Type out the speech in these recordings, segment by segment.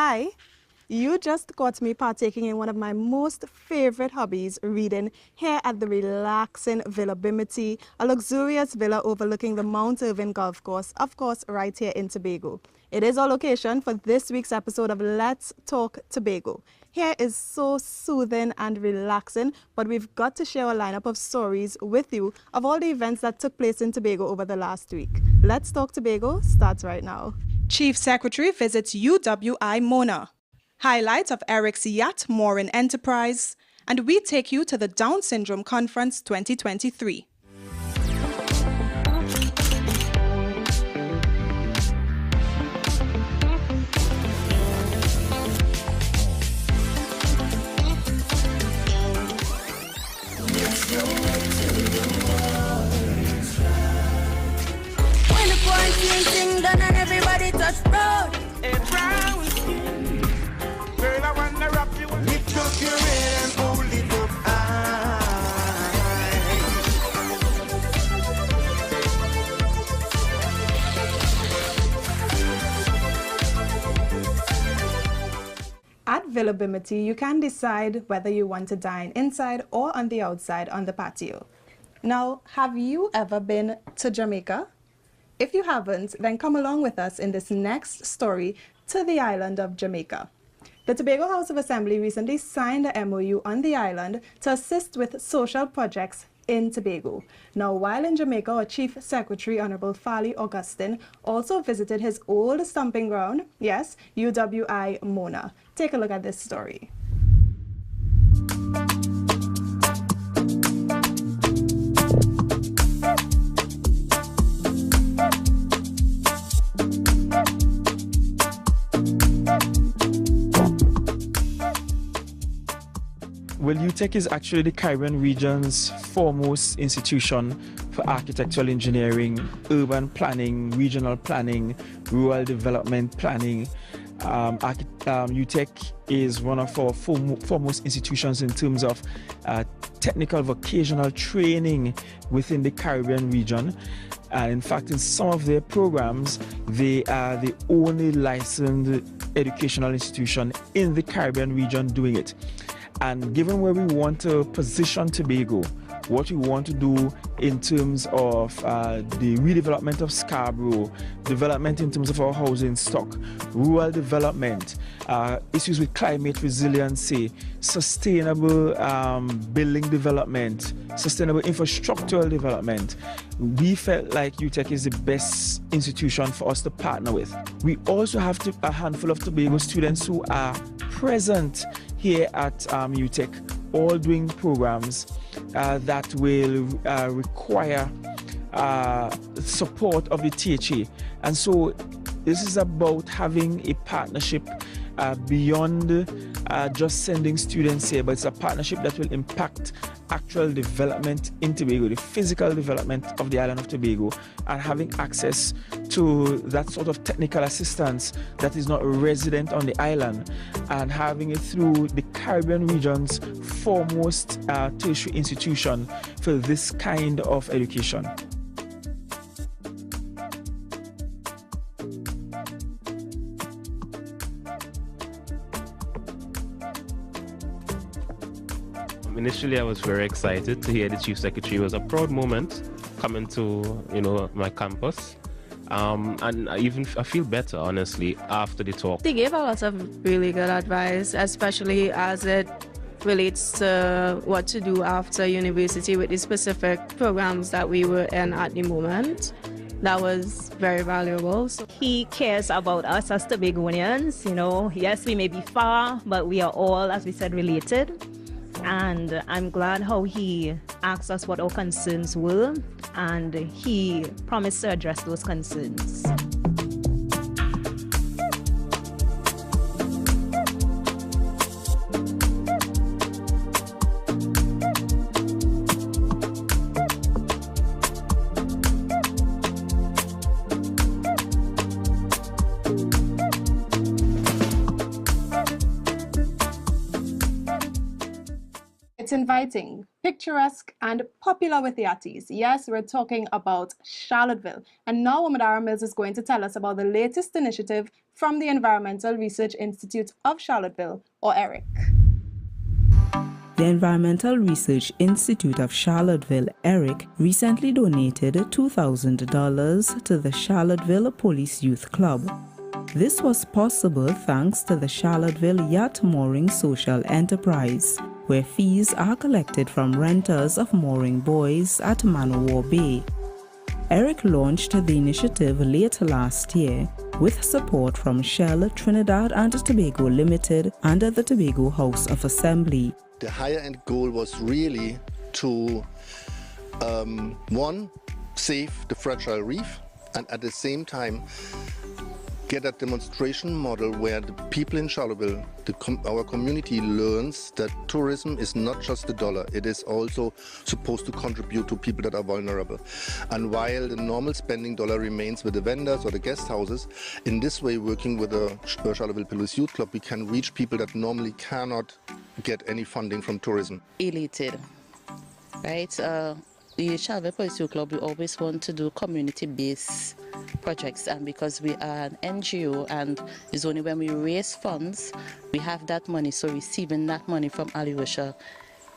Hi, you just got me partaking in one of my most favorite hobbies, reading, here at the relaxing Villa Bimity, a luxurious villa overlooking the Mount Irving Golf Course, of course, right here in Tobago. It is our location for this week's episode of Let's Talk Tobago. Here is so soothing and relaxing, but we've got to share a lineup of stories with you of all the events that took place in Tobago over the last week. Let's Talk Tobago starts right now. Chief Secretary visits UWI Mona. Highlights of Eric's yacht mooring enterprise. And we take you to the Down Syndrome Conference 2023. When the quarantine thing done and everybody touch road. Girl, I wanna rock you. Lift up your head and hold it up high. At Villa Bimity, you can decide whether you want to dine inside or on the outside on the patio. Now, have you ever been to Jamaica? If you haven't, then come along with us in this next story to the island of Jamaica. The Tobago House of Assembly recently signed a MOU on the island to assist with social projects in Tobago. Now, while in Jamaica, our Chief Secretary, Honorable Farley Augustine, also visited his old stomping ground, yes, UWI Mona. Take a look at this story. Well, UTEC is actually the Caribbean region's foremost institution for architectural engineering, urban planning, regional planning, rural development planning. UTEC is one of our foremost institutions in terms of technical vocational training within the Caribbean region. And in fact, in some of their programs, they are the only licensed educational institution in the Caribbean region doing it. And given where we want to position Tobago, what we want to do in terms of the redevelopment of Scarborough, development in terms of our housing stock, rural development, issues with climate resiliency, sustainable building development, sustainable infrastructural development, we felt like UTEC is the best institution for us to partner with. We also have a handful of Tobago students who are present here at UTEC, all doing programs that will require support of the THA. And so this is about having a partnership beyond just sending students here, but it's a partnership that will impact actual development in Tobago, the physical development of the island of Tobago, and having access to that sort of technical assistance that is not resident on the island, and having it through the Caribbean region's foremost tertiary institution for this kind of education. Initially, I was very excited to hear the Chief Secretary. It was a proud moment coming to, my campus. And I feel better, honestly, after the talk. They gave a lot of really good advice, especially as it relates to what to do after university with the specific programs that we were in at the moment. That was very valuable. So he cares about us as Tobagonians. Yes, we may be far, but we are all, as we said, related. And I'm glad how he asked us what our concerns were, and he promised to address those concerns. inviting, picturesque, and popular with the artists. Yes, we're talking about Charlottesville. And now Amadara Mills is going to tell us about the latest initiative from the Environmental Research Institute of Charlottesville, or ERIC. The Environmental Research Institute of Charlottesville, ERIC, recently donated $2,000 to the Charlottesville Police Youth Club. This was possible thanks to the Charlottesville Yacht Mooring Social Enterprise, where fees are collected from renters of mooring buoys at Man-O-War Bay. ERIC launched the initiative late last year with support from Shell Trinidad and Tobago Limited and the Tobago House of Assembly. The higher end goal was really to, one, save the fragile reef, and at the same time get a demonstration model where the people in Charlottesville, our community, learns that tourism is not just the dollar, it is also supposed to contribute to people that are vulnerable. And while the normal spending dollar remains with the vendors or the guest houses, in this way, working with the Charlottesville Police Youth Club, we can reach people that normally cannot get any funding from tourism. Elated, right? The Charlottesville Police Youth Club, we always want to do community-based projects, and because we are an NGO and it's only when we raise funds we have that money, so receiving that money from Alyosha,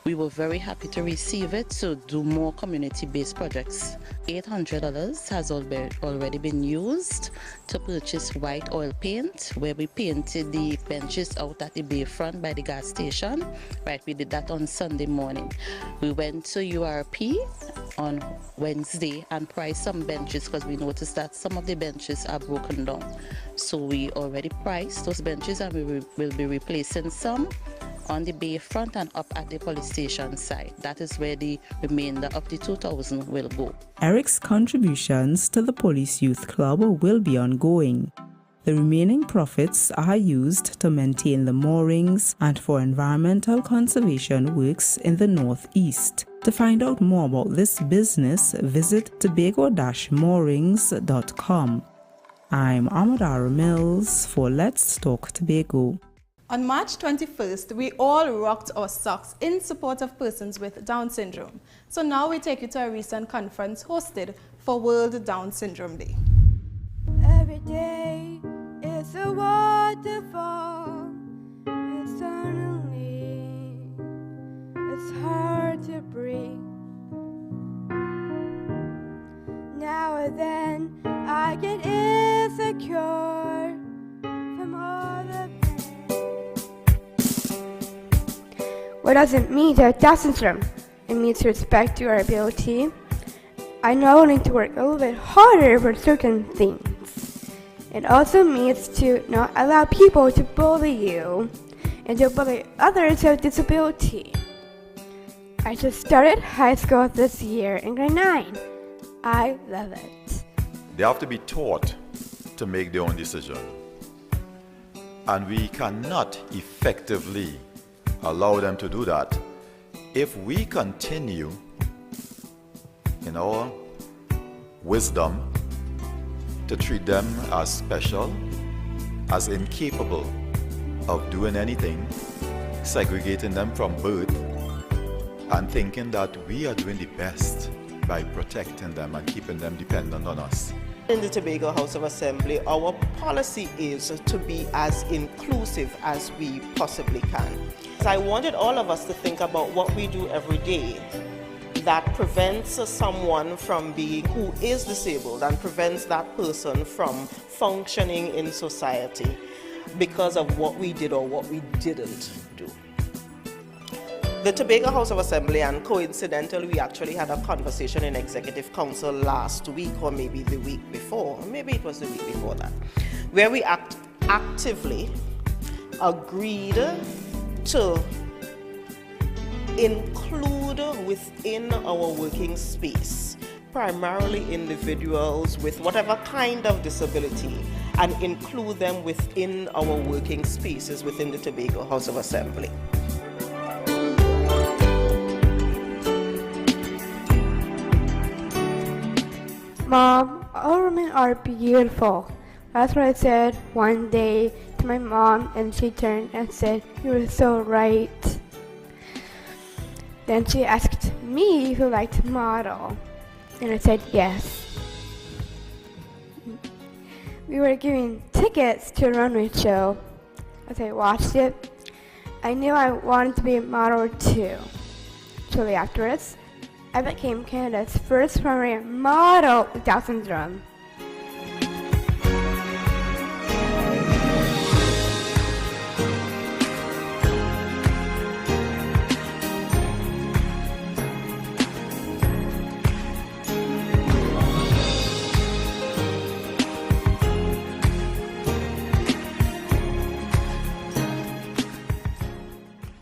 we were very happy to receive it to do more community-based projects. $800 has already been used to purchase white oil paint, where we painted the benches out at the bayfront by the gas station. Right, we did that on Sunday morning. We went to URP on Wednesday and priced some benches because we noticed that some of the benches are broken down. So we already priced those benches and we will be replacing some on the bayfront and up at the police station side. That is where the remainder of the 2,000 will go. ERIC's contributions to the Police Youth Club will be ongoing. The remaining profits are used to maintain the moorings and for environmental conservation works in the Northeast. To find out more about this business, visit tobago-moorings.com. I'm Amadara Mills for Let's Talk Tobago. On March 21st, we all rocked our socks in support of persons with Down syndrome. So now we take you to a recent conference hosted for World Down Syndrome Day. Every day is a waterfall, and suddenly it's hard to breathe. Now and then I get insecure from all the pain. What does it mean to have Down syndrome? It means to respect your ability. I know I need to work a little bit harder for certain things. It also means to not allow people to bully you and to bully others with disability. I just started high school this year in grade 9. I love it. They have to be taught to make their own decision. And we cannot effectively allow them to do that if we continue in our wisdom to treat them as special, as incapable of doing anything, segregating them from birth, and thinking that we are doing the best by protecting them and keeping them dependent on us. In the Tobago House of Assembly, our policy is to be as inclusive as we possibly can. I wanted all of us to think about what we do every day that prevents someone from being who is disabled and prevents that person from functioning in society because of what we did or what we didn't do. The Tobago House of Assembly, and coincidentally, we actually had a conversation in Executive Council last week, or maybe the week before, or maybe it was the week before that, where we actively agreed to include within our working space primarily individuals with whatever kind of disability, and include them within our working spaces within the Tobago House of Assembly. Mom, all women are beautiful. That's what I said one day to my mom, and she turned and said, "You were so right." Then she asked me if I liked to model, and I said yes. We were giving tickets to a runway show. As I watched it, I knew I wanted to be a model too. Shortly afterwards, I became Canada's first runway model with Down syndrome.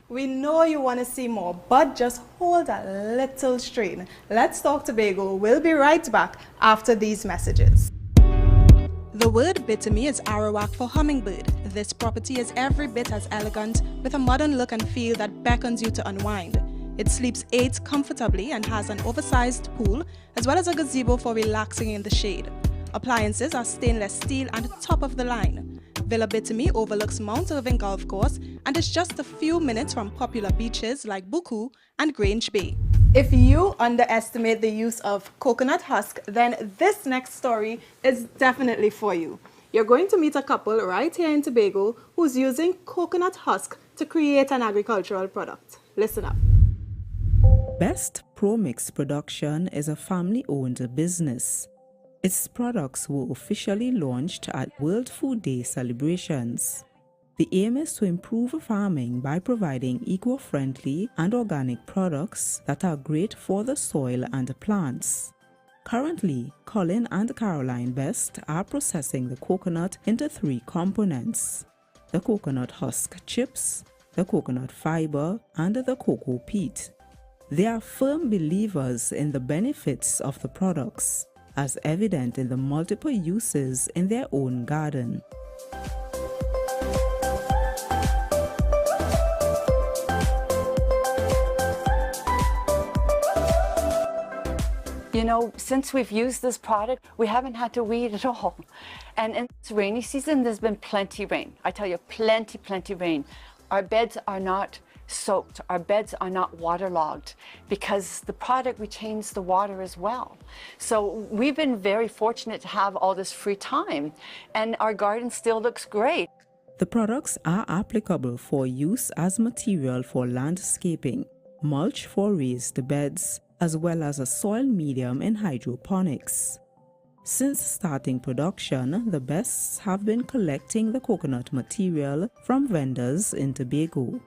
We know you want to see more, but just hold a little strain. Let's Talk Tobago. We'll be right back after these messages. The word bitterme is Arawak for hummingbird. This property is every bit as elegant, with a modern look and feel that beckons you to unwind. It sleeps 8 comfortably and has an oversized pool, as well as a gazebo for relaxing in the shade. Appliances are stainless steel and top of the line. Villa Bitterme overlooks Mount Irving Golf Course and is just a few minutes from popular beaches like Buku and Grange Bay. If you underestimate the use of coconut husk, then this next story is definitely for you. You're going to meet a couple right here in Tobago who's using coconut husk to create an agricultural product. Listen up. Best Pro Mix Production is a family-owned business. Its products were officially launched at World Food Day celebrations. The aim is to improve farming by providing eco-friendly and organic products that are great for the soil and plants. Currently, Colin and Caroline Best are processing the coconut into 3 components: the coconut husk chips, the coconut fiber, and the cocoa peat. They are firm believers in the benefits of the products, as evident in the multiple uses in their own garden. You know, since we've used this product, we haven't had to weed at all. And in this rainy season, there's been plenty rain. I tell you, plenty rain. Our beds are not soaked. Our beds are not waterlogged because the product retains the water as well. So we've been very fortunate to have all this free time, and our garden still looks great. The products are applicable for use as material for landscaping, mulch for raised beds, as well as a soil medium in hydroponics. Since starting production, the Bests have been collecting the coconut material from vendors in Tobago.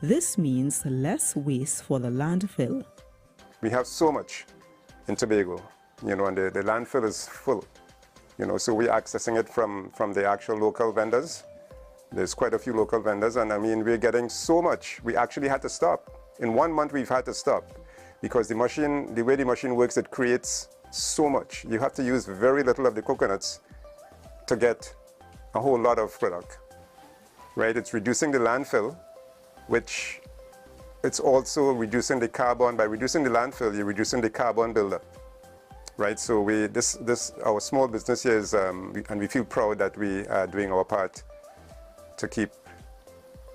This means less waste for the landfill. We have so much in Tobago, you know, and the landfill is full, you know, so we're accessing it from the actual local vendors. There's quite a few local vendors, and I mean, we're getting so much, we actually had to stop. In 1 month, we've had to stop because the way the machine works, it creates so much. You have to use very little of the coconuts to get a whole lot of product, right? It's reducing the landfill, which it's also reducing the carbon. By reducing the landfill, you're reducing the carbon buildup, right? So our small business here is, and we feel proud that we are doing our part to keep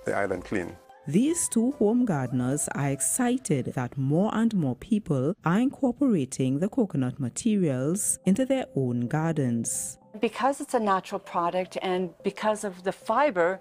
the island clean. These 2 home gardeners are excited that more and more people are incorporating the coconut materials into their own gardens. Because it's a natural product and because of the fiber,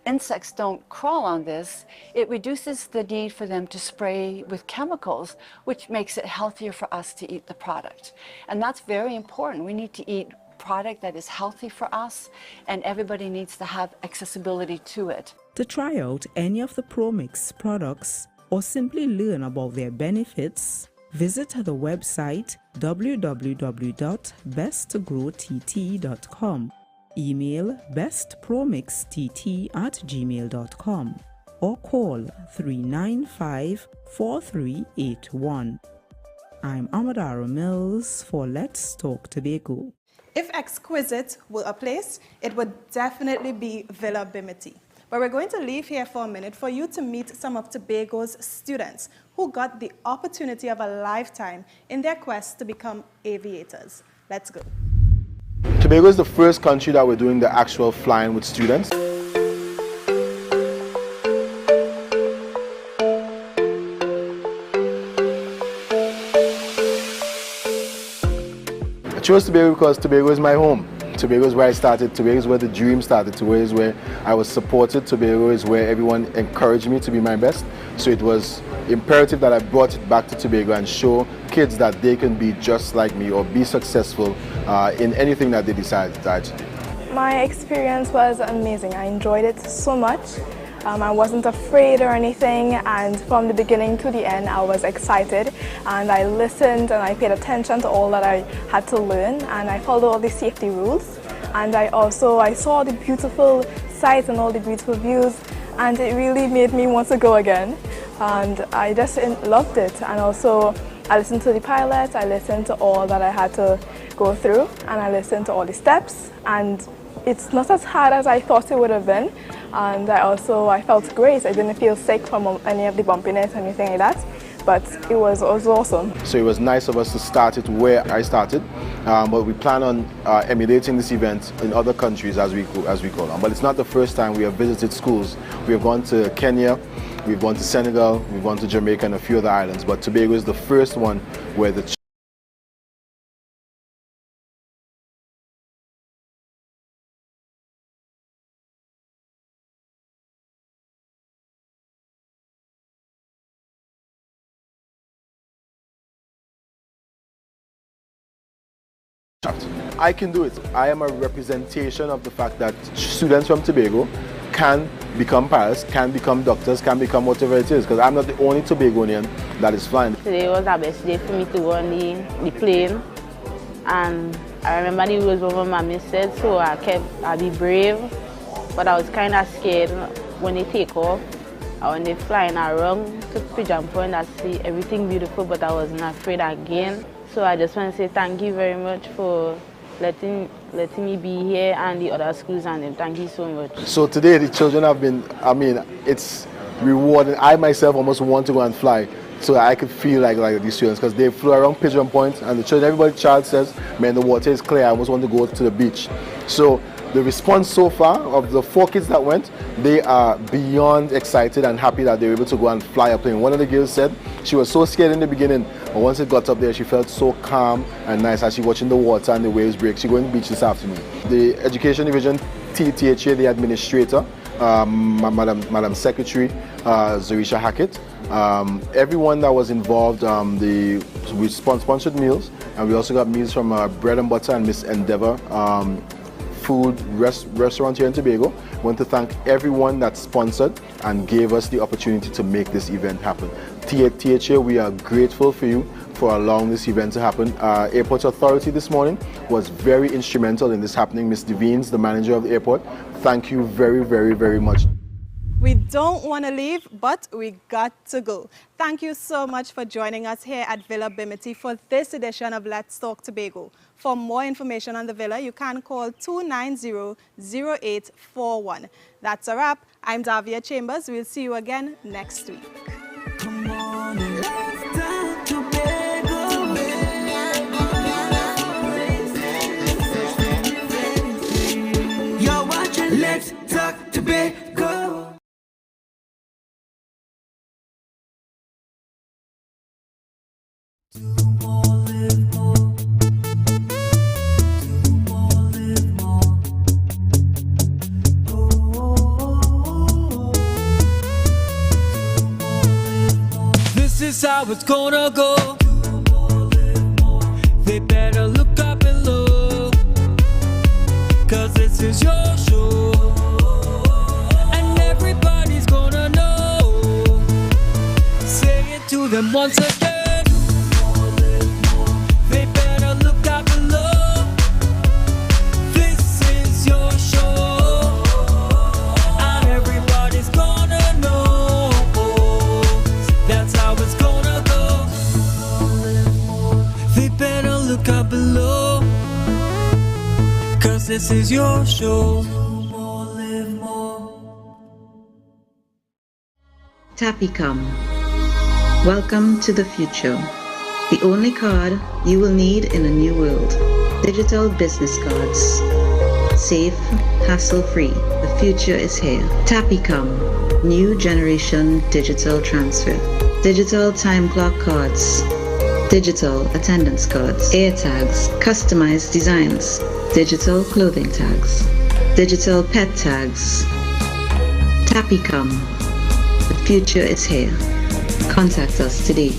insects don't crawl on this, it reduces the need for them to spray with chemicals, which makes it healthier for us to eat the product. And that's very important. We need to eat product that is healthy for us, and everybody needs to have accessibility to it. To try out any of the ProMix products or simply learn about their benefits, visit the website www.bestgrowtt.com, email bestpromixtt@gmail.com, or call 395-4381. I'm Amadara Mills for Let's Talk Tobago. If exquisite were a place, it would definitely be Villa Bitterme. But we're going to leave here for a minute for you to meet some of Tobago's students who got the opportunity of a lifetime in their quest to become aviators. Let's go. Tobago is the first country that we're doing the actual flying with students. chose Tobago because Tobago is my home. Tobago is where I started. Tobago is where the dream started. Tobago is where I was supported. Tobago is where everyone encouraged me to be my best. So it was imperative that I brought it back to Tobago and show kids that they can be just like me or be successful in anything that they decide to do. My experience was amazing. I enjoyed it so much. I wasn't afraid or anything, and from the beginning to the end I was excited, and I listened and I paid attention to all that I had to learn, and I followed all the safety rules, and I saw the beautiful sights and all the beautiful views, and it really made me want to go again, and I just loved it. And also I listened to the pilot, I listened to all that I had to go through, and I listened to all the steps, and it's not as hard as I thought it would have been. And I felt great. I didn't feel sick from any of the bumpiness or anything like that, but it was also awesome. So it was nice of us to start it where I started, but we plan on emulating this event in other countries as we go on. But it's not the first time we have visited schools. We have gone to Kenya, we've gone to Senegal, we've gone to Jamaica and a few other islands, but Tobago is the first one where the I can do it. I am a representation of the fact that students from Tobago can become pilots, can become doctors, can become whatever it is, because I'm not the only Tobagonian that is flying. Today was the best day for me to go on the plane, and I remember the rules what my mommy said, so I'd be brave, but I was kind of scared when they take off. When they flying around to Pigeon Point, I see everything beautiful, but I wasn't afraid again. So I just want to say thank you very much for letting me be here, and the other schools, and thank you so much. So today the children have been, it's rewarding. I myself almost want to go and fly so I could feel like these students, because they flew around Pigeon Point, and the children, child says, man, the water is clear, I almost want to go to the beach. So the response so far of the 4 kids that went, they are beyond excited and happy that they were able to go and fly a plane. One of the girls said she was so scared in the beginning, but once it got up there, she felt so calm and nice as she watching the water and the waves break. She going to the beach this afternoon. The Education Division, THA, the administrator, Madam Secretary, Zarisha Hackett, everyone that was involved, we sponsored meals, and we also got meals from Bread and Butter and Miss Endeavor food restaurant here in Tobago. I want to thank everyone that sponsored and gave us the opportunity to make this event happen. THA, we are grateful for you for allowing this event to happen. Airport Authority this morning was very instrumental in this happening. Ms. Devines, the manager of the airport, thank you very, very, very much. We don't want to leave, but we got to go. Thank you so much for joining us here at Villa Bimity for this edition of Let's Talk Tobago. For more information on the Villa, you can call 290-0841. That's a wrap. I'm Davia Chambers. We'll see you again next week. Come on, let's talk Tobago. You're watching Let's Talk Tobago. This is how it's gonna go. They better look up below, 'cause this is your show, and everybody's gonna know. Say it to them once again. They better look up below. This is your show, and everybody's gonna know. That's how it's gonna go. They better look up below, 'cause this is your show. Tapicom. Welcome to the future. The only card you will need in a new world. Digital business cards. Safe, hassle-free. The future is here. Tapicom. New generation digital transfer. Digital time clock cards. digital attendance cards, air tags, customized designs, digital clothing tags, digital pet tags. Tapicom. The future is here. Contact us today.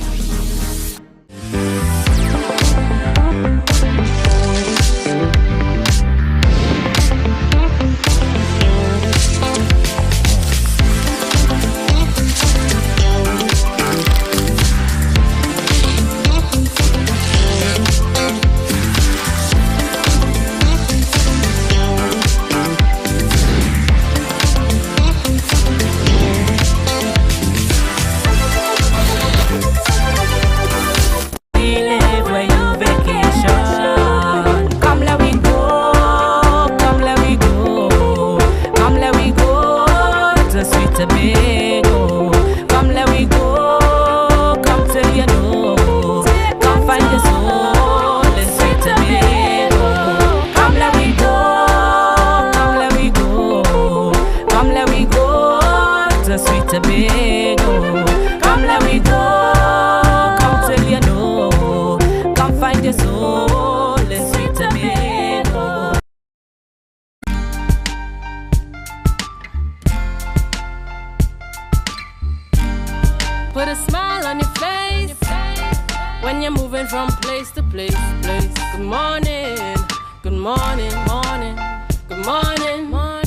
Tobago. Come let we go, come till you know. Come find your soul in sweet Tobago. Come let we go, come let we go. Come let we go to sweet Tobago. Come let we go, come till you know. Come find your soul in sweet Tobago. Put a smile on your face when you're moving from place to place. Good morning, good morning, morning, good morning, morning.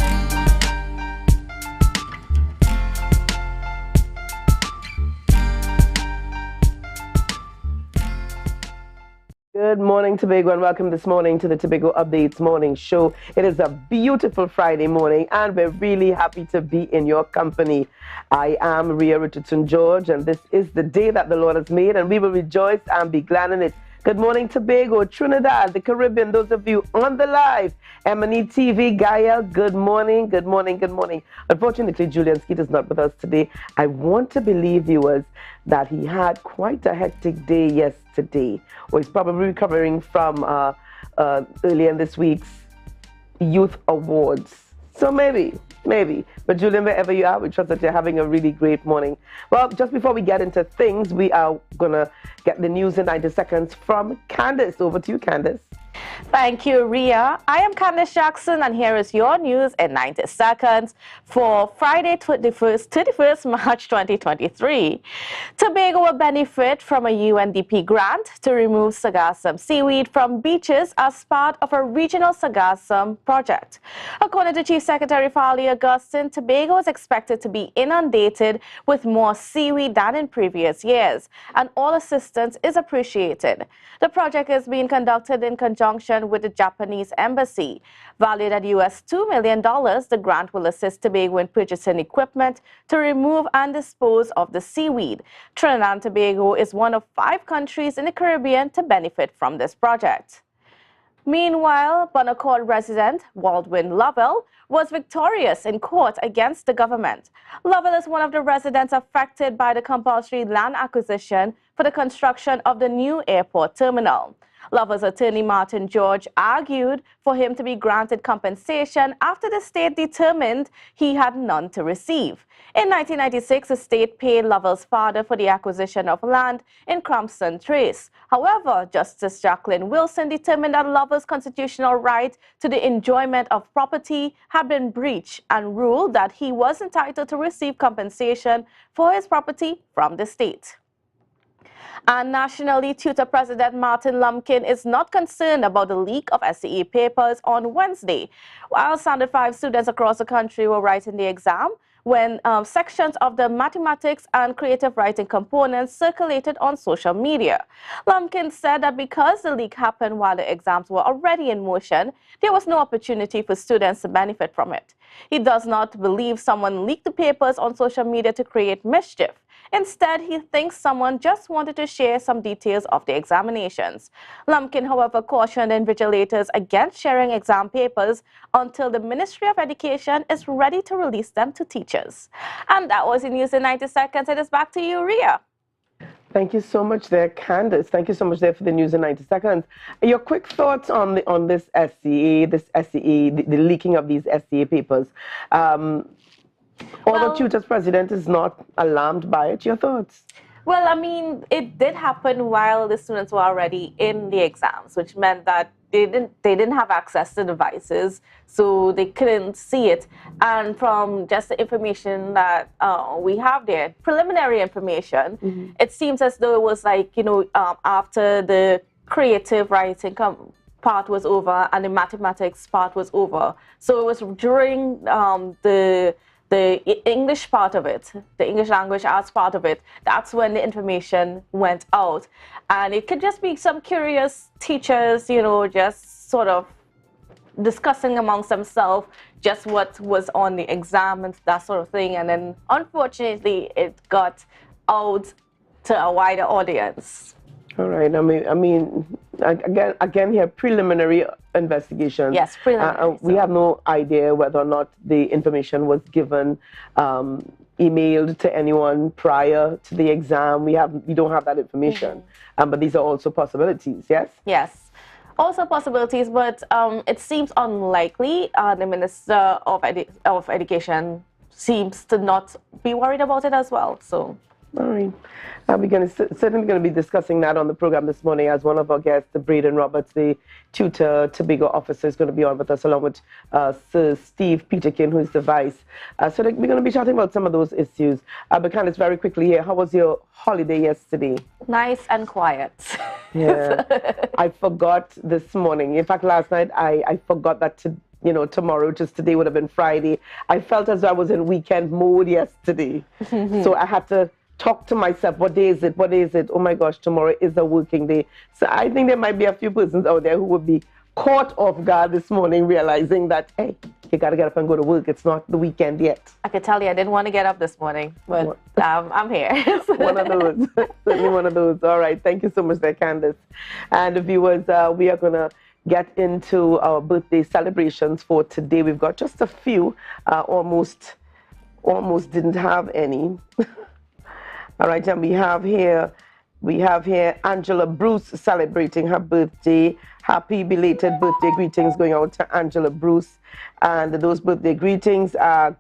Good morning, Tobago, and welcome this morning to the Tobago Updates Morning Show. It is a beautiful Friday morning, and we're really happy to be in your company. I am Rhea Richardson George, and this is the day that the Lord has made, and we will rejoice and be glad in it. Good morning, Tobago, Trinidad, the Caribbean, those of you on the live, M&E TV, Gaia, good morning, good morning, good morning. Unfortunately, Julian Skeet is not with us today. I want to believe, viewers, that he had quite a hectic day yesterday, or he's probably recovering from earlier in this week's Youth Awards. So maybe. But Julian, wherever you are, we trust that you're having a really great morning. Well, just before we get into things, we are going to get the news in 90 seconds from Candace. Over to you, Candace. Thank you, Rhea. I am Candace Jackson, and here is your news in 90 seconds for Friday, 31st March 2023. Tobago will benefit from a UNDP grant to remove sargassum seaweed from beaches as part of a regional sargassum project. According to Chief Secretary Farley Augustine, Tobago is expected to be inundated with more seaweed than in previous years, and all assistance is appreciated. The project is being conducted in conjunction with the Japanese embassy. Valued at US $2 million, the grant will assist Tobago in purchasing equipment to remove and dispose of the seaweed. Trinidad and Tobago is one of 5 countries in the Caribbean to benefit from this project. Meanwhile, Bonaccord resident Waldwin Lovell was victorious in court against the government. Lovell is one of the residents affected by the compulsory land acquisition for the construction of the new airport terminal. Lovell's attorney Martin George argued for him to be granted compensation after the state determined he had none to receive. In 1996, the state paid Lovell's father for the acquisition of land in Crampton Trace. However, Justice Jacqueline Wilson determined that Lovell's constitutional right to the enjoyment of property had been breached and ruled that he was entitled to receive compensation for his property from the state. And nationally, tutor President Martin Lumpkin is not concerned about the leak of SCE papers on Wednesday. While Standard 5 students across the country were writing the exam, when sections of the mathematics and creative writing components circulated on social media. Lumpkin said that because the leak happened while the exams were already in motion, there was no opportunity for students to benefit from it. He does not believe someone leaked the papers on social media to create mischief. Instead, he thinks someone just wanted to share some details of the examinations. Lumpkin, however, cautioned invigilators against sharing exam papers until the Ministry of Education is ready to release them to teachers. And that was the news in 90 seconds. It is back to you, Rhea. Thank you so much there, Candace. Thank you so much there for the news in 90 seconds. Your quick thoughts on this SCE, the leaking of these SCA papers. Although Tutors President is not alarmed by it, your thoughts? Well, I mean, it did happen while the students were already in the exams, which meant that they didn't have access to devices, so they couldn't see it. And from just the information that we have there, preliminary information, it seems as though it was like, after the creative writing part was over and the mathematics part was over. So it was during the English part of it, the English language arts part of it, that's when the information went out. And it could just be some curious teachers, just sort of discussing amongst themselves just what was on the exam and that sort of thing. And then unfortunately, it got out to a wider audience. All right. I mean, again here, preliminary investigation. Yes, preliminary. We have no idea whether or not the information was given, emailed to anyone prior to the exam. We don't have that information. But these are also possibilities. Yes. Yes. Also possibilities, but it seems unlikely. The Minister of Education seems to not be worried about it as well. So. All right. We're certainly going to be discussing that on the program this morning, as one of our guests, Braden Roberts, the tutor Tobago officer, is going to be on with us, along with Sir Steve Peterkin, who is the vice. So we're going to be chatting about some of those issues. But Candice, very quickly here, how was your holiday yesterday? Nice and quiet. Yeah. I forgot this morning. In fact, last night I forgot that tomorrow, just today would have been Friday. I felt as though I was in weekend mode yesterday. So I had to talk to myself, what day is it? What day is it? Oh my gosh, tomorrow is a working day. So I think there might be a few persons out there who would be caught off guard this morning, realizing that, hey, you got to get up and go to work. It's not the weekend yet. I can tell you I didn't want to get up this morning, but I'm here. One of those. Certainly one of those. All right. Thank you so much there, Candice. And the viewers, we are going to get into our birthday celebrations for today. We've got just a few, almost didn't have any. All right, and we have here Angela Bruce celebrating her birthday. Happy belated birthday greetings going out to Angela Bruce. And those birthday greetings are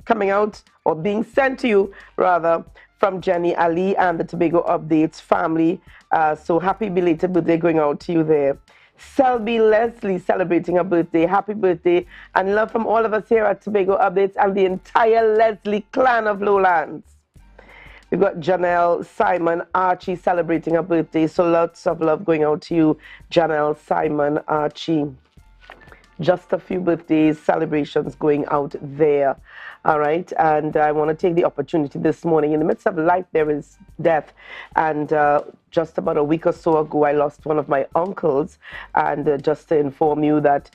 coming out or being sent to you, rather, from Jenny Ali and the Tobago Updates family. So happy belated birthday going out to you there. Selby Leslie celebrating her birthday. Happy birthday and love from all of us here at Tobago Updates and the entire Leslie clan of Lowlands. We've got Janelle Simon Archie celebrating her birthday. So lots of love going out to you, Janelle Simon Archie. Just a few birthdays, celebrations going out there. All right. And I want to take the opportunity this morning. In the midst of life, there is death. And just about a week or so ago, I lost one of my uncles. And just to inform you that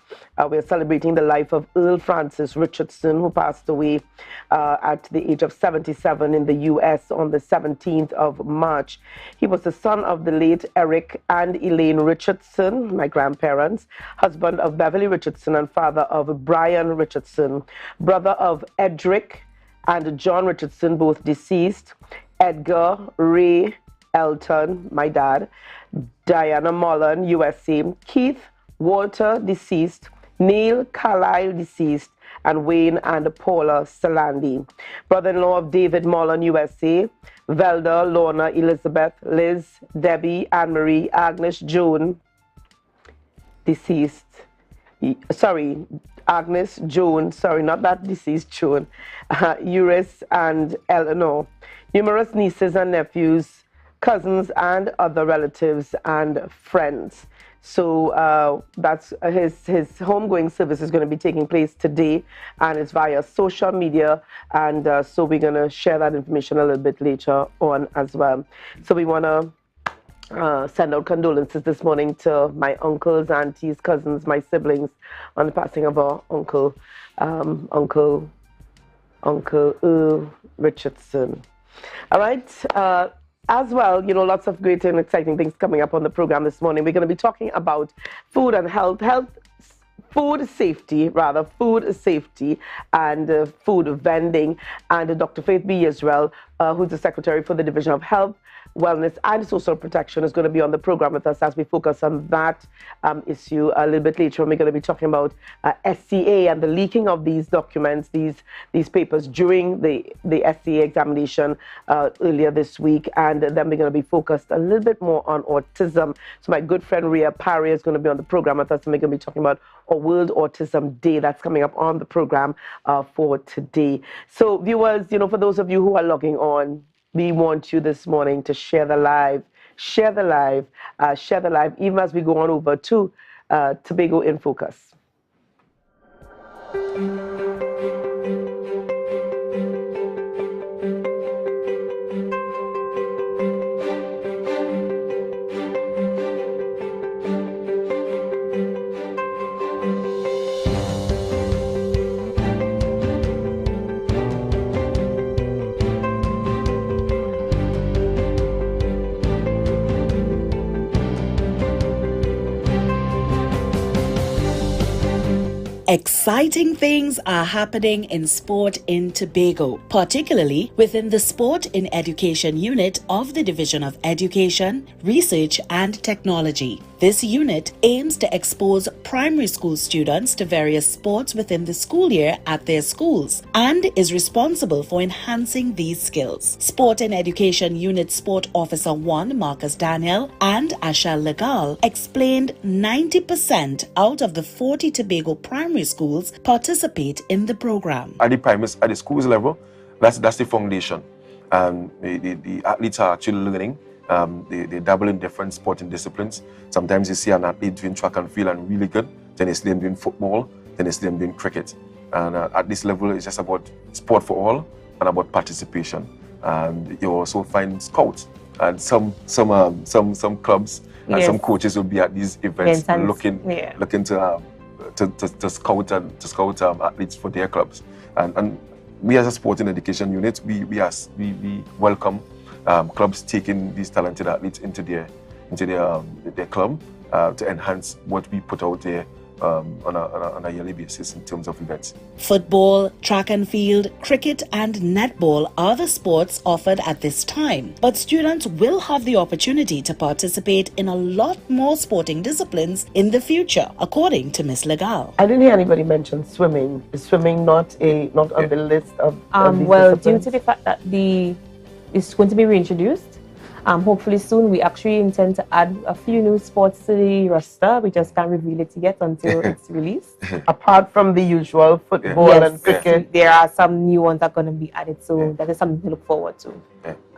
we're celebrating the life of Earl Francis Richardson, who passed away at the age of 77 in the U.S. on the 17th of March. He was the son of the late Eric and Elaine Richardson, my grandparents, husband of Beverly Richardson and father of Brian Richardson, brother of Edric and John Richardson, both deceased, Edgar Ray Elton, my dad, Diana Mullen, USA, Keith Walter, deceased, Neil Carlisle, deceased, and Wayne and Paula Salandi. Brother-in-law of David Mullen, USA, Velda, Lorna, Elizabeth, Liz, Debbie, Anne-Marie, Agnes, Joan, deceased. Sorry, Agnes, Joan, sorry, not that deceased Joan, Euris and Eleanor. Numerous nieces and nephews, cousins and other relatives and friends. So that's his homegoing service is going to be taking place today, and it's via social media, and so we're going to share that information a little bit later on as well. So we want to send out condolences this morning to my uncles, aunties, cousins, my siblings on the passing of our uncle, Uncle Earl Richardson. All right. As well, lots of great and exciting things coming up on the program this morning. We're going to be talking about food and food safety, and food vending. And Dr. Faith B. Israel, who's the Secretary for the Division of Health, Wellness and Social Protection, is going to be on the program with us as we focus on that issue. A little bit later on, we're going to be talking about SCA and the leaking of these documents, these papers during the SCA examination earlier this week. And then we're going to be focused a little bit more on autism. So my good friend Ria Parry is going to be on the program with us, and we're going to be talking about a World Autism Day that's coming up on the program for today. So viewers, for those of you who are logging on, we want you this morning to share the live, even as we go on over to Tobago in Focus. Exciting things are happening in sport in Tobago, particularly within the Sport in Education unit of the Division of Education, Research and Technology. This unit aims to expose primary school students to various sports within the school year at their schools and is responsible for enhancing these skills. Sport in Education Unit Sport Officer 1 Marcus Daniel and Ashal Legal explained 90% out of the 40 Tobago primary schools participate in the program. At the schools level, that's the foundation. The athletes are actually learning. They dabble in different sporting disciplines. Sometimes you see an athlete doing track and field and really good, then you see them doing football, then you see them doing cricket. And at this level, it's just about sport for all and about participation. And you also find scouts and some clubs and some coaches will be at these events looking to scout athletes for their clubs. And we as a sporting education unit, we welcome clubs taking these talented athletes into their club to enhance what we put out there on a yearly basis in terms of events. Football, track and field, cricket and netball are the sports offered at this time, but students will have the opportunity to participate in a lot more sporting disciplines in the future, according to Ms. Legal. I didn't hear anybody mention swimming. Is swimming not on the list of these well, disciplines? due to the fact that it's going to be reintroduced, hopefully soon we actually intend to add a few new sports to the roster. We just can't reveal it yet until it's released. Apart from the usual football and cricket, there are some new ones that are going to be added, so that is something to look forward to.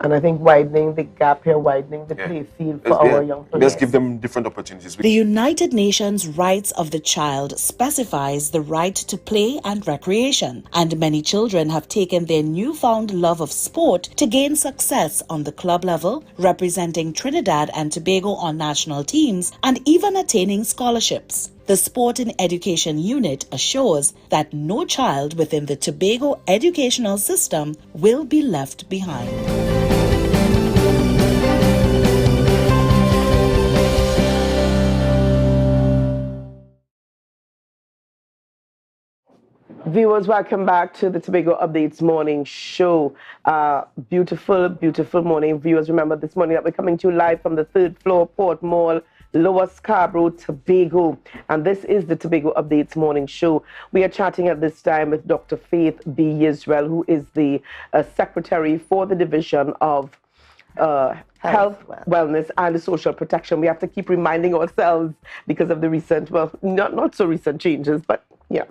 And I think widening the gap here, widening the play field for our young players. Let's give them different opportunities. The United Nations Rights of the Child specifies the right to play and recreation, and many children have taken their newfound love of sport to gain success on the club level, representing Trinidad and Tobago on national teams, and even attaining scholarships. The Sport in Education unit assures that no child within the Tobago educational system will be left behind. Viewers, welcome back to the Tobago Updates morning show. Beautiful, beautiful morning. Viewers, remember this morning that we're coming to you live from the 3rd floor, Port Mall, Lower Scarborough, Tobago. And this is the Tobago Updates morning show. We are chatting at this time with Dr. Faith B. Israel, who is the Secretary for the Division of Health, Wellness and Social Protection. We have to keep reminding ourselves because of the recent, well, not so recent changes, but yeah.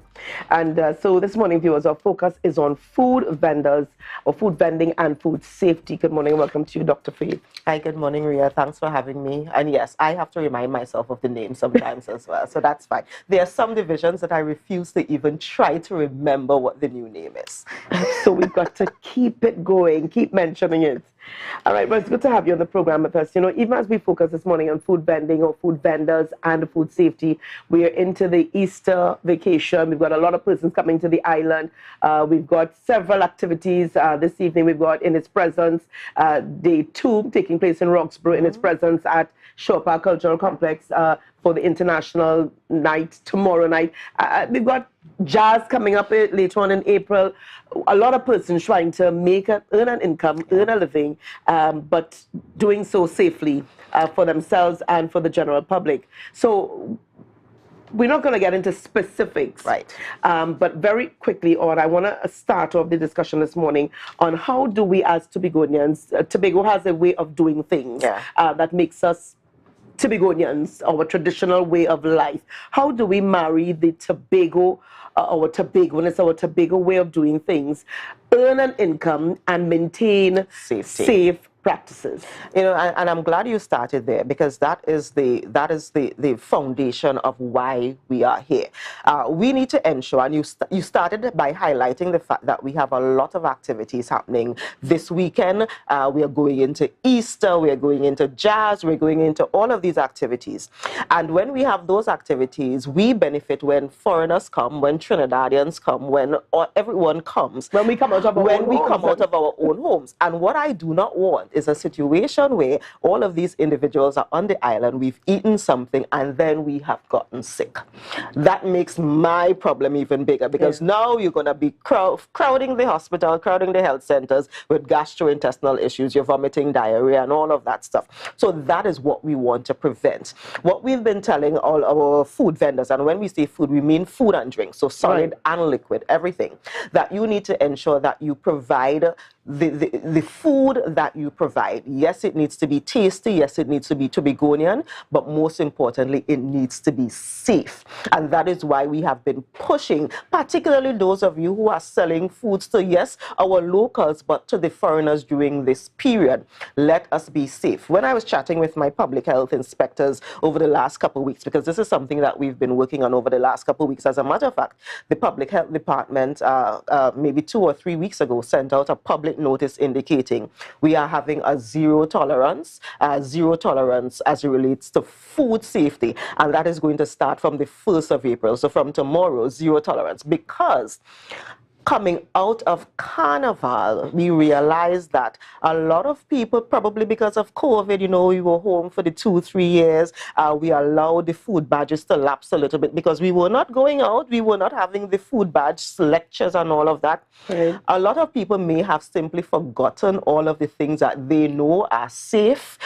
And so this morning, viewers, our focus is on food vendors or food vending and food safety. Good morning and welcome to you, Dr. Faith. Hi, good morning, Ria. Thanks for having me. And yes, I have to remind myself of the name sometimes as well, so that's fine. There are some divisions that I refuse to even try to remember what the new name is. So we've got to keep it going, keep mentioning it. All right, well, it's good to have you on the program with us. You know, even as we focus this morning on food vending or food vendors and food safety, we are into the Easter vacation. We've got a lot of persons coming to the island. We've got several activities this evening. We've got in its presence day 2 taking place in Roxborough, in its presence at Shaw Park Cultural Complex. for the international night tomorrow night. We've got jazz coming up later on in April. A lot of persons trying to earn an income, earn a living, but doing so safely for themselves and for the general public. So we're not going to get into specifics, right? But very quickly on, I want to start off the discussion this morning on how do we as Tobagonians, Tobago has a way of doing things that makes us Tobagonians, our traditional way of life. How do we marry the Tobago, when it's our Tobago way of doing things, earn an income and maintain safe practices? You know, and I'm glad you started there, because that is the foundation of why we are here. We need to ensure, and you started by highlighting the fact that we have a lot of activities happening this weekend. We are going into Easter, we are going into jazz, we're going into all of these activities. And when we have those activities, we benefit when foreigners come, when Trinidadians come, when everyone comes. When we come out of our own homes. And what I do not want is a situation where all of these individuals are on the island, we've eaten something, and then we have gotten sick. That makes my problem even bigger, because now you're going to be crowding the hospital, crowding the health centers with gastrointestinal issues, you're vomiting, diarrhea, and all of that stuff. So that is what we want to prevent. What we've been telling all our food vendors, and when we say food, we mean food and drink, so solid and liquid, everything, that you need to ensure that you provide the food that you provide. Yes, it needs to be tasty. Yes, it needs to be Tobagonian, but most importantly, it needs to be safe. And that is why we have been pushing, particularly those of you who are selling foods to, yes, our locals, but to the foreigners during this period. Let us be safe. When I was chatting with my public health inspectors over the last couple of weeks, because this is something that we've been working on over the last couple of weeks, as a matter of fact, the public health department maybe 2 or 3 weeks ago sent out a public notice indicating we are having a zero tolerance as it relates to food safety, and that is going to start from the 1st of April. So from tomorrow, zero tolerance, because coming out of Carnival, we realized that a lot of people, probably because of COVID, you know, we were home for the 2-3 years, we allowed the food badges to lapse a little bit because we were not going out, we were not having the food badge lectures and all of that. Right. A lot of people may have simply forgotten all of the things that they know are safe,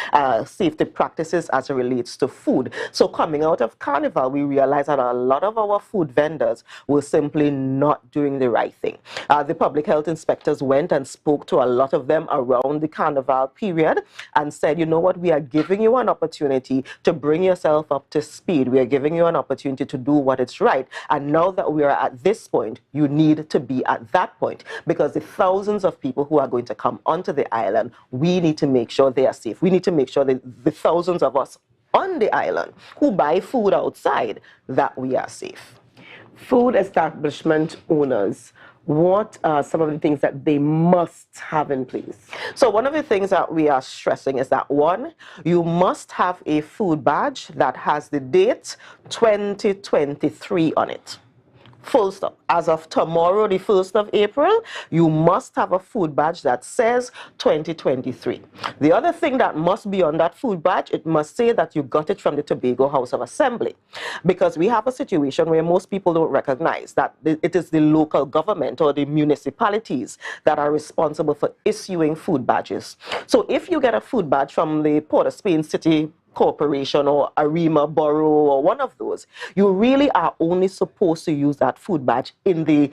safety practices as it relates to food. So coming out of Carnival, we realized that a lot of our food vendors were simply not doing the right thing. The public health inspectors went and spoke to a lot of them around the Carnival period and said, you know what, we are giving you an opportunity to bring yourself up to speed. We are giving you an opportunity to do what is right. And now that we are at this point, you need to be at that point, because the thousands of people who are going to come onto the island, we need to make sure they are safe. We need to make sure that the thousands of us on the island who buy food outside, that we are safe. Food establishment owners, what are some of the things that they must have in place? So one of the things that we are stressing is that, one, you must have a food badge that has the date 2023 on it. Full stop. As of tomorrow, the 1st of April, you must have a food badge that says 2023. The other thing that must be on that food badge, it must say that you got it from the Tobago House of Assembly. Because we have a situation where most people don't recognize that it is the local government or the municipalities that are responsible for issuing food badges. So if you get a food badge from the Port of Spain City Corporation or Arima Borough or one of those, you really are only supposed to use that food badge in the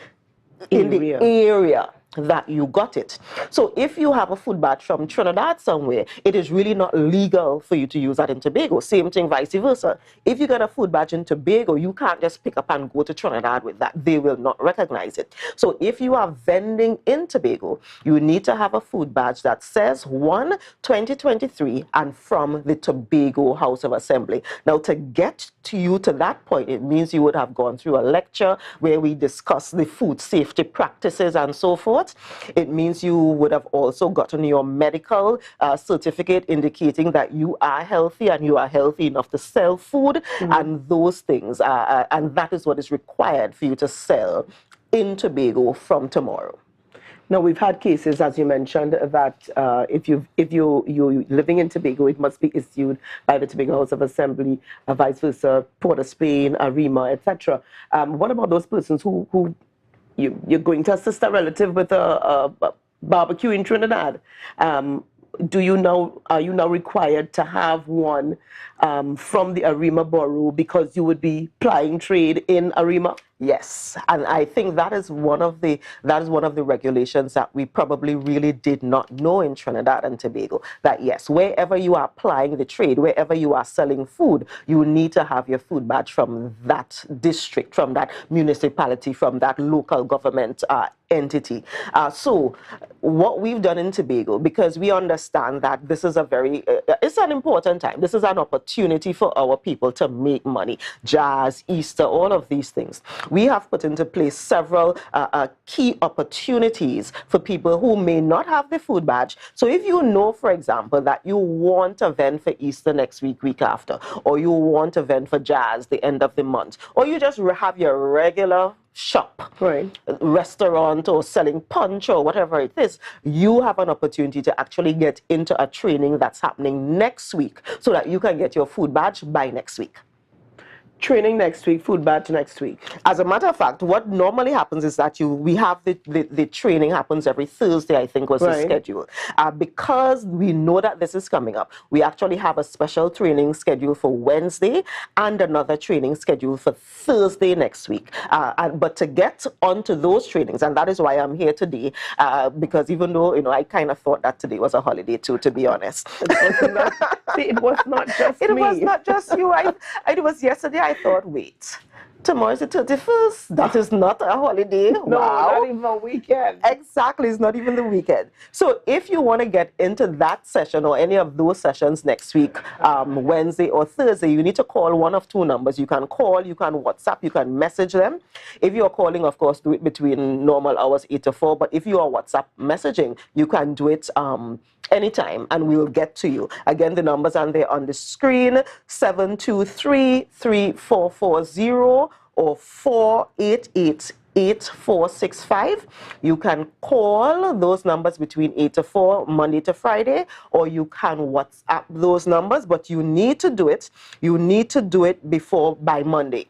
area that you got it. So if you have a food badge from Trinidad somewhere, it is really not legal for you to use that in Tobago. Same thing, vice versa. If you get a food badge in Tobago, you can't just pick up and go to Trinidad with that. They will not recognize it. So if you are vending in Tobago, you need to have a food badge that says 1/2023 and from the Tobago House of Assembly. Now, to get to you to that point, it means you would have gone through a lecture where we discuss the food safety practices and so forth. It means you would have also gotten your medical certificate indicating that you are healthy and you are healthy enough to sell food and those things. And that is what is required for you to sell in Tobago from tomorrow. Now, we've had cases, as you mentioned, that if you're living in Tobago, it must be issued by the Tobago House of Assembly, vice versa, Port of Spain, ARIMA, etc. What about those persons who you're going to assist a relative with a barbecue in Trinidad? Are you now required to have one from the ARIMA borough because you would be plying trade in ARIMA? Yes, and I think that is one of the regulations that we probably really did not know in Trinidad and Tobago. That yes, wherever you are applying the trade, wherever you are selling food, you need to have your food badge from that district, from that municipality, from that local government entity. So what we've done in Tobago, because we understand that this is it's an important time. This is an opportunity for our people to make money. Jazz, Easter, all of these things. We have put into place several key opportunities for people who may not have the food badge. So if you know, for example, that you want a event for Easter next week, week after, or you want a event for Jazz the end of the month, or you just have your regular shop, restaurant, or selling punch or whatever it is, you have an opportunity to actually get into a training that's happening next week so that you can get your food badge by next week. Training next week, food badge next week. As a matter of fact, what normally happens is that we have the training happens every Thursday, I think was the schedule. Because we know that this is coming up, we actually have a special training schedule for Wednesday and another training schedule for Thursday next week. But to get onto those trainings, and that is why I'm here today, because even though, I kind of thought that today was a holiday too, to be honest. It was not just me. It was me. not just you. It was yesterday. I thought, wait, tomorrow is the 31st. That is not a holiday. No, wow. not even a weekend. Exactly, it's not even the weekend. So if you want to get into that session or any of those sessions next week, Wednesday or Thursday, you need to call one of two numbers. You can call, you can WhatsApp, you can message them. If you're calling, of course, do it between normal hours 8 to 4. But if you are WhatsApp messaging, you can do it anytime and we will get to you. Again, the numbers are there on the screen: 723-3440 or 488-8465. You can call those numbers between 8 to 4, Monday to Friday, or you can WhatsApp those numbers, but you need to do it. You need to do it by Monday.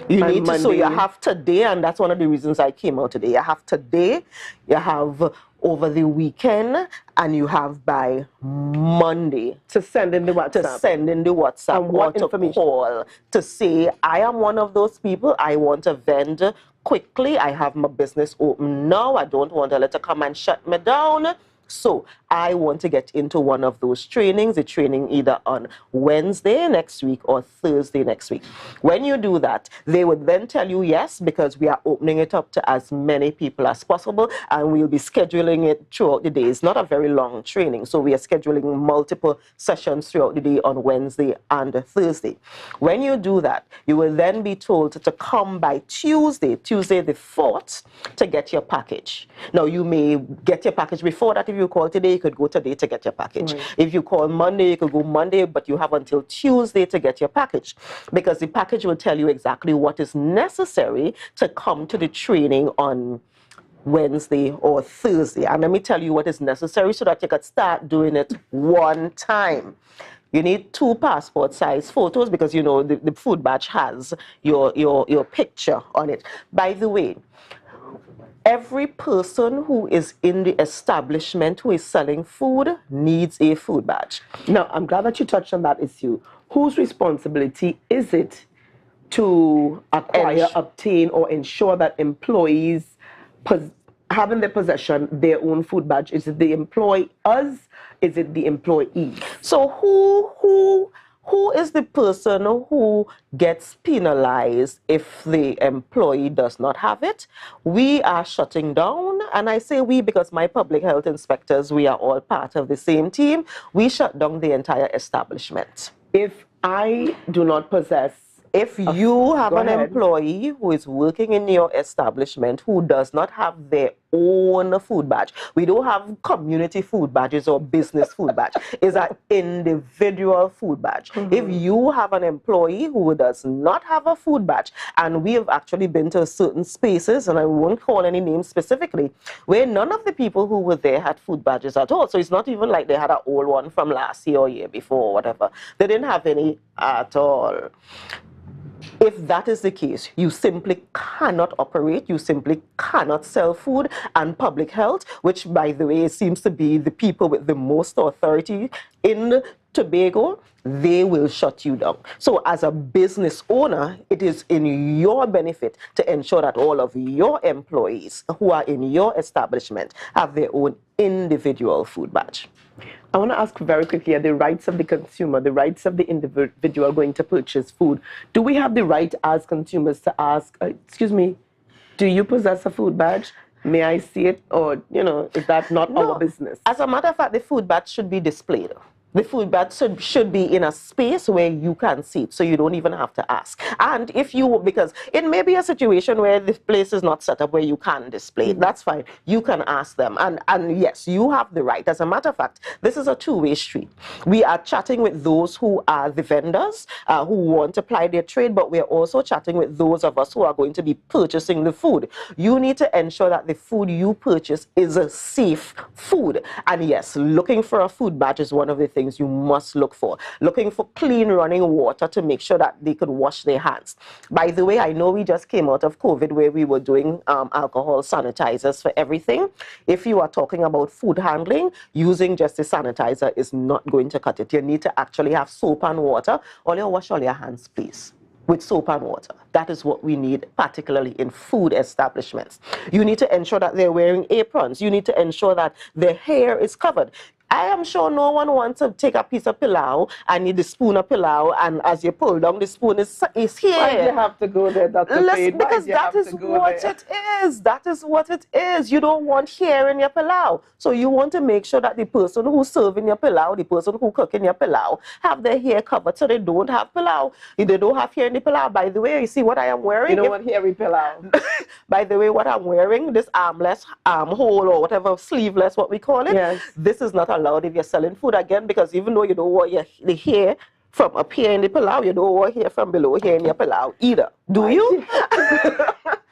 So you have today, and that's one of the reasons I came out today. You have today, you have over the weekend, and you have by Monday to send in the WhatsApp. And what or to call to say, I am one of those people. I want to vend quickly. I have my business open now. I don't want a letter come and shut me down. So I want to get into one of those trainings, the training either on Wednesday next week or Thursday next week. When you do that, they would then tell you yes, because we are opening it up to as many people as possible, and we'll be scheduling it throughout the day. It's not a very long training, so we are scheduling multiple sessions throughout the day on Wednesday and Thursday. When you do that, you will then be told to come by Tuesday the 4th, to get your package. Now, you may get your package before that. If you call today, you could go today to get your package. If you call Monday, you could go Monday, but you have until Tuesday to get your package, because the package will tell you exactly what is necessary to come to the training on Wednesday or Thursday. And let me tell you what is necessary so that you could start doing it one time. You need 2 passport size photos, because the food badge has your picture on it. By the way, every person who is in the establishment who is selling food needs a food badge. Now, I'm glad that you touched on that issue. Whose responsibility is it to acquire, obtain, or ensure that employees have in their possession their own food badge? Is it the employers? Is it the employees? So who is the person who gets penalized if the employee does not have it? We are shutting down, and I say we because my public health inspectors, we are all part of the same team. We shut down the entire establishment. If I do not possess If you have Go an ahead. employee who is working in your establishment who does not have their own food badge, we don't have community food badges or business food badge, it's an individual food badge. If you have an employee who does not have a food badge, and we have actually been to certain spaces, and I won't call any names specifically, where none of the people who were there had food badges at all. So it's not even like they had an old one from last year or year before or whatever. They didn't have any at all. If that is the case, you simply cannot operate, you simply cannot sell food, and public health, which by the way seems to be the people with the most authority in Tobago, they will shut you down. So as a business owner, it is in your benefit to ensure that all of your employees who are in your establishment have their own individual food badge. I want to ask very quickly, the rights of the consumer, the rights of the individual going to purchase food. Do we have the right as consumers to ask, excuse me, do you possess a food badge? May I see it? Or, is that not our business? As a matter of fact, the food badge should be displayed. The food badge should be in a space where you can see it, so you don't even have to ask. And if you, because it may be a situation where the place is not set up where you can display it, that's fine. You can ask them. And yes, you have the right. As a matter of fact, this is a two-way street. We are chatting with those who are the vendors, who want to ply their trade, but we're also chatting with those of us who are going to be purchasing the food. You need to ensure that the food you purchase is a safe food. And yes, looking for a food badge is one of the things you must look for. Looking for clean running water to make sure that they could wash their hands. By the way, I know we just came out of COVID where we were doing alcohol sanitizers for everything. If you are talking about food handling, using just a sanitizer is not going to cut it. You need to actually have soap and water. All you wash all your hands, please, with soap and water. That is what we need, particularly in food establishments. You need to ensure that they're wearing aprons. You need to ensure that their hair is covered. I am sure no one wants to take a piece of pilau and need the spoon of pilau, and as you pull down, the spoon is here. Why do you have to go there, Dr. Fade? Because that is what it is. That is what it is. You don't want hair in your pilau. So you want to make sure that the person who's serving your pilau, the person who cooking your pilau, have their hair covered so they don't have pilau. If they don't have hair in the pilau, by the way, you see what I am wearing? You don't want hairy pilau. By the way, what I'm wearing, this armless, armhole or whatever, sleeveless, what we call it, yes. This is not allowed if you're selling food again, because even though you don't want the hair from up here in the pilau, you don't want hair from below here in your pilau either. Do you?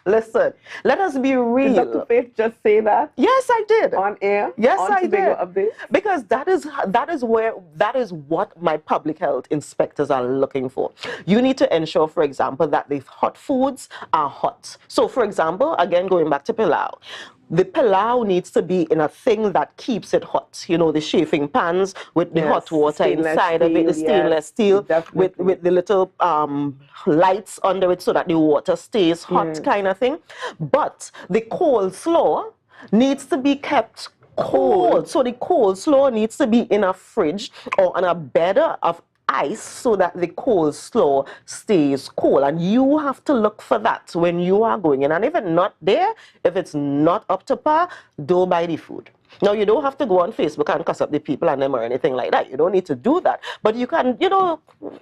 Listen, let us be real. Did Dr. Faith just say that? Yes, I did. On air? Yes, on I did. Update? Because that is what my public health inspectors are looking for. You need to ensure, for example, that the hot foods are hot. So, for example, again, going back to pilau, the pilau needs to be in a thing that keeps it hot. You know, the chafing pans with the hot water inside of it, the stainless steel with the little lights under it so that the water stays hot kind of thing. But the coleslaw needs to be kept cold. So the coleslaw needs to be in a fridge or on a bed of ice so that the coleslaw stays cold, and you have to look for that when you are going in. And if it's not there, if it's not up to par, don't buy the food. Now, you don't have to go on Facebook and cuss up the people and them or anything like that. You don't need to do that. But you can,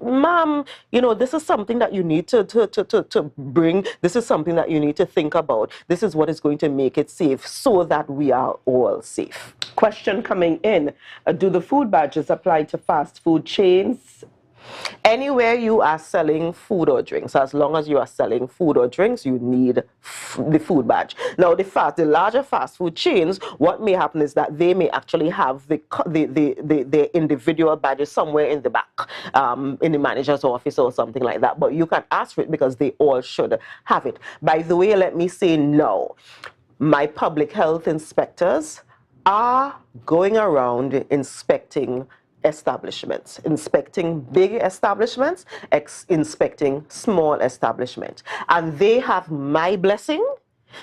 ma'am, this is something that you need to bring. This is something that you need to think about. This is what is going to make it safe so that we are all safe. Question coming in. Do the food badges apply to fast food chains? Anywhere you are selling food or drinks, as long as you are selling food or drinks, you need the food badge. Now, the larger fast food chains, what may happen is that they may actually have the individual badges somewhere in the back, in the manager's office or something like that. But you can ask for it because they all should have it. By the way, let me say no. My public health inspectors are going around inspecting establishments, inspecting big establishments, inspecting small establishments. And they have my blessing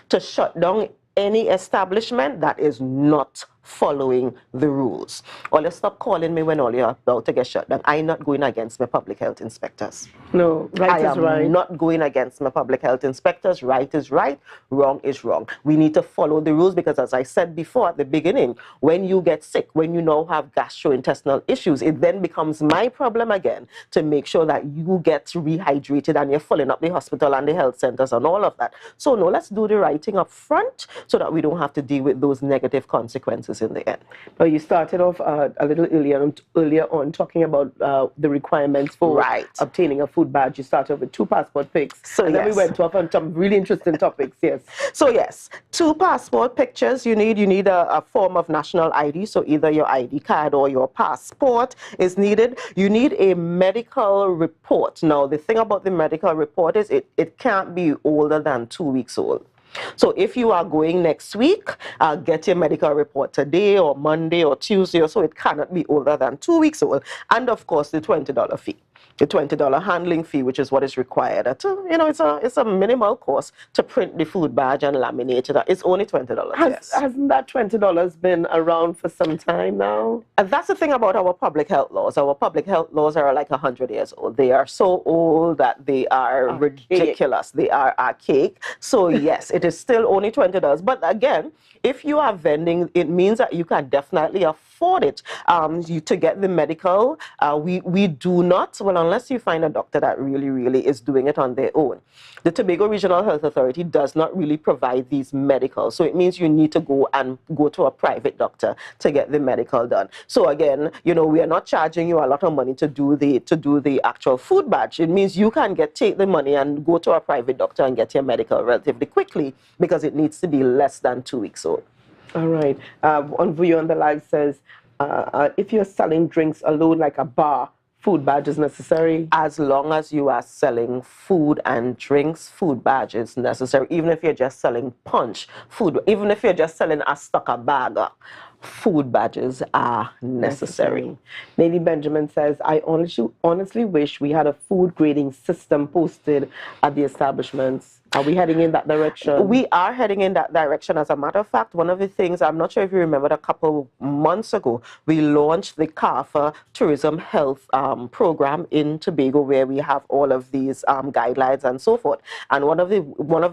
to shut down any establishment that is not following the rules. Or you stop calling me when all you're about to get shut down. I'm not going against my public health inspectors. No, right I is am right. not going against my public health inspectors. Right is right, wrong is wrong. We need to follow the rules because, as I said before at the beginning, when you get sick, when you now have gastrointestinal issues, it then becomes my problem again to make sure that you get rehydrated and you're filling up the hospital and the health centers and all of that. So no, let's do the right thing up front so that we don't have to deal with those negative consequences in the end. Well, you started off a little earlier on talking about the requirements for obtaining a food badge. You started with 2 passport pics, and then we went off on some really interesting topics. Yes. So yes, 2 passport pictures you need. You need a form of national ID, so either your ID card or your passport is needed. You need a medical report. Now, the thing about the medical report is it can't be older than 2 weeks old. So if you are going next week, get your medical report today or Monday or Tuesday or so. It cannot be older than 2 weeks old. And of course, the $20 fee. The $20 handling fee, which is what is required. It's a minimal cost to print the food badge and laminate it. It's only $20. Hasn't that $20 been around for some time now? And that's the thing about our public health laws. Our public health laws are like 100 years old. They are so old that they are ridiculous. They are archaic. So yes, it is still only $20. But again, if you are vending, it means that you can definitely afford it. To get the medical, we do not, well, unless you find a doctor that really is doing it on their own. The Tobago Regional Health Authority does not really provide these medicals. So it means you need to go to a private doctor to get the medical done. So again, we are not charging you a lot of money to do the actual food badge. It means you can take the money and go to a private doctor and get your medical relatively quickly because it needs to be less than 2 weeks old. All right. On View on the Live says, if you're selling drinks alone like a bar, food badge is necessary? As long as you are selling food and drinks, food badge is necessary. Even if you're just selling punch, even if you're just selling a stocker bag, food badges are necessary. Lady Benjamin says, I honestly wish we had a food grading system posted at the establishments. Are we heading in that direction? We are heading in that direction. As a matter of fact, one of the things, I'm not sure if you remember, a couple months ago, we launched the CARFA Tourism Health program in Tobago, where we have all of these guidelines and so forth. And one of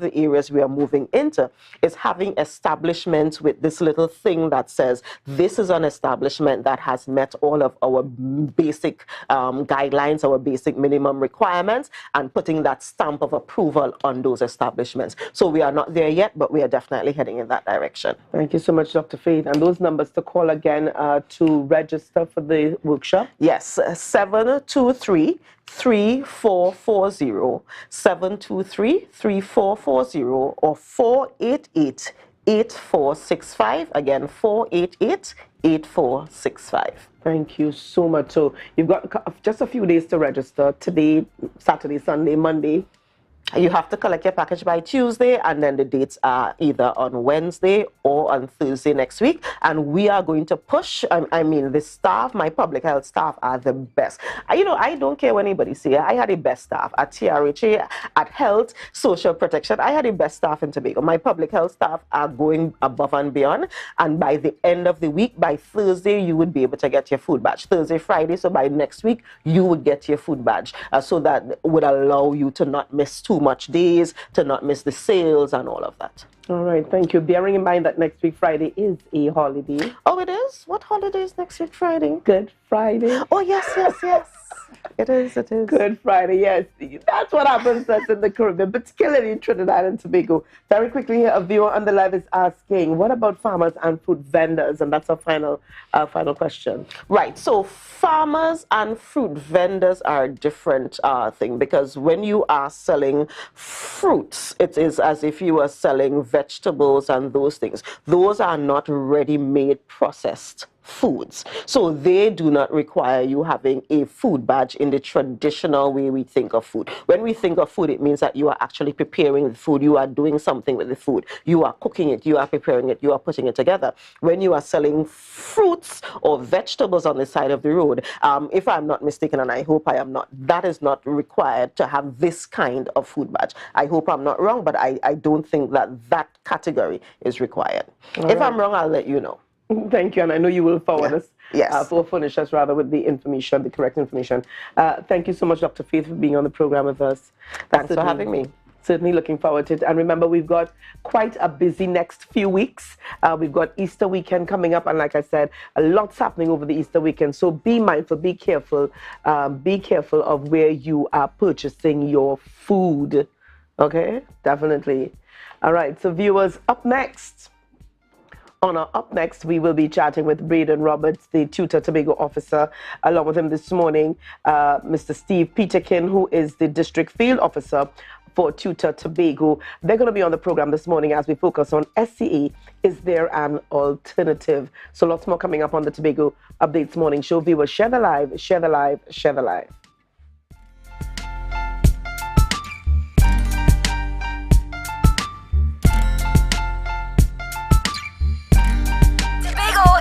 the areas we are moving into is having establishments with this little thing that says, this is an establishment that has met all of our basic guidelines, our basic minimum requirements, and putting that stamp of approval on those establishments. So we are not there yet, but we are definitely heading in that direction. Thank you so much, Dr. Faith. And those numbers to call again to register for the workshop? Yes, 723-3440, 723-3440, or 488-8465. Again, 488-8465. Thank you so much. So you've got just a few days to register. Today, Saturday, Sunday, Monday. You have to collect your package by Tuesday, and then the dates are either on Wednesday or on Thursday next week. And we are going to push. I mean, the staff, my public health staff, are the best. I don't care what anybody say. I had the best staff at TRHA, at Health, Social Protection. I had the best staff in Tobago. My public health staff are going above and beyond. And by the end of the week, by Thursday, you would be able to get your food badge. Thursday, Friday, so by next week, you would get your food badge. So that would allow you to not miss too much days, to not miss the sales and all of that. All right, thank you. Bearing in mind that next week Friday is a holiday. Oh, it is? What holiday is next week Friday? Good Friday. Oh, yes. It is. Good Friday, yes. That's what happens in the Caribbean, particularly in Trinidad and Tobago. Very quickly, a viewer on the live is asking, what about farmers and fruit vendors? And that's our final question. Right, so farmers and fruit vendors are a different thing, because when you are selling fruits, it is as if you are selling vegetables and those things. Those are not ready-made processed foods. So they do not require you having a food badge in the traditional way we think of food. When we think of food, it means that you are actually preparing the food, you are doing something with the food, you are cooking it, you are preparing it, you are putting it together. When you are selling fruits or vegetables on the side of the road, if I'm not mistaken, and I hope I am not, that is not required to have this kind of food badge. I hope I'm not wrong, but I don't think that category is required. If I'm wrong, I'll let you know. Thank you, and I know you will forward us, Yes. or furnish us rather with the information, the correct information. Thank you so much, Dr. Faith, for being on the program with us. Thanks for having me. Certainly looking forward to it. And remember, we've got quite a busy next few weeks. We've got Easter weekend coming up, and like I said, a lot's happening over the Easter weekend. So be mindful, be careful of where you are purchasing your food. Okay, definitely. All right, so viewers, up next, we will be chatting with Braden Roberts, the Tutor Tobago officer. Along with him this morning, Mr. Steve Peterkin, who is the district field officer for Tutor Tobago. They're going to be on the program this morning as we focus on SCE. Is there an alternative? So lots more coming up on the Tobago Updates Morning Show. Viewers, share the live, share the live, share the live.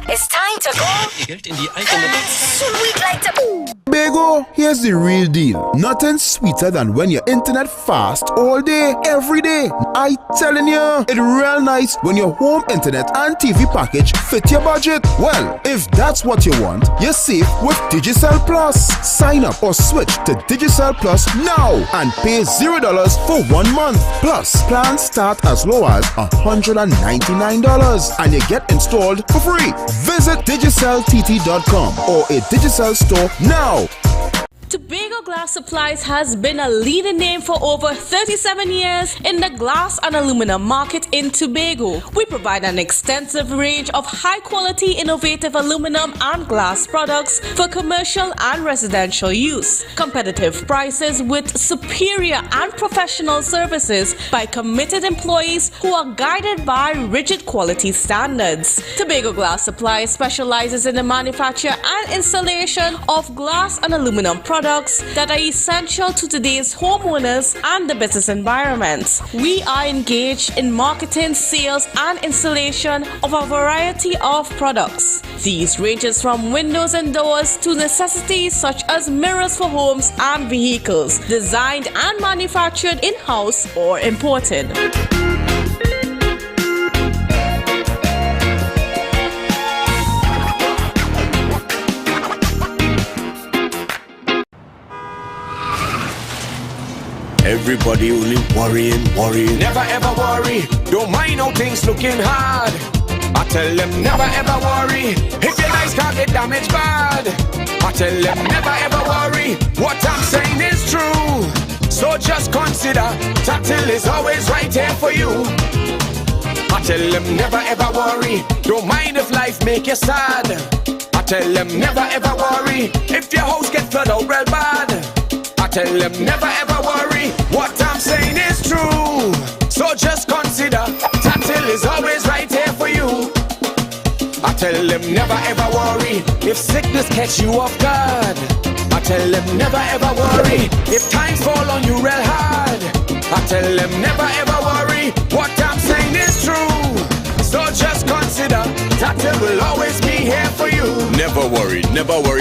It's time to go. Geld in die eigene Sweet like to. Tobago, here's the real deal. Nothing sweeter than when your internet fast all day, every day. I telling you, it's real nice when your home internet and TV package fit your budget. Well, if that's what you want, you're safe with Digicel Plus. Sign up or switch to Digicel Plus now and pay $0 for 1 month. Plus, plans start as low as $199 and you get installed for free. Visit DigicelTT.com or a Digicel store now. Tobago Glass Supplies has been a leading name for over 37 years in the glass and aluminum market in Tobago. We provide an extensive range of high-quality, innovative aluminum and glass products for commercial and residential use. Competitive prices with superior and professional services by committed employees who are guided by rigid quality standards. Tobago Glass Supplies specializes in the manufacture and installation of glass and aluminum products that are essential to today's homeowners and the business environment. We are engaged in marketing, sales, and installation of a variety of products. These ranges from windows and doors to necessities such as mirrors for homes and vehicles, designed and manufactured in-house or imported. Everybody only worrying. Never ever worry. Don't mind how things looking hard. I tell them never ever worry. If your nice car get damaged bad. I tell them never ever worry. What I'm saying is true. So just consider Tatil is always right here for you. I tell them never ever worry. Don't mind if life make you sad. I tell them never ever worry. If your house get flooded out real bad. I tell them never ever worry. What I'm saying is true. So just consider Tatil is always right here for you. I tell them never ever worry. If sickness catch you off guard. I tell them never ever worry. If times fall on you real hard. I tell them never ever worry. What I'm saying is true. So just consider Tatil will always be here for you. Never worry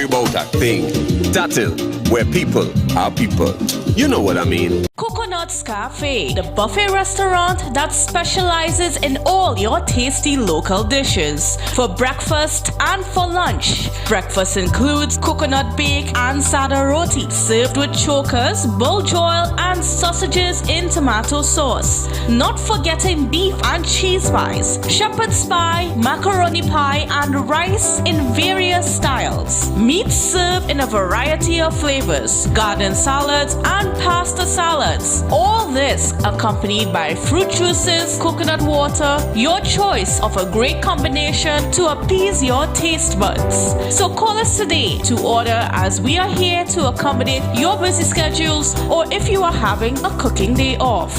about a thing. Tatil, where people are people. You know what I mean. Coconut's Cafe, the buffet restaurant that specializes in all your tasty local dishes for breakfast and for lunch. Breakfast includes coconut bake and sada roti, served with chokers, bull joil, and sausages in tomato sauce. Not forgetting beef and cheese pies, shepherd's pie, macaroni pie, and rice in various styles. Meat served in a variety of flavors, garden salads, and pasta salads. All this accompanied by fruit juices, coconut water, your choice of a great combination to appease your taste buds. So call us today to order, as we are here to accommodate your busy schedules or if you are having a cooking day off.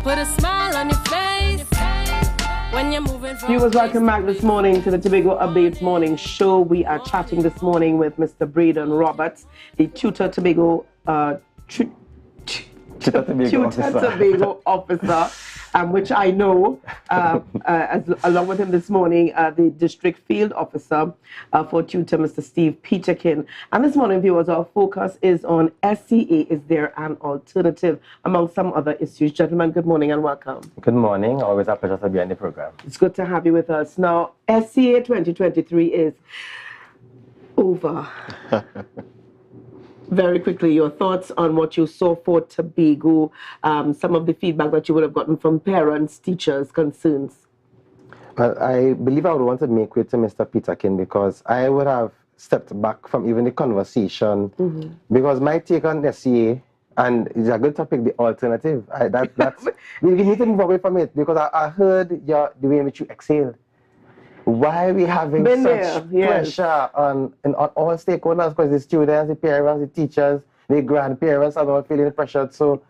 Put a smile on your face when you're moving from. Viewers, welcome back this morning to the Tobago Updates Morning Show. We are chatting this morning with Mr. Braden Roberts, the Tutor Tobago Tobago officer. which I know, along with him this morning, the district field officer for tutor, Mr. Steve Peterkin. And this morning, viewers, our focus is on SCA. Is there an alternative, among some other issues? Gentlemen, good morning and welcome. Good morning. Always a pleasure to be on the program. It's good to have you with us. Now, SCA 2023 is over. Very quickly, your thoughts on what you saw for Tobago, some of the feedback that you would have gotten from parents, teachers, concerns. Well, I believe I would want to make way to Mr. Peterkin because I would have stepped back from even the conversation because my take on SCA, and it's a good topic, the alternative. We need to move away from it because I heard the way in which you exhaled. Why are we having such pressure on all stakeholders? Because the students, the parents, the teachers, the grandparents are all feeling pressured. So,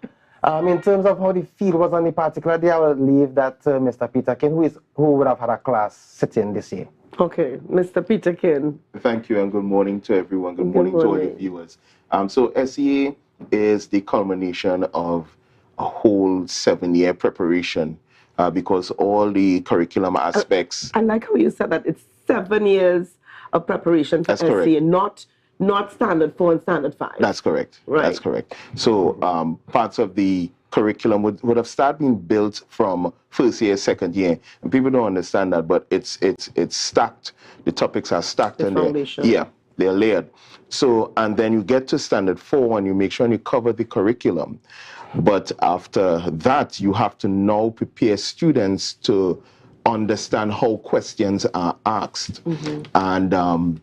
in terms of how the feel was on the particular day, I would leave that to Mr. Peterkin, who would have had a class sitting this year. Okay, Mr. Peterkin. Thank you and good morning to everyone. Good morning to all the viewers. So SEA is the culmination of a whole 7-year preparation. Because all the curriculum aspects. I like how you said that it's 7 years of preparation for SCA, not standard 4 and standard 5. That's correct. Right. That's correct. So parts of the curriculum would have started being built from first year, second year, and people don't understand that, but it's stacked. The topics are stacked and they're layered. So and then you get to standard 4 and you make sure you cover the curriculum. But after that, you have to now prepare students to understand how questions are asked. And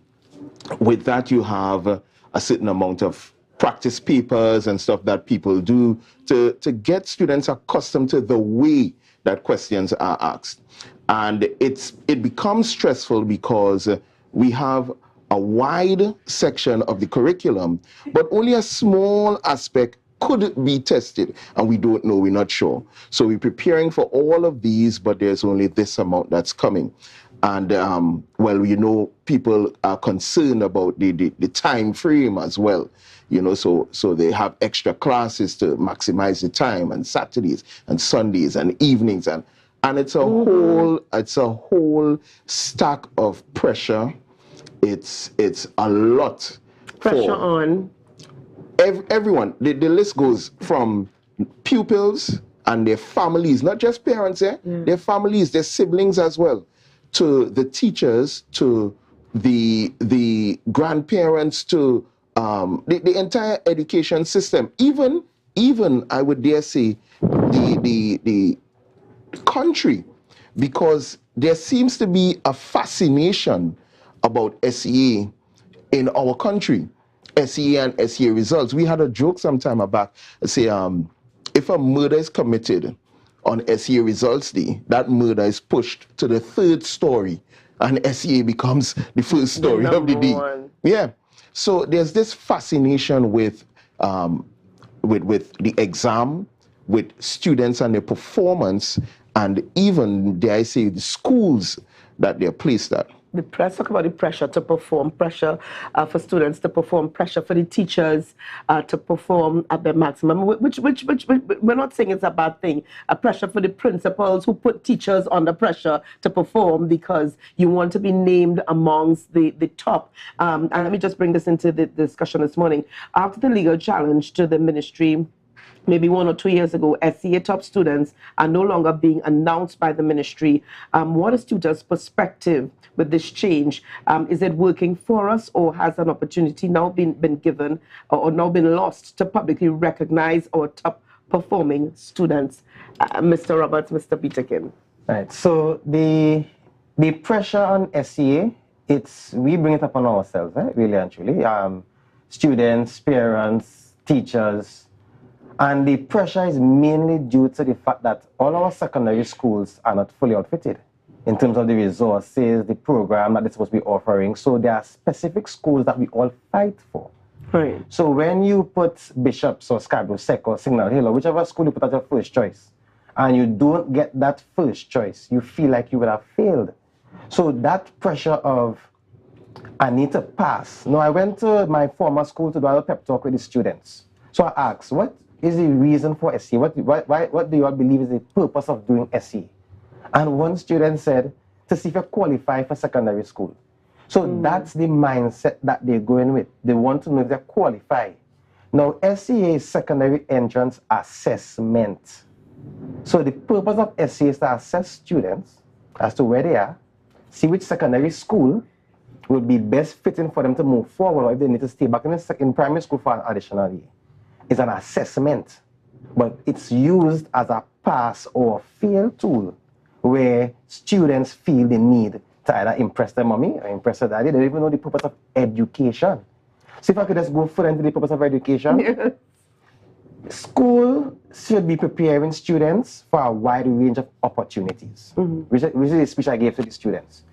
with that, you have a certain amount of practice papers and stuff that people do to get students accustomed to the way that questions are asked. And it becomes stressful because we have a wide section of the curriculum, but only a small aspect could be tested, and we don't know, we're not sure. So we're preparing for all of these, but there's only this amount that's coming. And well, you know, people are concerned about the time frame as well. You know, so they have extra classes to maximize the time, and Saturdays and Sundays and evenings, and it's a whole stack of pressure. It's a lot. Pressure on everyone. The list goes from pupils and their families, not just parents, their families, their siblings as well, to the teachers, to the grandparents, to the entire education system, even I would dare say the country, because there seems to be a fascination about SEA in our country. SEA and SEA results. We had a joke some time back, say, if a murder is committed on SEA results day, that murder is pushed to the 3rd story, and SEA becomes the 1st story of the day. Yeah. So there's this fascination with the exam, with students and their performance, and even, dare I say, the schools that they're placed at. The press, talk about the pressure to perform, pressure for students to perform, pressure for the teachers to perform at their maximum, which we're not saying it's a bad thing. A pressure for the principals who put teachers under pressure to perform because you want to be named amongst the top. And let me just bring this into the discussion this morning. After the legal challenge to the ministry, maybe 1 or 2 years ago, SCA top students are no longer being announced by the ministry. What is tutors' perspective with this change? Is it working for us, or has an opportunity now been given or now been lost to publicly recognize our top performing students? Mr. Roberts, Mr. Peterkin. Right, so the pressure on SCA, we bring it upon ourselves, really and truly. Students, parents, teachers, and the pressure is mainly due to the fact that all our secondary schools are not fully outfitted in terms of the resources, the program that they're supposed to be offering. So there are specific schools that we all fight for. Right. So when you put Bishops or Scarborough Sec or Signal Hill or whichever school you put as your first choice, and you don't get that first choice, you feel like you would have failed. So that pressure of, I need to pass. Now, I went to my former school to do a pep talk with the students. So I asked, is the reason for SE? What do you all believe is the purpose of doing SE? And one student said, to see if you qualify for secondary school. So that's the mindset that they're going with. They want to know if they qualify. Now, SEA is secondary entrance assessment. So the purpose of SEA is to assess students as to where they are, see which secondary school would be best fitting for them to move forward, or if they need to stay back in primary school for an additional year. It's an assessment, but it's used as a pass or fail tool where students feel the need to either impress their mommy or impress their daddy. They don't even know the purpose of education. So if I could just go further into the purpose of education, school should be preparing students for a wide range of opportunities, which is the speech I gave to the students.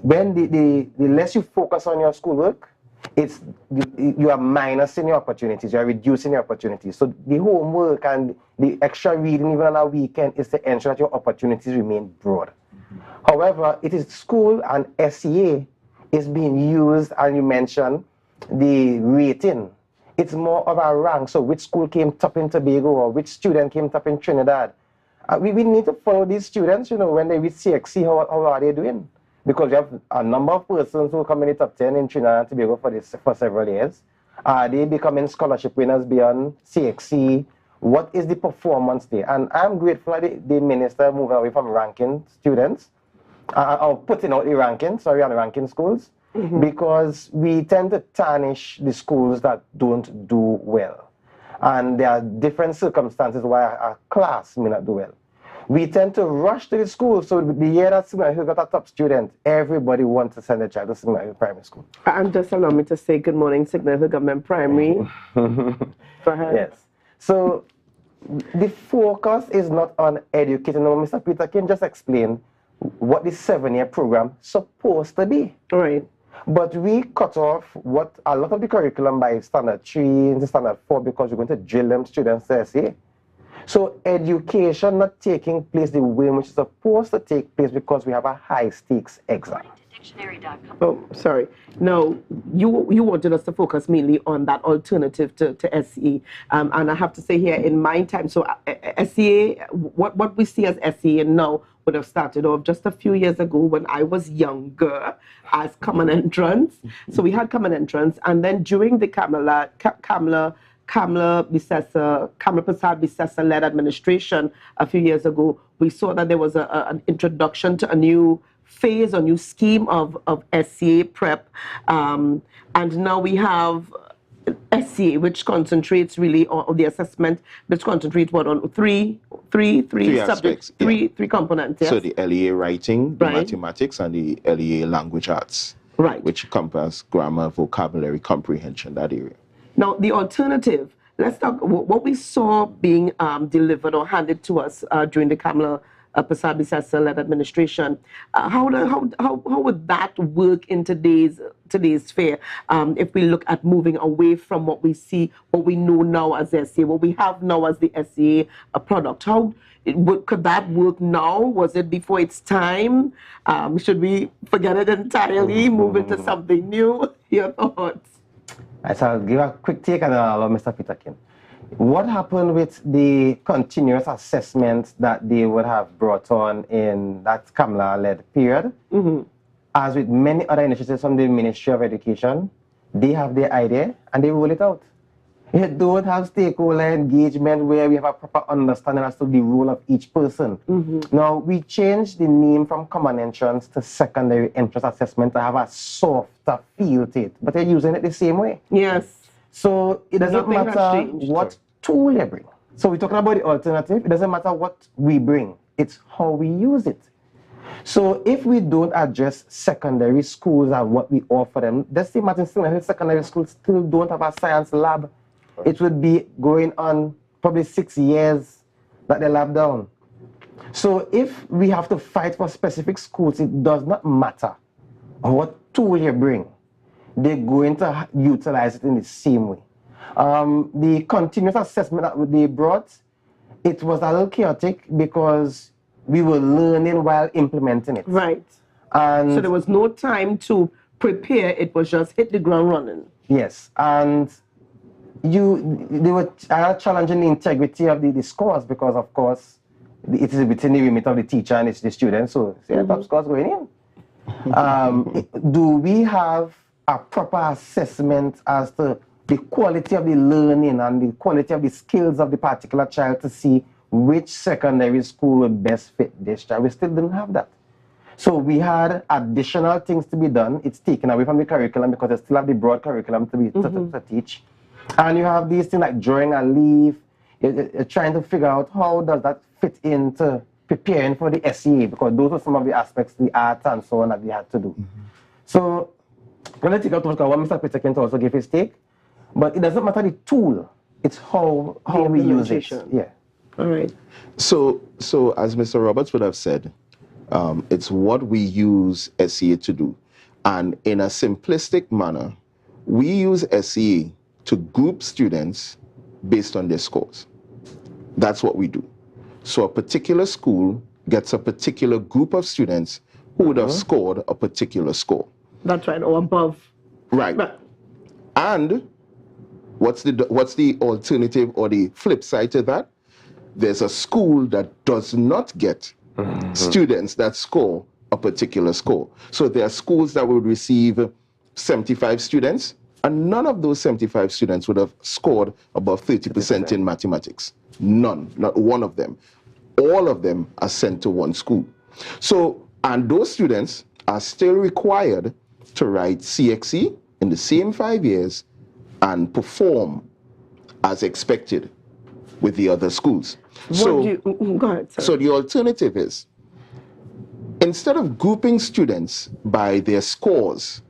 When the less you focus on your schoolwork, you are minusing your opportunities, you are reducing your opportunities. So the homework and the extra reading even on a weekend is to ensure that your opportunities remain broad. However, it is school and SEA is being used, and you mentioned the rating. It's more of a rank. So which school came top in Tobago or which student came top in Trinidad? We need to follow these students, when they reach CXC, how are they doing? Because we have a number of persons who come in the top 10 in Trinidad and Tobago for several years. Are they becoming scholarship winners beyond CXC? What is the performance there? And I'm grateful that the minister moved away from ranking students, or putting out the ranking, on the ranking schools, because we tend to tarnish the schools that don't do well. And there are different circumstances why a class may not do well. We tend to rush to the school. So the year that Signal Hill got a top student, everybody wants to send a child to Signal Hill Primary School. And just allow me to say good morning, Signal Hill Government Primary. Go ahead. Yes. So the focus is not on educating. Now, Mr. Peter can just explain what the 7-year program is supposed to be. Right. But we cut off what a lot of the curriculum by standard 3 into standard 4 because we're going to drill them students to SA. So education not taking place the way in which it's supposed to take place because we have a high stakes exam. Oh, sorry. No, you wanted us to focus mainly on that alternative to SE. And I have to say here, in my time, so SEA, what we see as SEA now would have started off just a few years ago when I was younger as common entrance. So we had common entrance, and then during the Kamala Prasad Bissessa-led administration a few years ago, we saw that there was an introduction to a new phase, a new scheme of SCA prep. And now we have SCA, which concentrates really on the assessment, which concentrates on three subjects, three components. Yes? So the LEA writing, the mathematics, and the LEA language arts. Right. Which encompass grammar, vocabulary, comprehension, that area. Now, the alternative, let's talk what we saw being delivered or handed to us during the Kamala Prasad Bissessa-led administration. How would that work in today's sphere? If we look at moving away from what we see, what we know now as SCA, what we have now as the SCA product, could that work now? Was it before its time? Should we forget it entirely, move into something new? Your thoughts? So I'll give a quick take and I'll allow Mr. Peterkin. What happened with the continuous assessment that they would have brought on in that Kamala-led period? As with many other initiatives from the Ministry of Education, they have their idea and they roll it out. You don't have stakeholder engagement where we have a proper understanding as to the role of each person. Now, we changed the name from common entrance to secondary entrance assessment to have a softer feel to it, but they're using it the same way. Yes. So it doesn't matter what tool you bring. So we're talking about the alternative. It doesn't matter what we bring. It's how we use it. So if we don't address secondary schools and what we offer them, let's say Martin Signal secondary schools still don't have a science lab. It would be going on probably 6 years that they lab down. So if we have to fight for specific schools, it does not matter what tool you bring. They're going to utilize it in the same way. The continuous assessment that they brought, it was a little chaotic because we were learning while implementing it. Right. And so there was no time to prepare. It was just hit the ground running. Yes. And they were challenging the integrity of the scores because, of course, it is within the remit of the teacher and it's the student. So, top scores going in. Do we have a proper assessment as to the quality of the learning and the quality of the skills of the particular child to see which secondary school would best fit this child? We still didn't have that. So we had additional things to be done. It's taken away from the curriculum because they still have the broad curriculum to teach. And you have these things like drawing a leaf. You're trying to figure out how does that fit into preparing for the SEA, because those are some of the aspects, the arts and so on, that we had to do. So when I take out what Mr. Peter can also give his take, but it doesn't matter the tool, it's how we use it. Yeah. All right. So as Mr. Roberts would have said, it's what we use SEA to do. And in a simplistic manner, we use SEA to group students based on their scores. That's what we do. So a particular school gets a particular group of students who would have scored a particular score. That's right, or above. Right. And what's the alternative or the flip side to that? There's a school that does not get students that score a particular score. So there are schools that would receive 75 students, and none of those 75 students would have scored above 30% in mathematics. None, not one of them. All of them are sent to one school. So, and those students are still required to write CXE in the same 5 years and perform as expected with the other schools. Go ahead, sir. So the alternative is, instead of grouping students by their scores,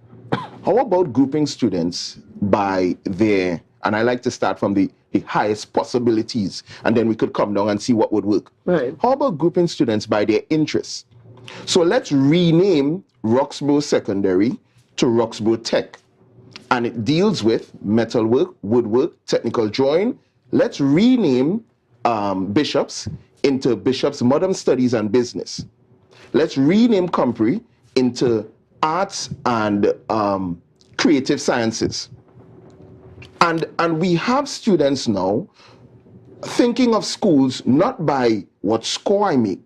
how about grouping students by their, and I like to start from the highest possibilities, and then we could come down and see what would work. Right. How about grouping students by their interests? So let's rename Roxborough Secondary to Roxborough Tech. And it deals with metalwork, woodwork, technical drawing. Let's rename Bishops into Bishops Modern Studies and Business. Let's rename Compre into Arts and Creative Sciences. And we have students now thinking of schools not by what score I make,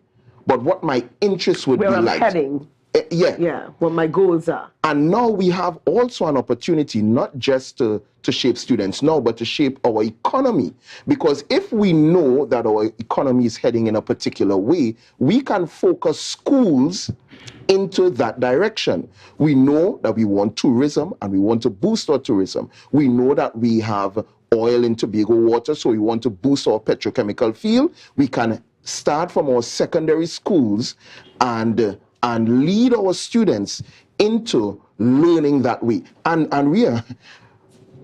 but what my interests would Where be I'm like. heading. Yeah, what my goals are. And now we have also an opportunity not just to shape students now, but to shape our economy. Because if we know that our economy is heading in a particular way, we can focus schools into that direction. We know that we want tourism and we want to boost our tourism. We know that we have oil in Tobago water, so we want to boost our petrochemical field. We can start from our secondary schools and lead our students into learning that way. And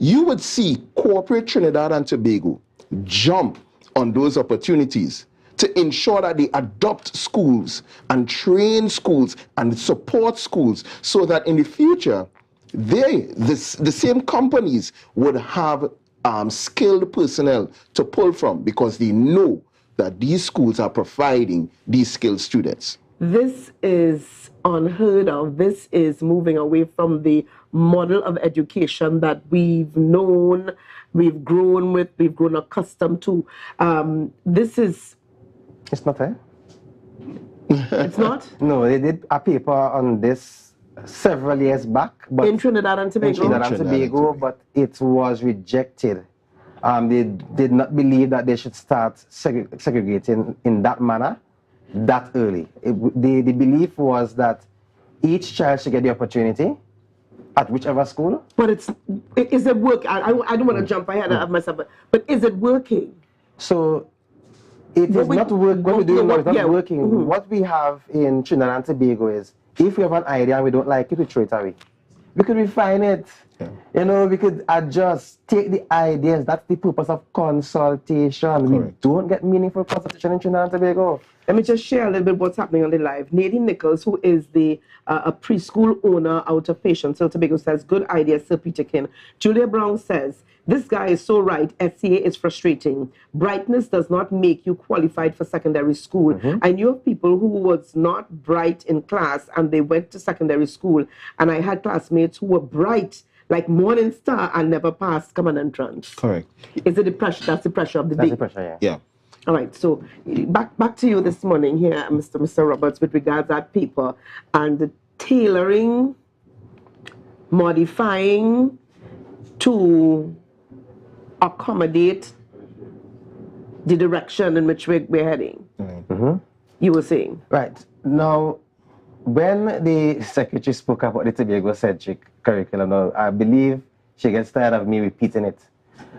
you would see corporate Trinidad and Tobago jump on those opportunities to ensure that they adopt schools and train schools and support schools so that in the future, the same companies would have skilled personnel to pull from because they know that these schools are providing these skilled students. This is unheard of. This is moving away from the model of education that we've known, we've grown with, we've grown accustomed to. This is... It's not, It's not? No, they did a paper on this several years back. But in Trinidad and Tobago? In Trinidad and Tobago, but it was rejected. They did not believe that they should start segregating in that manner that early. The belief was that each child should get the opportunity at whichever school. But is it working? I don't want to jump ahead of myself, but is it working? So it is not working. What we're doing now is not working. What we have in Trinidad and Tobago is, if we have an idea and we don't like it, we throw it away. We could refine it. Yeah. You know, we could adjust, take the ideas. That's the purpose of consultation. Correct. We don't get meaningful consultation in Trinidad and Tobago. Let me just share a little bit what's happening on the live. Nadine Nichols, who is a preschool owner out of Patience Hill, Tobago, says, good idea, Sir Peterkin. Julia Brown says, this guy is so right. SCA is frustrating. Brightness does not make you qualified for secondary school. I knew of people who was not bright in class and they went to secondary school. And I had classmates who were bright, like Morning Star and never pass common entrance. Correct. Is it the pressure? That's the pressure of the That's day. the pressure, yeah. Yeah. All right, so back to you this morning here, Mr. Roberts, with regards to that paper and the tailoring, modifying to accommodate the direction in which we're heading. You were saying. Right. Now, when the secretary spoke about the Tobago-centric curriculum, now, I believe she gets tired of me repeating it.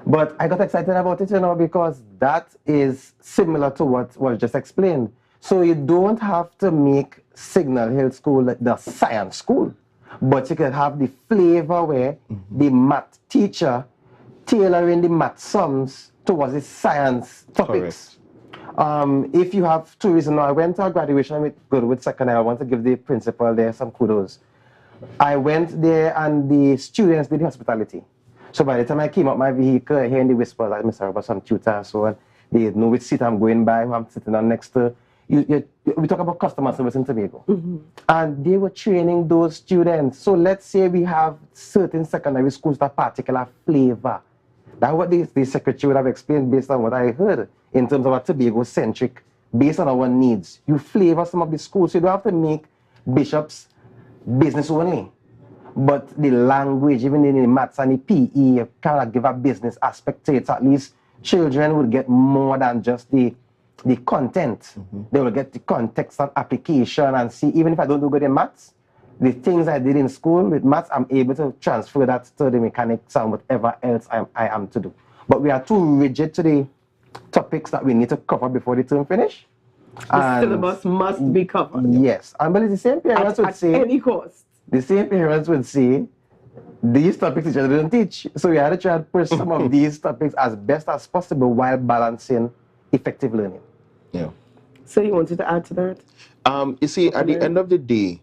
But I got excited about it, because that is similar to what was just explained. So you don't have to make Signal Hill School like the science school, but you can have the flavor where the math teacher tailoring the math sums towards the science topics. If you have tourism, I went to a graduation with Goodwood Secondary. I want to give the principal there some kudos. I went there and the students did hospitality. So by the time I came up my vehicle, hearing the whispers like Mr. Robert, some tutor, so on, they know which seat I'm going by, who I'm sitting on next to. We talk about customer service in Tobago. And they were training those students. So let's say we have certain secondary schools that particular flavor. That's what the secretary would have explained based on what I heard in terms of a Tobago-centric, based on our needs. You flavor some of the schools. You don't have to make bishops business only. But the language, even in the maths and the PE, you kind of give a business aspect to it. So at least children will get more than just the content. They will get the context and application and see, even if I don't do good in maths, the things I did in school with maths, I'm able to transfer that to the mechanics and whatever else I am to do. But we are too rigid to the topics that we need to cover before the term finish. The syllabus must be covered. Yes, and but it's the same parents would say, at any cost. The same parents would say, these topics teachers don't teach. So we had to try to push some of these topics as best as possible while balancing effective learning. Yeah. So you wanted to add to that? You see, at the end of the day,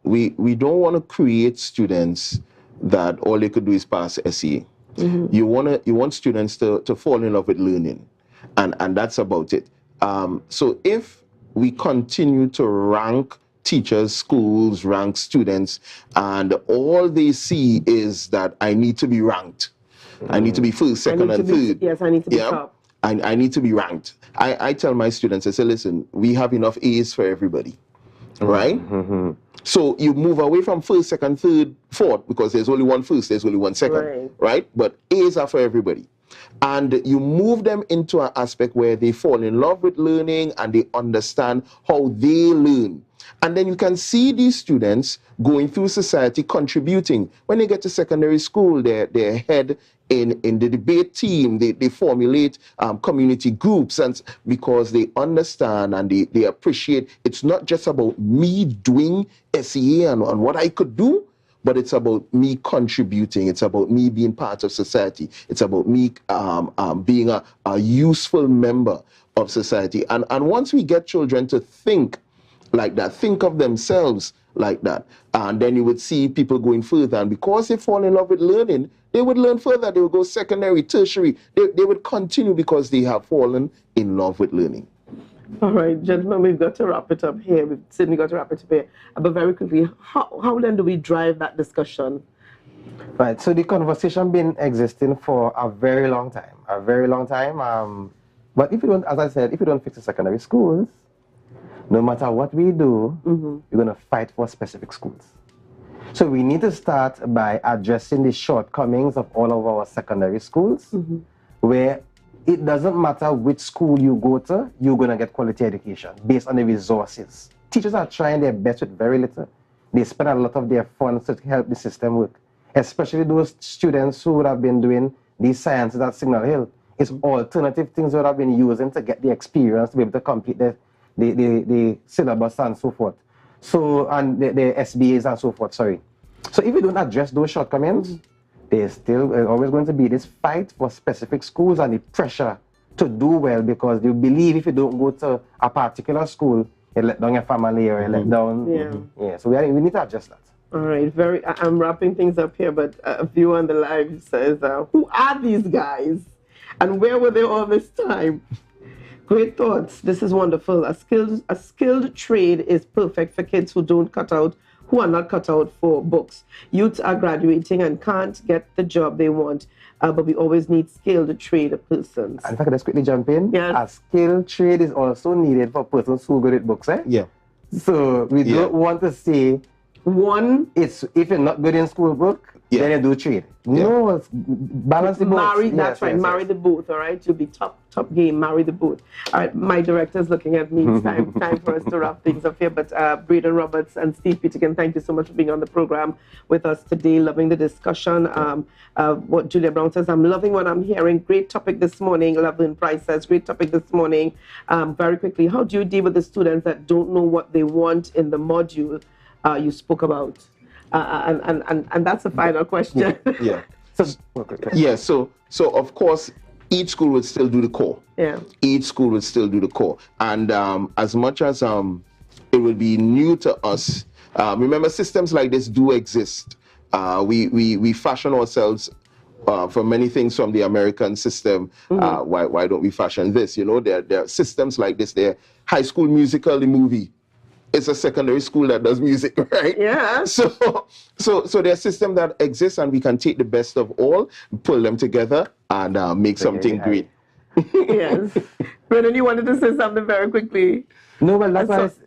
we don't want to create students that all they could do is pass SEA. You want students to fall in love with learning, and that's about it. So if we continue to rank teachers, schools, rank students, and all they see is that I need to be ranked. I need to be first, second, and third. Yes, I need to be top. I need to be ranked. I tell my students, I say, listen, we have enough A's for everybody, right? So you move away from first, second, third, fourth, because there's only one first, there's only one second, right? But A's are for everybody. And you move them into an aspect where they fall in love with learning and they understand how they learn. And then you can see these students going through society contributing. When they get to secondary school, they're head in the debate team. They formulate community groups, and because they understand and they appreciate it's not just about me doing SEA and what I could do, but it's about me contributing. It's about me being part of society. It's about me being a useful member of society. And once we get children to think like that, think of themselves like that, and then you would see people going further. And because they fall in love with learning, they would learn further. They would go secondary, tertiary. They would continue because they have fallen in love with learning. All right, gentlemen, we've got to wrap it up here. We've certainly got to wrap it up here. But very quickly, how then do we drive that discussion? Right, so the conversation been existing for a very long time. But if you don't, as I said, if you don't fix the secondary schools, no matter what we do, we're going to fight for specific schools. So we need to start by addressing the shortcomings of all of our secondary schools, where it doesn't matter which school you go to, you're going to get quality education based on the resources. Teachers are trying their best with very little. They spend a lot of their funds to help the system work, especially those students who would have been doing these sciences at Signal Hill. It's alternative things they would have been using to get the experience to be able to complete the syllabus and so forth. So, and the SBAs and so forth, sorry. So if you don't address those shortcomings, there's still always going to be this fight for specific schools and the pressure to do well, because you believe if you don't go to a particular school, you let down your family or you let down. Yeah, so we need to adjust that. All right, I'm wrapping things up here, but a viewer on the live says, who are these guys? And where were they all this time? Great thoughts. This is wonderful. A skilled trade is perfect for kids who don't cut out who are not cut out for books. Youths are graduating and can't get the job they want, but we always need skilled trade persons. And if I could just quickly jump in, Yeah. a skilled trade is also needed for persons who are good at books, eh? Yeah. So we don't want to say one. It's if you're not good in school book, then you do trade. No, it's balance the both. Marry, that's right. Marry the both, all right? You'll be top game. Marry the both. All right, my director's looking at me. It's time for us to wrap things up here. But Braden Roberts and Steve Peterkin, thank you so much for being on the program with us today. Loving the discussion. What Julia Brown says, I'm loving what I'm hearing. Great topic this morning. Laverne Price says, great topic this morning. Very quickly, how do you deal with the students that don't know what they want in the module you spoke about? And that's the final question. Yeah. So of course, each school would still do the core. Yeah. Each school would still do the core. And as much as it will be new to us, remember systems like this do exist. We fashion ourselves for many things from the American system. Why don't we fashion this? You know, there are systems like this. There, High School Musical, the movie. It's a secondary school that does music, right? Yeah. So there are systems that exist, and we can take the best of all, pull them together, and make something great. Yes. Brennan, you wanted to say something very quickly. No, but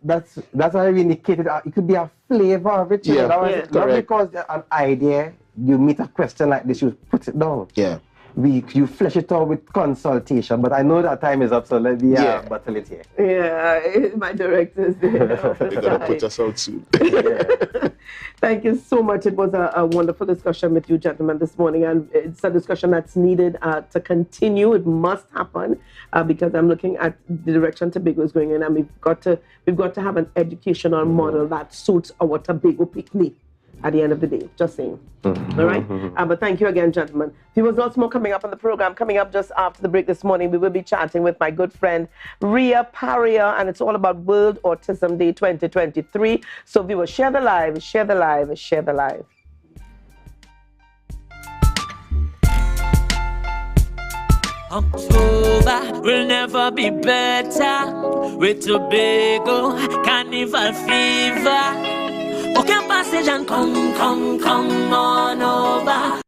that's why we indicated it could be a flavor of it. Yeah, Not because an idea, you meet a question like this, you put it down. Yeah. You flesh it out with consultation, but I know that time is up, so let me battle it here. Yeah, my director's there. They're going to put us out soon. Thank you so much. It was a wonderful discussion with you gentlemen this morning, and it's a discussion that's needed to continue. It must happen because I'm looking at the direction Tobago is going in, and we've got to have an educational model that suits our Tobago picnic at the end of the day. Just saying. All right? But thank you again, gentlemen. Viewers, lots more coming up on the program. Coming up just after the break this morning, we will be chatting with my good friend, Ria Paria, and it's all about World Autism Day 2023. So viewers, share the live, share the live, share the live. October will never be better with Tobago Carnival Fever. Okay, passage and come on over.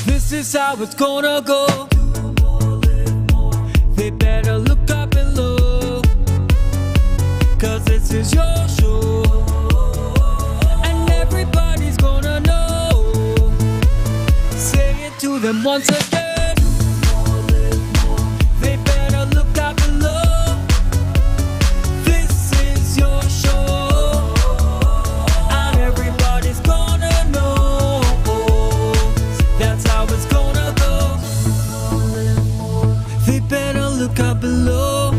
This is how it's gonna go. They better look up and look, 'cause this is your show. And everybody's gonna know. Say it to them once again. They better look up and look. This is your show. And everybody's gonna know. That's how it's gonna go. They better look up below,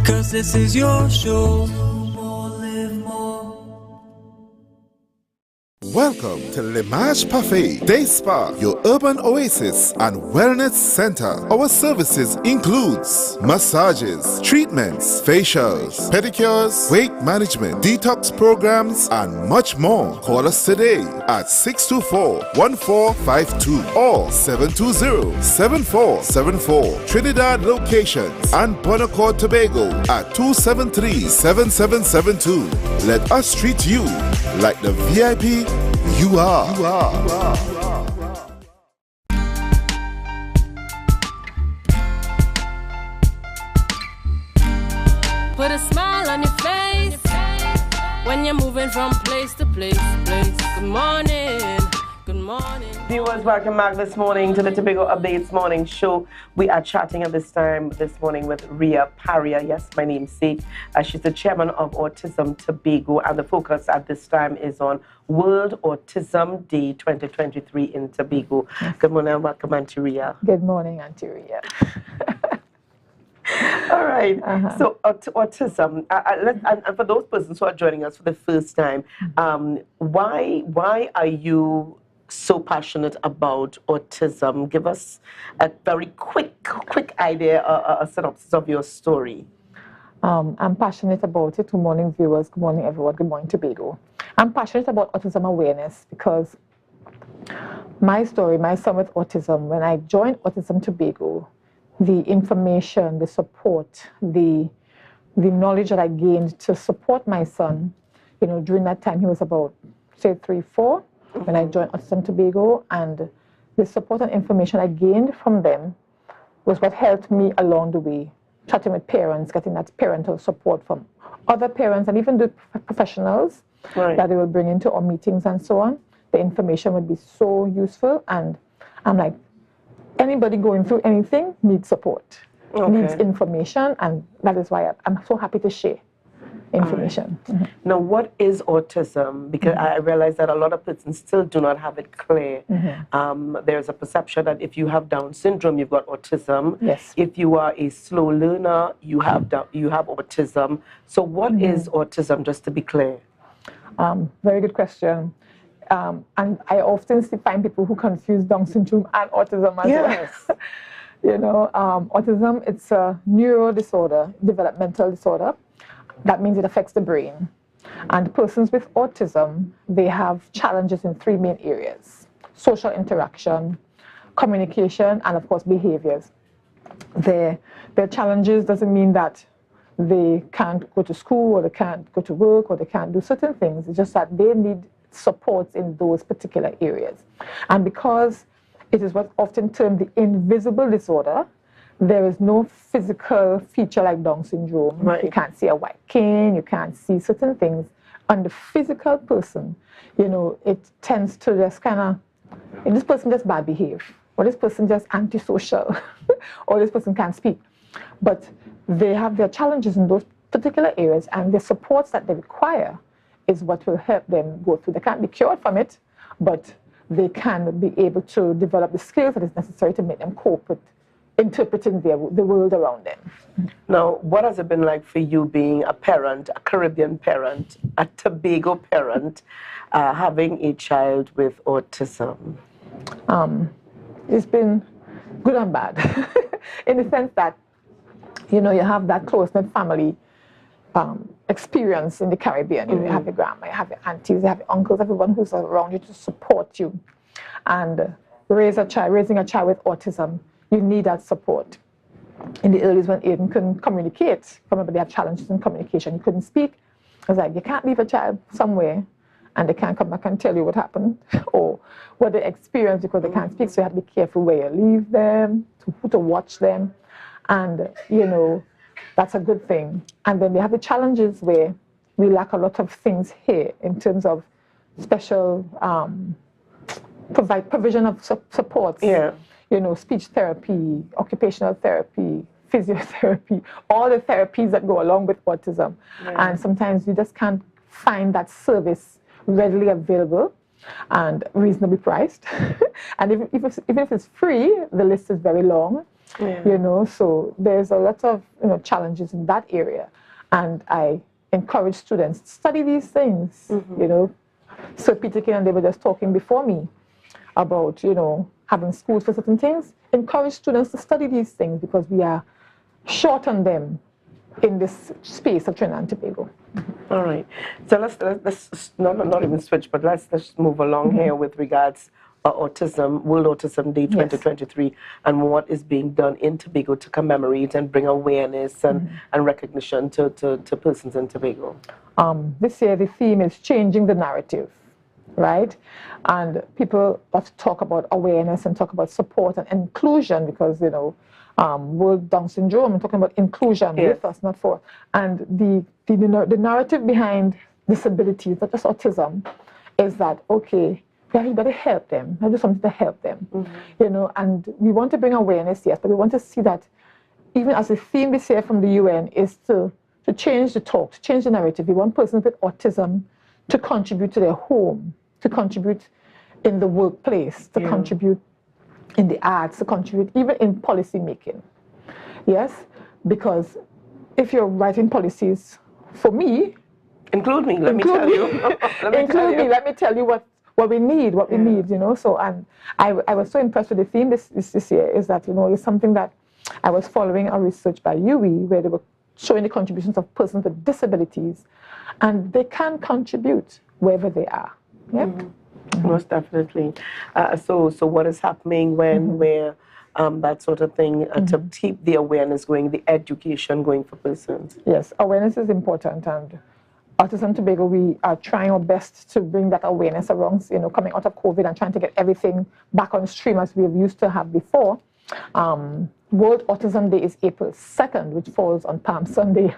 'cause this is your show. Welcome to L'Image Parfait Day Spa, your urban oasis and wellness center. Our services includes massages, treatments, facials, pedicures, weight management, detox programs, and much more. Call us today at 624-1452 or 720-7474. Trinidad locations and Bonacore, Tobago at 273-7772. Let us treat you like the VIP you are. Put a smile on your face when you're moving from place to place. Good morning. Good morning. Viewers, welcome back this morning to the Tobago Updates Morning Show. We are chatting at this morning with Ria Paria. Yes, my namesake. She's the chairman of Autism Tobago, and the focus at this time is on World Autism Day 2023 in Tobago. Good morning and welcome, Auntie Ria. Good morning, Auntie Ria. All right. So autism, and for those persons who are joining us for the first time, why are you so passionate about autism? Give us a very quick idea, a synopsis of your story. I'm passionate about it. Good morning, viewers. Good morning, everyone. Good morning, Tobago. I'm passionate about autism awareness because my story, my son with autism, when I joined Autism Tobago, the information, the support, the knowledge that I gained to support my son, you know, during that time he was about, say, 3, 4, when I joined Autism Tobago, and the support and information I gained from them was what helped me along the way, chatting with parents, getting that parental support from other parents and even the professionals that they will bring into our meetings and so on. The information would be so useful, and I'm like, anybody going through anything needs support, needs information, and that is why I'm so happy to share information. Now, what is autism? Because I realize that a lot of persons still do not have it clear. There's a perception that if you have Down syndrome, you've got autism. Yes. If you are a slow learner, you have autism. So what is autism, just to be clear? Very good question. And I often find people who confuse Down syndrome and autism as well. You know, autism, it's a neuro disorder, developmental disorder. That means it affects the brain. And persons with autism, they have challenges in 3 main areas: social interaction, communication, and of course behaviors. Their challenges doesn't mean that they can't go to school or they can't go to work or they can't do certain things. It's just that they need supports in those particular areas. And because it is what's often termed the invisible disorder, there is no physical feature like Down syndrome. You can't see a white cane, you can't see certain things. On the physical person, you know, it tends to just kind of, this person just bad behave, or this person just antisocial, or this person can't speak. But they have their challenges in those particular areas, and the supports that they require is what will help them go through. They can't be cured from it, but they can be able to develop the skills that is necessary to make them cope with interpreting the world around them. Now, what has it been like for you being a parent, a Caribbean parent, a Tobago parent, having a child with autism? It's been good and bad in the sense that, you know, you have that close-knit family experience in the Caribbean. You have your grandma, you have your aunties, you have your uncles, everyone who's around you to support you. And raising a child with autism, you need that support. In the early days when Aiden couldn't communicate, remember they have challenges in communication, he couldn't speak. I was like, you can't leave a child somewhere and they can't come back and tell you what happened or what they experienced because they can't speak, so you have to be careful where you leave them, who to watch them. And, you know, that's a good thing. And then we have the challenges where we lack a lot of things here in terms of special provision of supports. You know, speech therapy, occupational therapy, physiotherapy, all the therapies that go along with autism. And sometimes you just can't find that service readily available and reasonably priced. And even if it's free, the list is very long. You know, so there's a lot of, you know, challenges in that area. And I encourage students to study these things, you know. So Peter King and they were just talking before me about, you know, having schools for certain things. Encourage students to study these things because we are short on them in this space of Trinidad and Tobago. All right. So let's not even switch, but let's move along here with regards autism, World Autism Day 2023, and what is being done in Tobago to commemorate and bring awareness and recognition to persons in Tobago. This year the theme is changing the narrative, right? And people have to talk about awareness and talk about support and inclusion because, you know, World Down Syndrome, I'm talking about inclusion with us, not for. And the narrative behind disabilities, not just autism, is that, okay, you better help them, do something to help them, you know, and we want to bring awareness, yes, but we want to see that even as a theme this year from the UN is to change the talk, to change the narrative. We want persons with autism to contribute to their home, to contribute in the workplace, to contribute in the arts, to contribute even in policy making. Yes, because if you're writing policies for me, include me, let me tell you. Let me tell you what we need, you know. So, and I was so impressed with the theme this year is that, you know, it's something that I was following a research by UE where they were showing the contributions of persons with disabilities, and they can contribute wherever they are. Yep. Most definitely. So what is happening when we're that sort of thing to keep the awareness going, the education going for persons? Yes, awareness is important, and Autism Tobago, we are trying our best to bring that awareness around, coming out of COVID and trying to get everything back on stream as we used to have before. World Autism Day is April 2nd, which falls on Palm Sunday.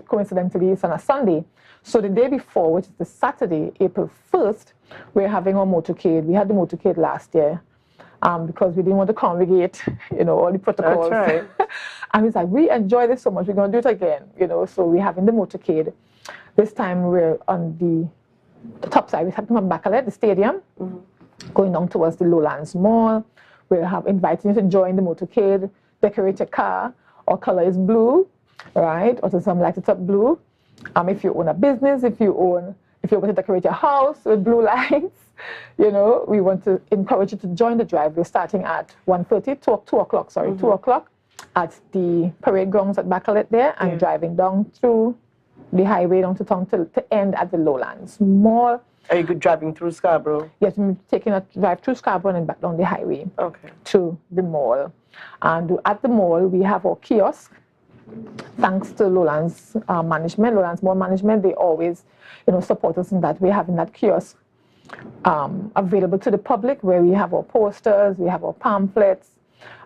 Coincidentally, it's on a Sunday. So the day before, which is the Saturday, April 1st, we're having our motorcade. We had the motorcade last year because we didn't want to congregate, all the protocols. That's right. And it's like, we enjoy this so much, we're going to do it again, so we're having the motorcade. This time we're on the top side. We have to come back at the stadium, going down towards the Lowlands Mall. We'll have inviting you to join the motorcade, decorate your car. Our color is blue, right? Autism light it up blue. If you own a business, if you want to decorate your house with blue lights, we want to encourage you to join the drive. We're starting at 2 o'clock, 2 o'clock at the parade grounds at Bacalet there, and driving down through the highway down to town to end at the Lowlands Mall. Are you driving through Scarborough? Yes, we're taking a drive through Scarborough and back down the highway to the mall. And at the mall, we have our kiosk. Thanks to Lowlands management, Lowlands Mall management, they always, support us in that. We're having that kiosk available to the public, where we have our posters, we have our pamphlets.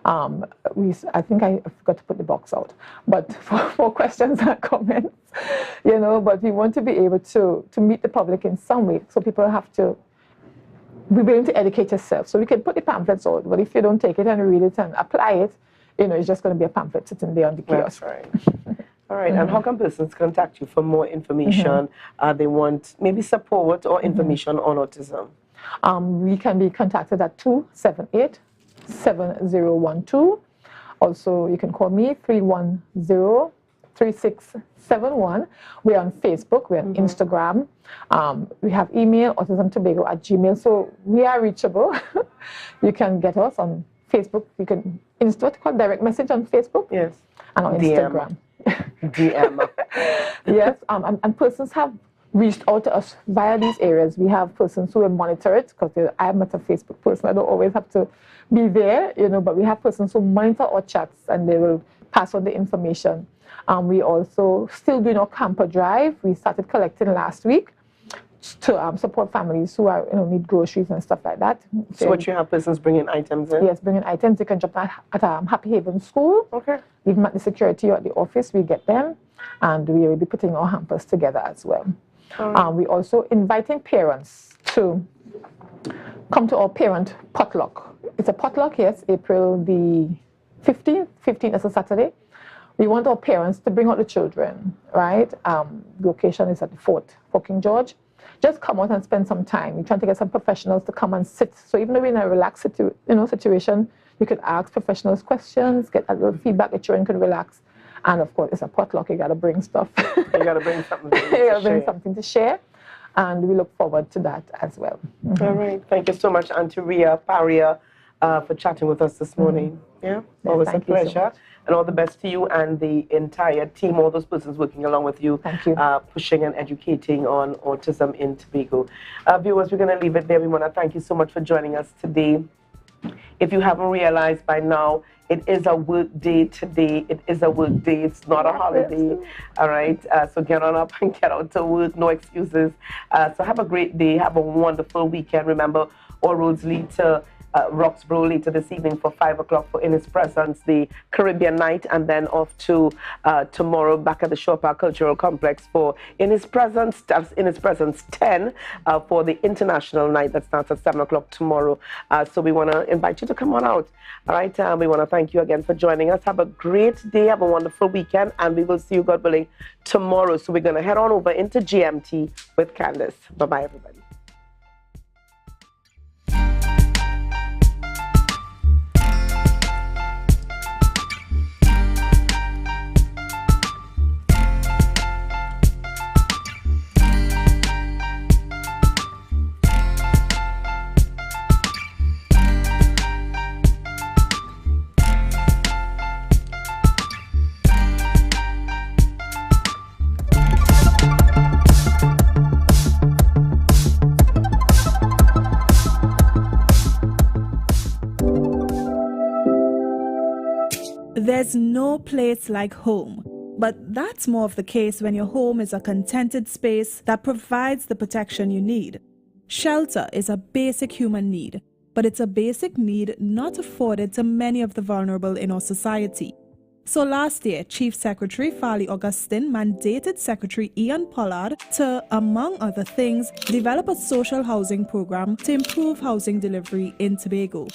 I think I forgot to put the box out, but for questions and comments, but we want to be able to meet the public in some way, so people have to be willing to educate yourself. So we can put the pamphlets out, but if you don't take it and read it and apply it, it's just going to be a pamphlet sitting there on the kiosk. That's right. All right, and how can persons contact you for more information? They want maybe support or information on autism? We can be contacted at 278-7012. Also, you can call me 310-3671. We're on Facebook, we're on Instagram. We have email, autismtobago@gmail.com. So we are reachable. You can get us on Facebook. You can direct message on Facebook. Yes. And on Instagram. DM. Yes, and persons have reached out to us via these areas. We have persons who will monitor it, because I'm not a Facebook person. I don't always have to be there, but we have persons who monitor our chats, and they will pass on the information. We also still doing our camper drive. We started collecting last week to support families who are, need groceries and stuff like that. So what you have persons bringing items in? Yes, bringing items. They can drop at Happy Haven School. Okay. Leave them at the security or at the office. We get them, and we will be putting our hampers together as well. We also inviting parents to come to our parent potluck. It's a potluck, yes, April the 15th. 15th is a Saturday. We want our parents to bring out the children, right? The location is at the Fort King George. Just come out and spend some time. We're trying to get some professionals to come and sit. So even though we're in a relaxed situation, you could ask professionals questions, get a little feedback, the children could relax. And of course, it's a potluck. You got to bring stuff. You got to bring something. Something to share. And we look forward to that as well. All right. Thank you so much, Auntie Ria Paria, for chatting with us this morning. Yeah, always a pleasure. And all the best to you and the entire team, all those persons working along with you. Thank you. Pushing and educating on autism in Tobago. Viewers, we're going to leave it there. We want to thank you so much for joining us today. If you haven't realized by now, it is a work day today. It is a work day. It's not a holiday. All right. So get on up and get out to work. No excuses. So have a great day. Have a wonderful weekend. Remember, all roads lead to Roxborough later this evening for 5 o'clock for In His Presence, the Caribbean night, and then off to tomorrow back at the Shore Park Cultural Complex for In His Presence, that's In His Presence 10 for the international night that starts at 7 o'clock tomorrow. So we want to invite you to come on out. All right, we want to thank you again for joining us. Have a great day, have a wonderful weekend, and we will see you, God willing, tomorrow. So we're going to head on over into GMT with Candace. Bye-bye, everybody. There's no place like home, but that's more of the case when your home is a contented space that provides the protection you need. Shelter is a basic human need, but it's a basic need not afforded to many of the vulnerable in our society. So last year, Chief Secretary Farley Augustine mandated Secretary Ian Pollard to, among other things, develop a social housing program to improve housing delivery in Tobago.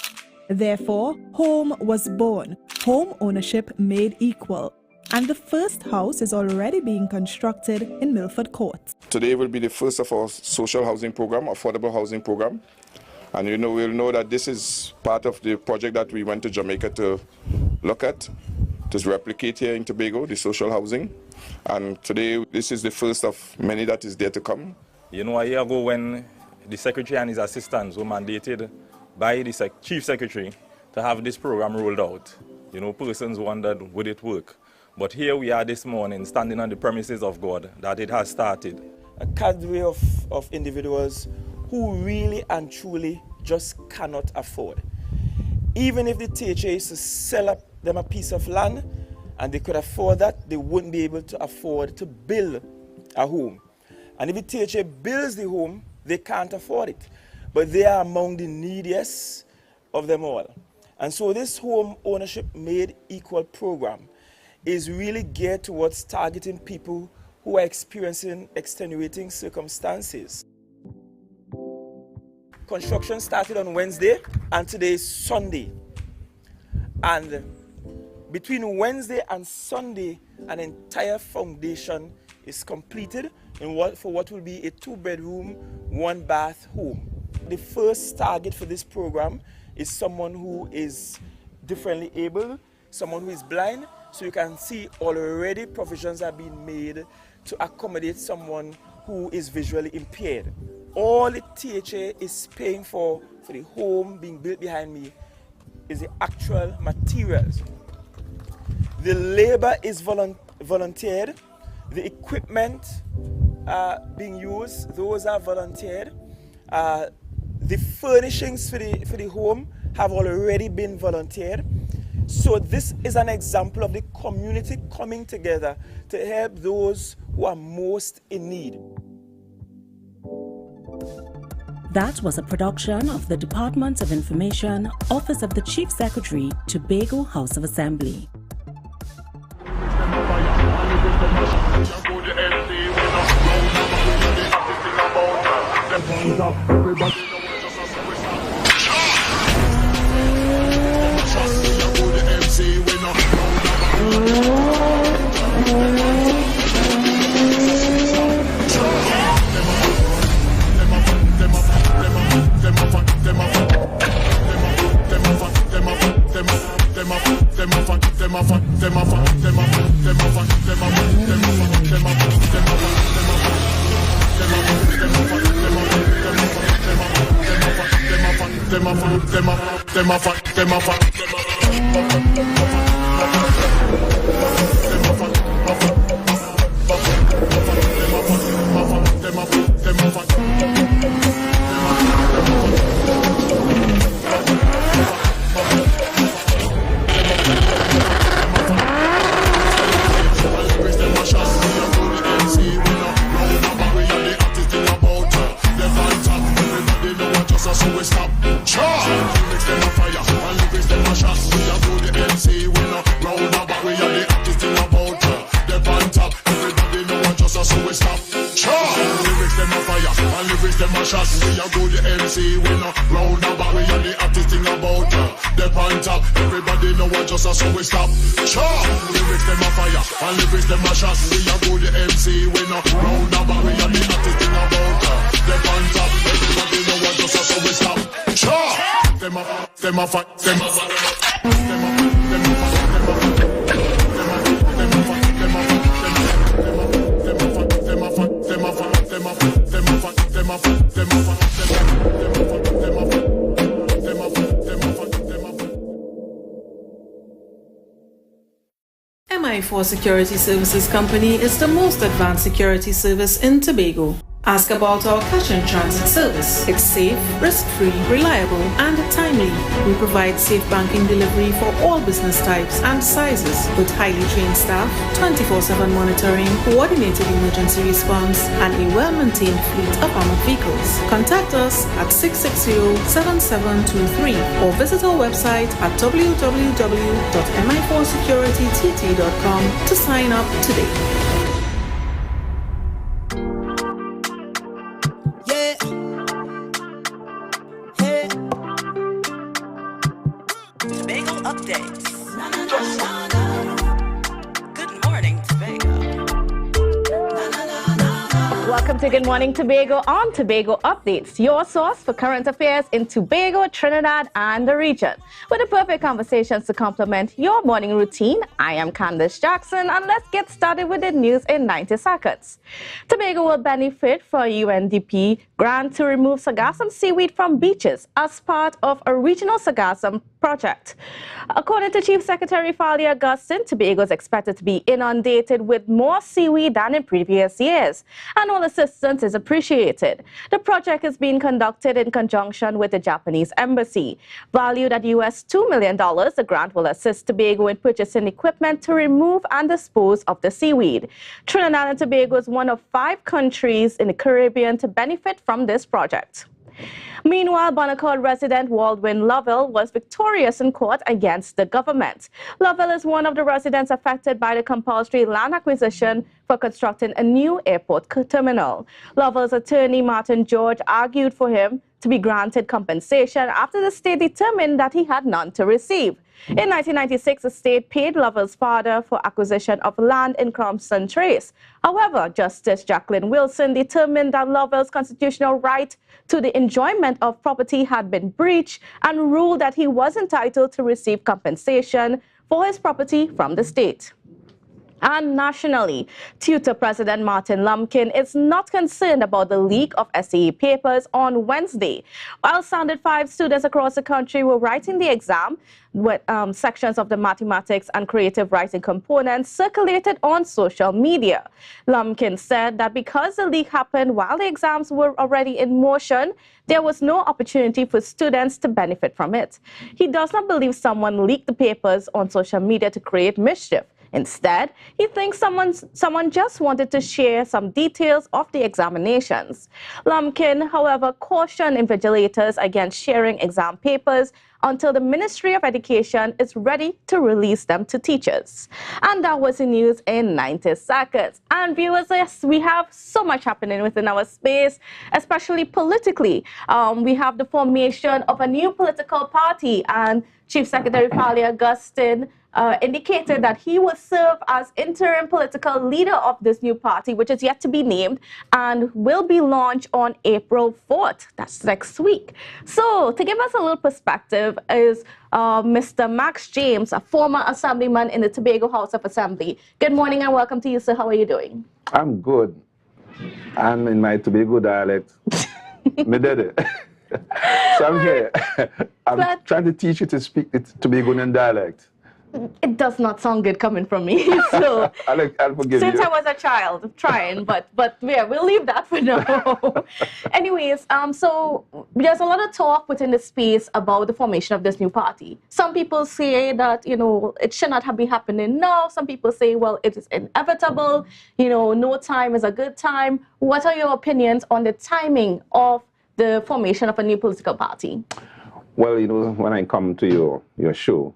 Therefore, Home was born, home ownership made equal, and the first house is already being constructed in Milford Court. Today will be the first of our social housing program, affordable housing program. And we'll know that this is part of the project that we went to Jamaica to look at, to replicate here in Tobago, the social housing. And today, this is the first of many that is there to come. A year ago when the Secretary and his assistants were mandated by the Chief Secretary to have this program rolled out, persons wondered, would it work? But here we are this morning, standing on the premises of God, that it has started. A cadre of individuals who really and truly just cannot afford. Even if the THA is to sell up them a piece of land and they could afford that, they wouldn't be able to afford to build a home. And if the THA builds the home, they can't afford it. But they are among the neediest of them all. And so this home ownership made equal program is really geared towards targeting people who are experiencing extenuating circumstances. Construction started on Wednesday and today is Sunday. And between Wednesday and Sunday, an entire foundation is completed for what will be a 2-bedroom, 1-bath home. The first target for this program is someone who is differently able, someone who is blind. So you can see already provisions are being made to accommodate someone who is visually impaired. All the THA is paying for the home being built behind me is the actual materials. The labor is volunteered. The equipment being used, those are volunteered. The furnishings for the home have already been volunteered. So this is an example of the community coming together to help those who are most in need. That was a production of the Department of Information, Office of the Chief Secretary, Tobago House of Assembly. MI4 Security Services Company is the most advanced security service in Tobago. Ask about our cash and transit service. It's safe, risk-free, reliable, and timely. We provide safe banking delivery for all business types and sizes with highly trained staff, 24/7 monitoring, coordinated emergency response, and a well-maintained fleet of armored vehicles. Contact us at 660-7723 or visit our website at www.mi4securitytt.com to sign up today. Tobago updates. Good morning, Tobago. Welcome to Good Morning Tobago on Tobago Updates, your source for current affairs in Tobago, Trinidad, and the region. With the perfect conversations to complement your morning routine, I am Candace Jackson, and let's get started with the news in 90 seconds. Tobago will benefit from UNDP grant to remove sargassum seaweed from beaches as part of a regional sargassum project. According to Chief Secretary Fali Augustine, Tobago is expected to be inundated with more seaweed than in previous years, and all assistance is appreciated. The project is being conducted in conjunction with the Japanese Embassy. Valued at US $2 million, the grant will assist Tobago in purchasing equipment to remove and dispose of the seaweed. Trinidad and Tobago is one of 5 countries in the Caribbean to benefit from this project. Meanwhile, Bonaccord resident Waldwin Lovell was victorious in court against the government. Lovell is one of the residents affected by the compulsory land acquisition for constructing a new airport terminal. Lovell's attorney, Martin George, argued for him to be granted compensation after the state determined that he had none to receive. In 1996, the state paid Lovell's father for acquisition of land in Crompton Trace. However, Justice Jacqueline Wilson determined that Lovell's constitutional right to the enjoyment of property had been breached and ruled that he was entitled to receive compensation for his property from the state. And nationally, Tutor President Martin Lumpkin is not concerned about the leak of SAE papers on Wednesday. While Standard 5 students across the country were writing the exam, with sections of the mathematics and creative writing components circulated on social media. Lumpkin said that because the leak happened while the exams were already in motion, there was no opportunity for students to benefit from it. He does not believe someone leaked the papers on social media to create mischief. Instead, he thinks someone just wanted to share some details of the examinations. Lumpkin, however, cautioned invigilators against sharing exam papers until the Ministry of Education is ready to release them to teachers. And that was the news in 90 seconds. And viewers, yes, we have so much happening within our space, especially politically. We have the formation of a new political party, and Chief Secretary Fali Augustine indicated that he will serve as interim political leader of this new party, which is yet to be named and will be launched on April 4th. That's next week. So to give us a little perspective is Mr. Max James, a former assemblyman in the Tobago House of Assembly. Good morning and welcome to you, sir. How are you doing? I'm good. I'm in my Tobago dialect. Me did it. So I'm here. I'm trying to teach you to speak the Tobagoan dialect. It does not sound good coming from me. So I'll forgive since you. I was a child, trying, but yeah, we'll leave that for now. Anyways, so there's a lot of talk within the space about the formation of this new party. Some people say that, you know, it should not have been happening now. Some people say, well, it is inevitable. You know, no time is a good time. What are your opinions on the timing of the formation of a new political party? Well, you know, when I come to your show,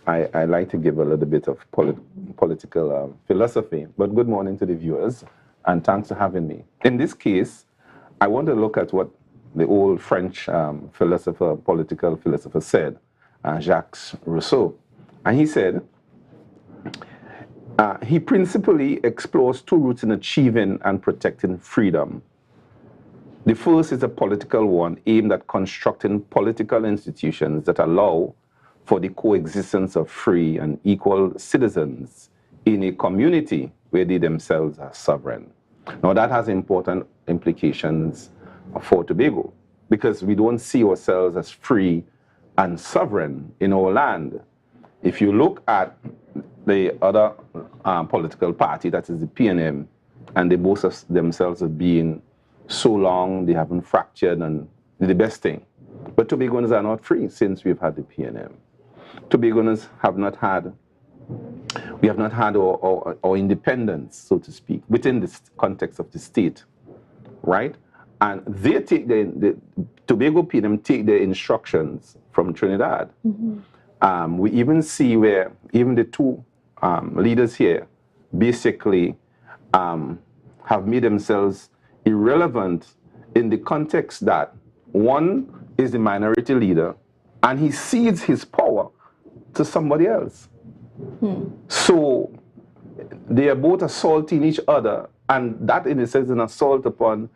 I like to give a little bit of political philosophy. But good morning to the viewers, and thanks for having me. In this case, I want to look at what the old French political philosopher said, Jacques Rousseau. And he said, he principally explores 2 routes in achieving and protecting freedom. The first is a political one aimed at constructing political institutions that allow for the coexistence of free and equal citizens in a community where they themselves are sovereign. Now that has important implications for Tobago because we don't see ourselves as free and sovereign in our land. If you look at the other political party, that is the PNM, and they boast of themselves as being so long, they haven't fractured, and the best thing. But Tobagonians are not free since we've had the PNM. Tobagonians have not had, we have not had our independence, so to speak, within the context of the state, right? And they take the Tobago PNM take their instructions from Trinidad. We even see where even the two leaders here basically have made themselves irrelevant in the context that one is the minority leader and he cedes his power to somebody else. So they are both assaulting each other, and that in a sense is an assault upon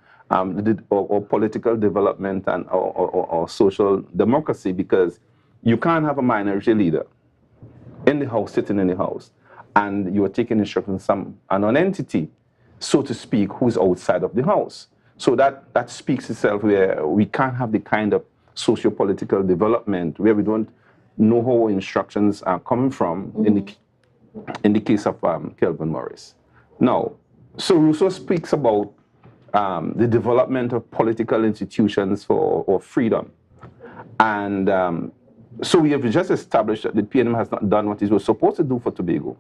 or political development and or social democracy, because you can't have a minority leader in the house, sitting in the house, and you are taking instructions from an entity, so to speak, who's outside of the house. So that speaks itself, where we can't have the kind of socio-political development where we don't know how instructions are coming from in the case of Kelvin Morris. Now, so Rousseau speaks about the development of political institutions for freedom. And so we have just established that the PNM has not done what it was supposed to do for Tobago.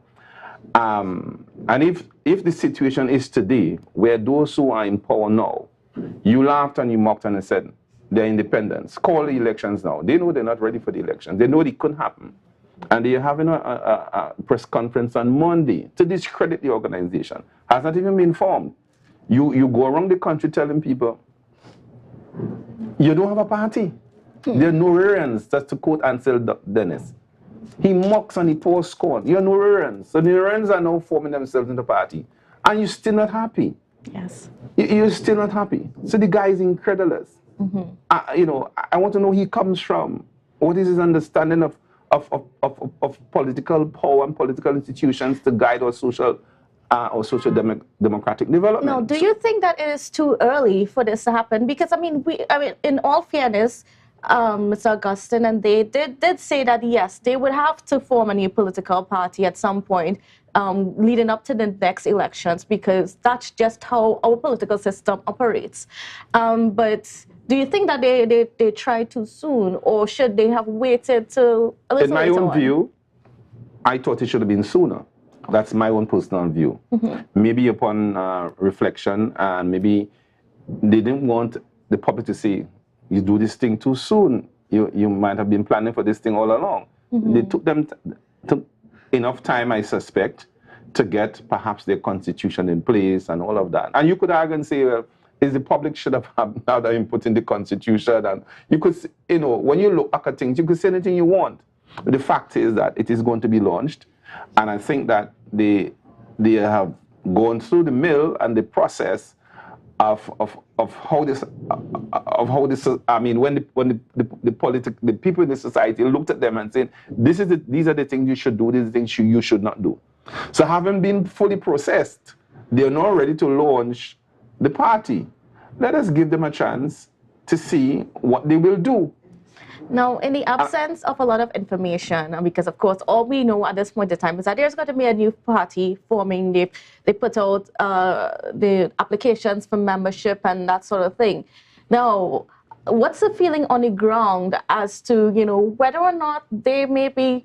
And if the situation is today, where those who are in power now, you laughed and you mocked and said, they're independents, call the elections now. They know they're not ready for the elections. They know it couldn't happen. And they're having a press conference on Monday to discredit the organization. Has not even been formed. You go around the country telling people, you don't have a party. There are no Rurans, that's to quote Ansel Dennis. He mocks and he pours scorn. You're no Rurans. So the Rurans are now forming themselves in the party. And you're still not happy. Yes. You're still not happy. So the guy is incredulous. You know, I want to know where he comes from. What is his understanding of political power and political institutions to guide our social democratic development? Now, do you think that it is too early for this to happen? Because I mean, in all fairness, Mr. Augustine and they did say that yes, they would have to form a new political party at some point leading up to the next elections, because that's just how our political system operates. But do you think that they tried too soon, or should they have waited till a little In my own view, I thought it should have been sooner. That's my own personal view. Maybe upon reflection, and maybe they didn't want the public to say, you do this thing too soon. You might have been planning for this thing all along. They took them took enough time, I suspect, to get perhaps their constitution in place and all of that. And you could argue and say, well, is the public should have had another input in the constitution? And you could, you know, when you look at things, you could say anything you want. But the fact is that it is going to be launched. And I think that they have gone through the mill and the process of how this I mean, when the people in the society looked at them and said, these are the things you should do, these are the things you should not do. So having been fully processed, they are now ready to launch the party. Let us give them a chance to see what they will do. Now, in the absence of a lot of information, because of course all we know at this point in time is that there's going to be a new party forming. They put out the applications for membership and that sort of thing. Now, what's the feeling on the ground as to, you know, whether or not they may be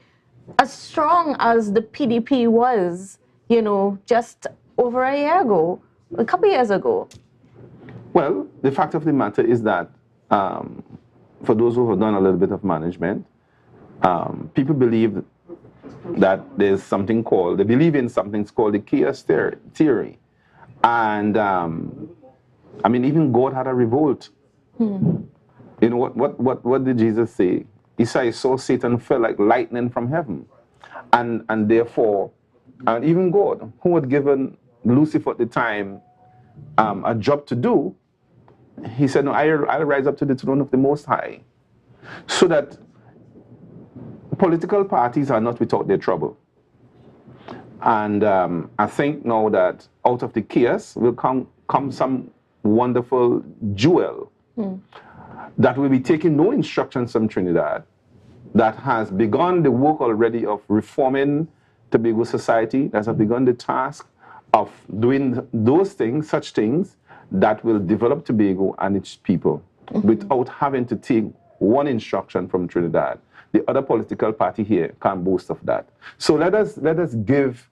as strong as the PDP was, you know, just over a year ago, a couple of years ago? Well, the fact of the matter is that for those who have done a little bit of management, people believe that there's something called, they believe in something called the chaos theory. And I mean, even God had a revolt. You know, what did Jesus say? He said, I saw Satan fell like lightning from heaven. And therefore, and even God, who had given Lucifer at the time a job to do, he said, no, I'll rise up to the throne of the Most High. So that political parties are not without their trouble. And I think now that out of the chaos will come some wonderful jewel that will be taking no instructions from Trinidad, that has begun the work already of reforming Tobago society, that has begun the task of doing those things, such things, that will develop Tobago and its people without having to take one instruction from Trinidad. The other political party here can't boast of that. So let us give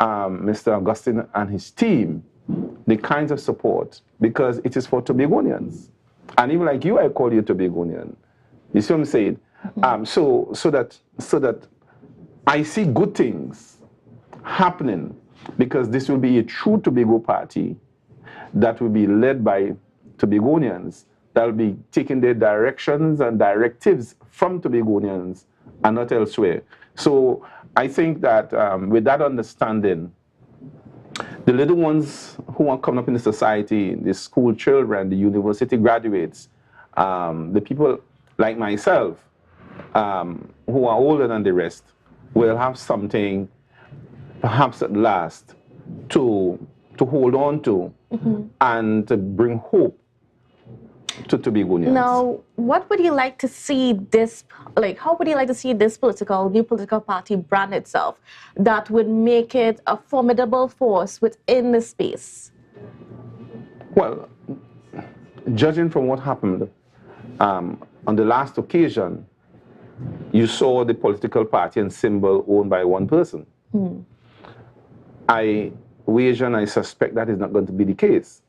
Mr. Augustine and his team the kinds of support, because it is for Tobagonians. And even like you, I call you Tobagonian. You see what I'm saying? So that I see good things happening, because this will be a true Tobago party that will be led by Tobagonians, that will be taking their directions and directives from Tobagonians and not elsewhere. So I think that with that understanding, the little ones who are coming up in the society, the school children, the university graduates, the people like myself who are older than the rest will have something perhaps at last to hold on to and to bring hope to Tobagonians. Now, what would you like to see this, how would you like to see this new political party brand itself that would make it a formidable force within the space? Well, judging from what happened on the last occasion, you saw the political party and symbol owned by one person. I wager and I suspect that is not going to be the case.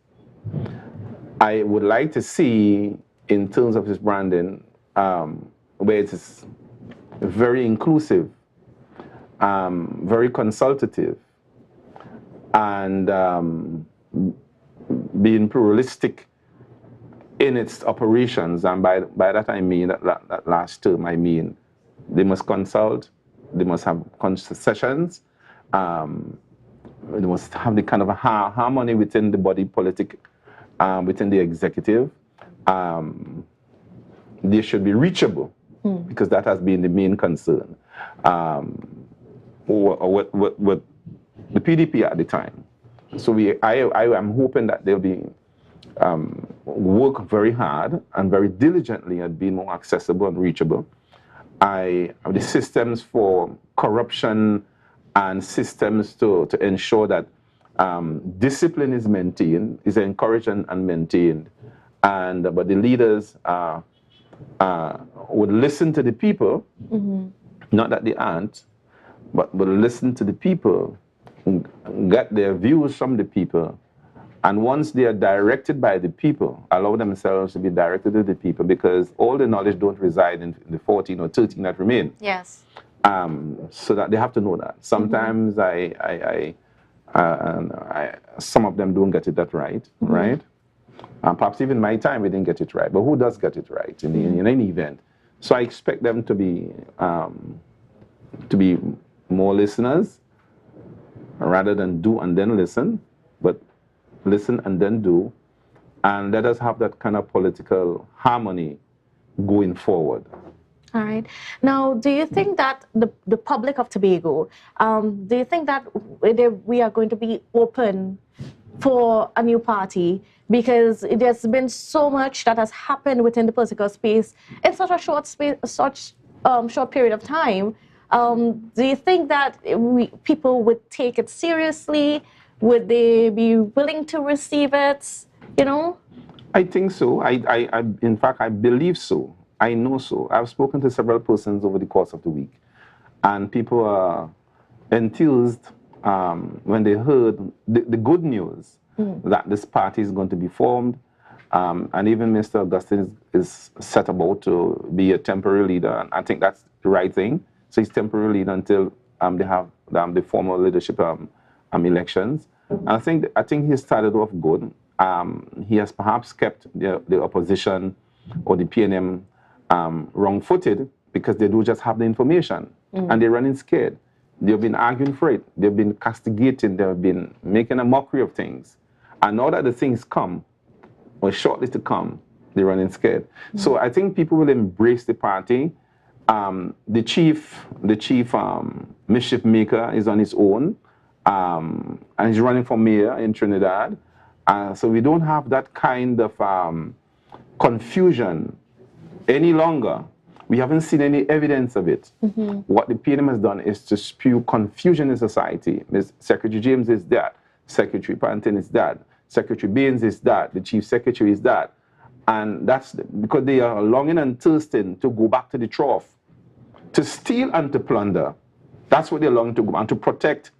I would like to see, in terms of his branding, where it is very inclusive, very consultative, and being pluralistic in its operations. And by that I mean, that last term, I mean they must consult, they must have concessions, they must have the kind of a harmony within the body politic, within the executive. They should be reachable, because that has been the main concern with the PDP at the time. So I am hoping that they'll be work very hard and very diligently at being more accessible and reachable. The systems for corruption and systems to ensure that discipline is maintained, is encouraged and maintained, but the leaders would listen to the people, not that they aren't, but listen to the people, get their views from the people, and once they are directed by the people, allow themselves to be directed to the people, because all the knowledge don't reside in the 14 or 13 that remain. Yes. So that they have to know that. Sometimes some of them don't get it that right, right? Perhaps even my time we didn't get it right, but who does get it right in any event? So I expect them to be more listeners rather than do and then listen, but listen and then do, and let us have that kind of political harmony going forward. All right. Now, do you think that the public of Tobago, do you think that we are going to be open for a new party? Because there's been so much that has happened within the political space in such a short period of time. Do you think that people would take it seriously? Would they be willing to receive it? You know? I think so. In fact, I believe so. I know so. I've spoken to several persons over the course of the week, and people are enthused when they heard the good news that this party is going to be formed, and even Mr. Augustine is set about to be a temporary leader, and I think that's the right thing. So he's temporary leader until they have the formal leadership elections. And I think he started off good. He has perhaps kept the opposition or the PNM wrong-footed, because they do just have the information and they're running scared. They've been arguing for it. They've been castigating. They've been making a mockery of things. And now that the things come, or shortly to come, they're running scared. So I think people will embrace the party. The chief mischief maker is on his own, and he's running for mayor in Trinidad. So we don't have that kind of confusion any longer. We haven't seen any evidence of it. What the PNM has done is to spew confusion in society. Secretary James is that. Secretary Panton is that. Secretary Baines is that, the Chief Secretary is that. And that's because they are longing and thirsting to go back to the trough, to steal and to plunder. That's what they're longing to go, and to protect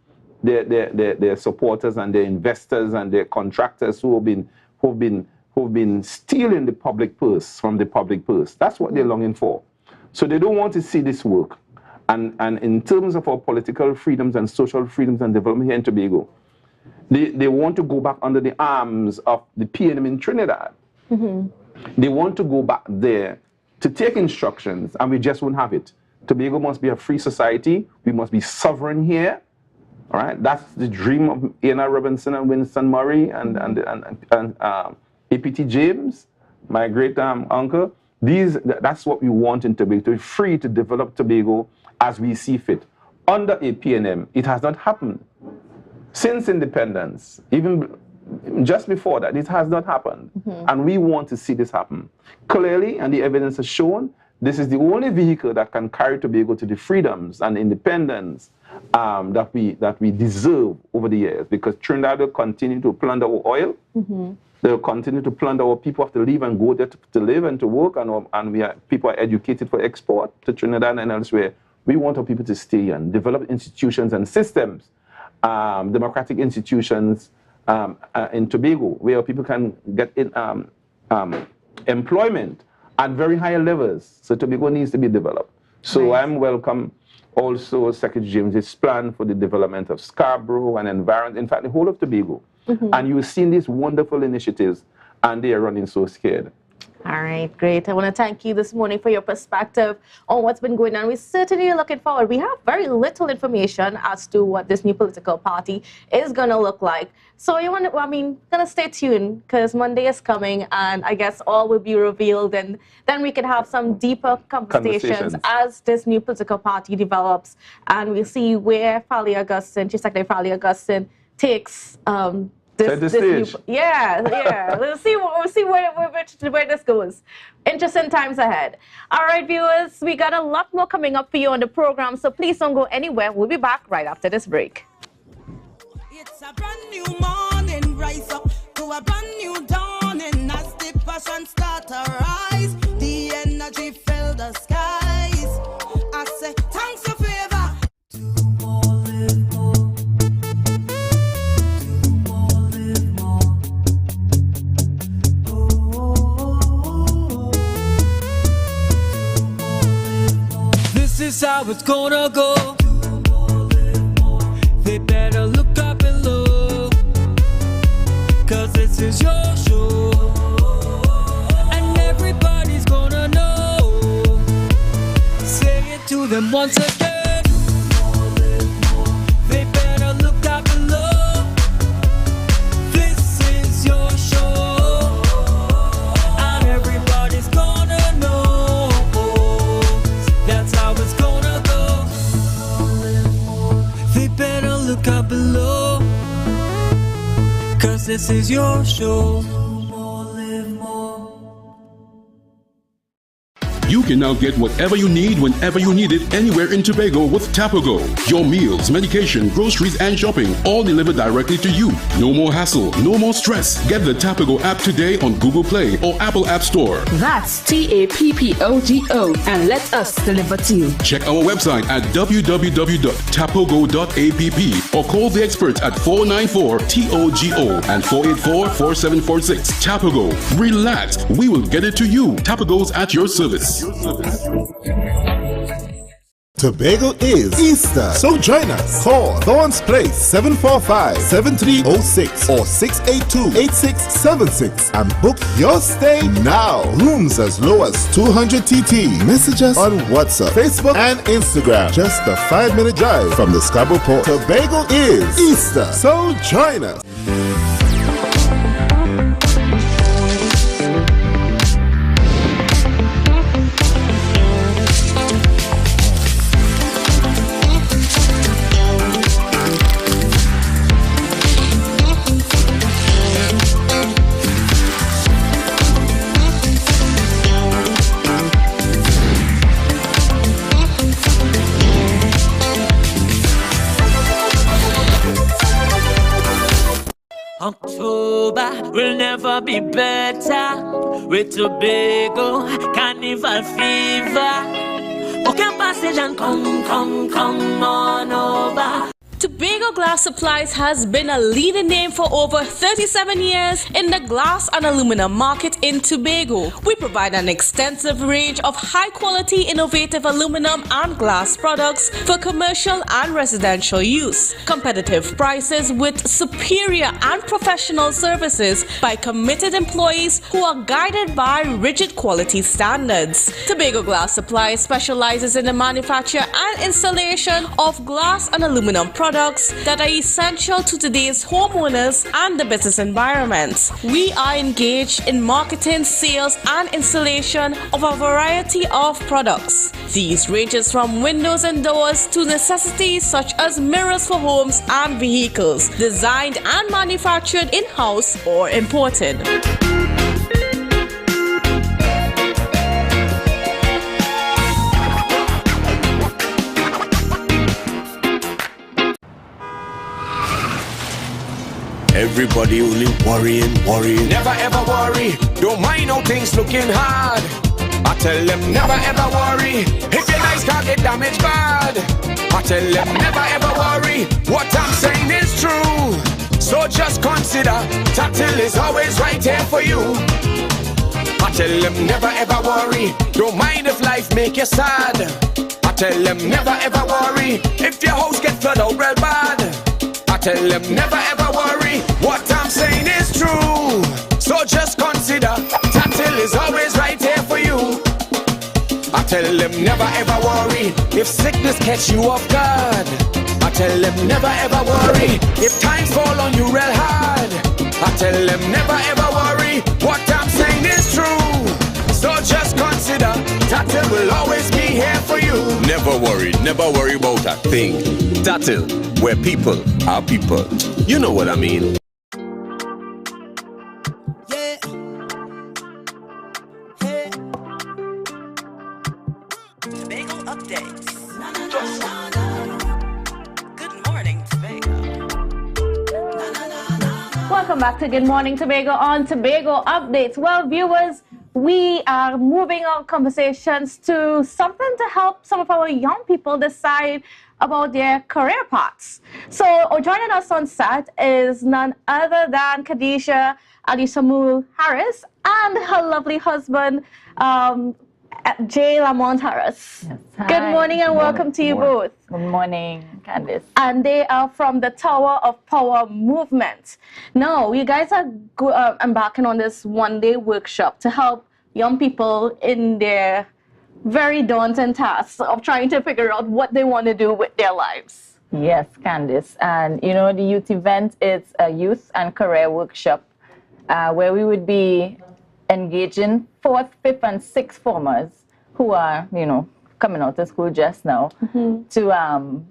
their supporters and their investors and their contractors who've been stealing the public purse from the public purse. That's what they're longing for. So they don't want to see this work. And in terms of our political freedoms and social freedoms and development here in Tobago, they want to go back under the arms of the PNM in Trinidad. They want to go back there to take instructions, and we just won't have it. Tobago must be a free society. We must be sovereign here. All right, that's the dream of Anna Robinson and Winston Murray and APT James, my great uncle. That's what we want in Tobago, to be free to develop Tobago as we see fit. Under a PNM, it has not happened. Since independence, even just before that, it has not happened. And we want to see this happen. Clearly, and the evidence has shown, this is the only vehicle that can carry Tobago to the freedoms and independence that we deserve over the years, because Trinidad will continue to plunder our oil. They'll continue to plunder our people have to leave and go there to live and to work, and people are educated for export to Trinidad and elsewhere. We want our people to stay and develop institutions and systems, democratic institutions in Tobago, where people can get employment at very high levels. So Tobago needs to be developed. So I'm welcome also Secretary James's plan for the development of Scarborough and environment, in fact, the whole of Tobago. And you've seen these wonderful initiatives, and they are running so scared. All right, great. I want to thank you this morning for your perspective on what's been going on. We're certainly looking forward. We have very little information as to what this new political party is going to look like. So gonna stay tuned, because Monday is coming, and I guess all will be revealed, and then we can have some deeper conversations as this new political party develops, and we'll see where Chief Secretary Fali Augustine takes this new, we'll see where this goes. Interesting times ahead. All right, viewers, we got a lot more coming up for you on the program, so please don't go anywhere. We'll be back right after this break. It's a brand new morning, rise up to a brand new dawning. As the passion start to rise, the energy fill the skies. I say thanks for favor. This is how it's gonna go. They better look up below, 'cause this is your show, and everybody's gonna know. Say it to them once again. They better look up below. This is your show, and everybody's gonna know. That's how it's gonna go. They better look up below, 'cause this is your show. You can now get whatever you need whenever you need it anywhere in Tobago with Tobago. Your meals, medication, groceries, and shopping all delivered directly to you. No more hassle, no more stress. Get the Tobago app today on Google Play or Apple App Store. That's TAPPOGO, and let us deliver to you. Check our website at www.tapogo.app or call the experts at 494-TOGO and 484-4746. Tobago. Relax. We will get it to you. Tobago's at your service. Tobago is Easter, so join us. Call Thorns Place 745-7306 or 682-8676 and book your stay now. Rooms as low as 200 TT. Message us on WhatsApp, Facebook, and Instagram. Just a 5-minute drive from the Scarborough Port. Tobago is Easter, so join us. will never be better. With Tobago, carnival fever. Okay, passage and come on over. Tobago Glass Supplies has been a leading name for over 37 years in the glass and aluminum market in Tobago. We provide an extensive range of high-quality, innovative aluminum and glass products for commercial and residential use. Competitive prices with superior and professional services by committed employees who are guided by rigid quality standards. Tobago Glass Supplies specializes in the manufacture and installation of glass and aluminum products that are essential to today's homeowners and the business environment. We are engaged in marketing, sales, and installation of a variety of products. These ranges from windows and doors to necessities such as mirrors for homes and vehicles, designed and manufactured in-house or imported. Everybody only worrying. Never ever worry, don't mind how things looking hard. I tell them never ever worry, if your nice car get damaged bad. I tell them never ever worry, what I'm saying is true. So just consider, Tatil is always right here for you. I tell them never ever worry, don't mind if life make you sad. I tell them never ever worry, if your house get flooded out real bad. I tell them never ever worry, what I'm saying is true. So just consider, Tatil is always right here for you. I tell them never ever worry, if sickness catch you off guard. I tell them never ever worry, if times fall on you real hard. I tell them never ever worry, what I'm saying is true. So just consider, Tatil will always be here for you. Never worry about a thing. Tatil, where people are people. You know what I mean. Yeah. Hey. Tobago updates. Good morning, Tobago. Welcome back to Good Morning Tobago on Tobago Updates. Well, viewers, we are moving our conversations to something to help some of our young people decide about their career paths. So joining us on set is none other than Khadijah Alisamul Harris and her lovely husband, Jay Lamont Harris. Yes, good morning and welcome to you both. Good morning, Candice. And they are from the Tower of Power movement. Now, you guys are embarking on this one-day workshop to help young people in their very daunting tasks of trying to figure out what they want to do with their lives. Yes, Candice. And you know, the youth event is a youth and career workshop where we would be engaging 4th, 5th, and 6th formers who are, you know, coming out of school just now to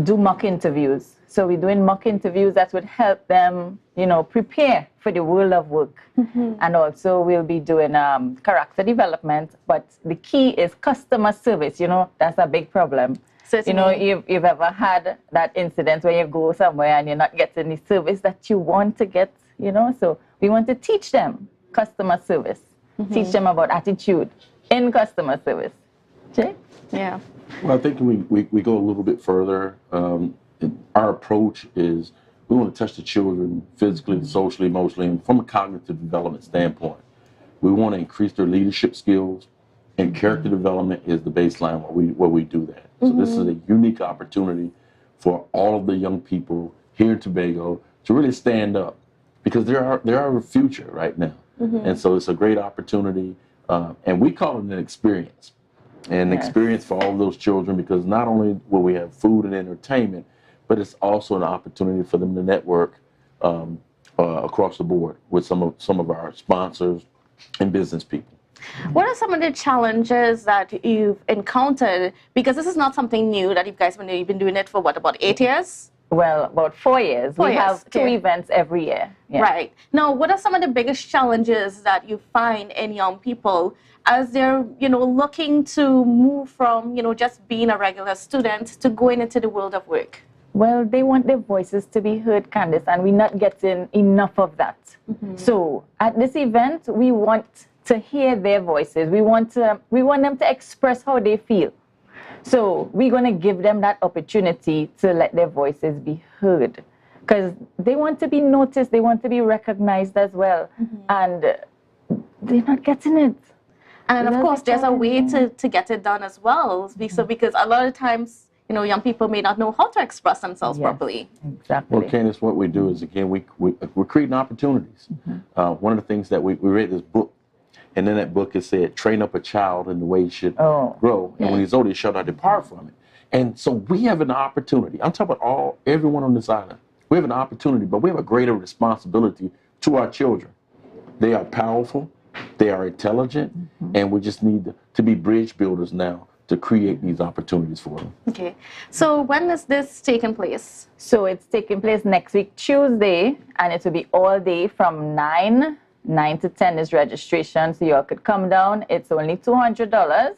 do mock interviews. So we're doing mock interviews that would help them, you know, prepare for the world of work. And also we'll be doing character development, but the key is customer service. You know, that's a big problem. Certainly. You know, you've ever had that incident where you go somewhere and you're not getting the service that you want to get, you know? So we want to teach them customer service, teach them about attitude in customer service. Jay? Yeah. Well, I think we go a little bit further. Our approach is we want to touch the children physically, socially, emotionally, and from a cognitive development standpoint. We want to increase their leadership skills, and character development is the baseline where we do that. So this is a unique opportunity for all of the young people here in Tobago to really stand up, because they're our future right now. And so it's a great opportunity, and we call it an experience. An experience for all of those children, because not only will we have food and entertainment, but it's also an opportunity for them to network across the board with some of our sponsors and business people. What are some of the challenges that you've encountered? Because this is not something new that you guys have been doing it for, what, about 8 years? Well, about 4 years. We have 2 events every year. Yeah. Right. Now, what are some of the biggest challenges that you find in young people as they're, you know, looking to move from, you know, just being a regular student to going into the world of work? Well, they want their voices to be heard, Candice, and we're not getting enough of that. So at this event, we want to hear their voices. We want them to express how they feel. So we're going to give them that opportunity to let their voices be heard, because they want to be noticed, they want to be recognized as well, and they're not getting it. And of course, there's a way to get it done as well, because a lot of times, you know, young people may not know how to express themselves properly. Exactly. Well, Candice, what we do is, again, we're creating opportunities. One of the things that we read this book, and in that book it said, train up a child in the way he should grow, and when he's older, he shall not depart from it. And so we have an opportunity. I'm talking about everyone on this island. We have an opportunity, but we have a greater responsibility to our children. They are powerful, they are intelligent, and we just need to be bridge builders now to create these opportunities for them. Okay, so when is this taking place? So it's taking place next week, Tuesday, and it will be all day from 9 to 10 is registration, so you all could come down. It's only $200.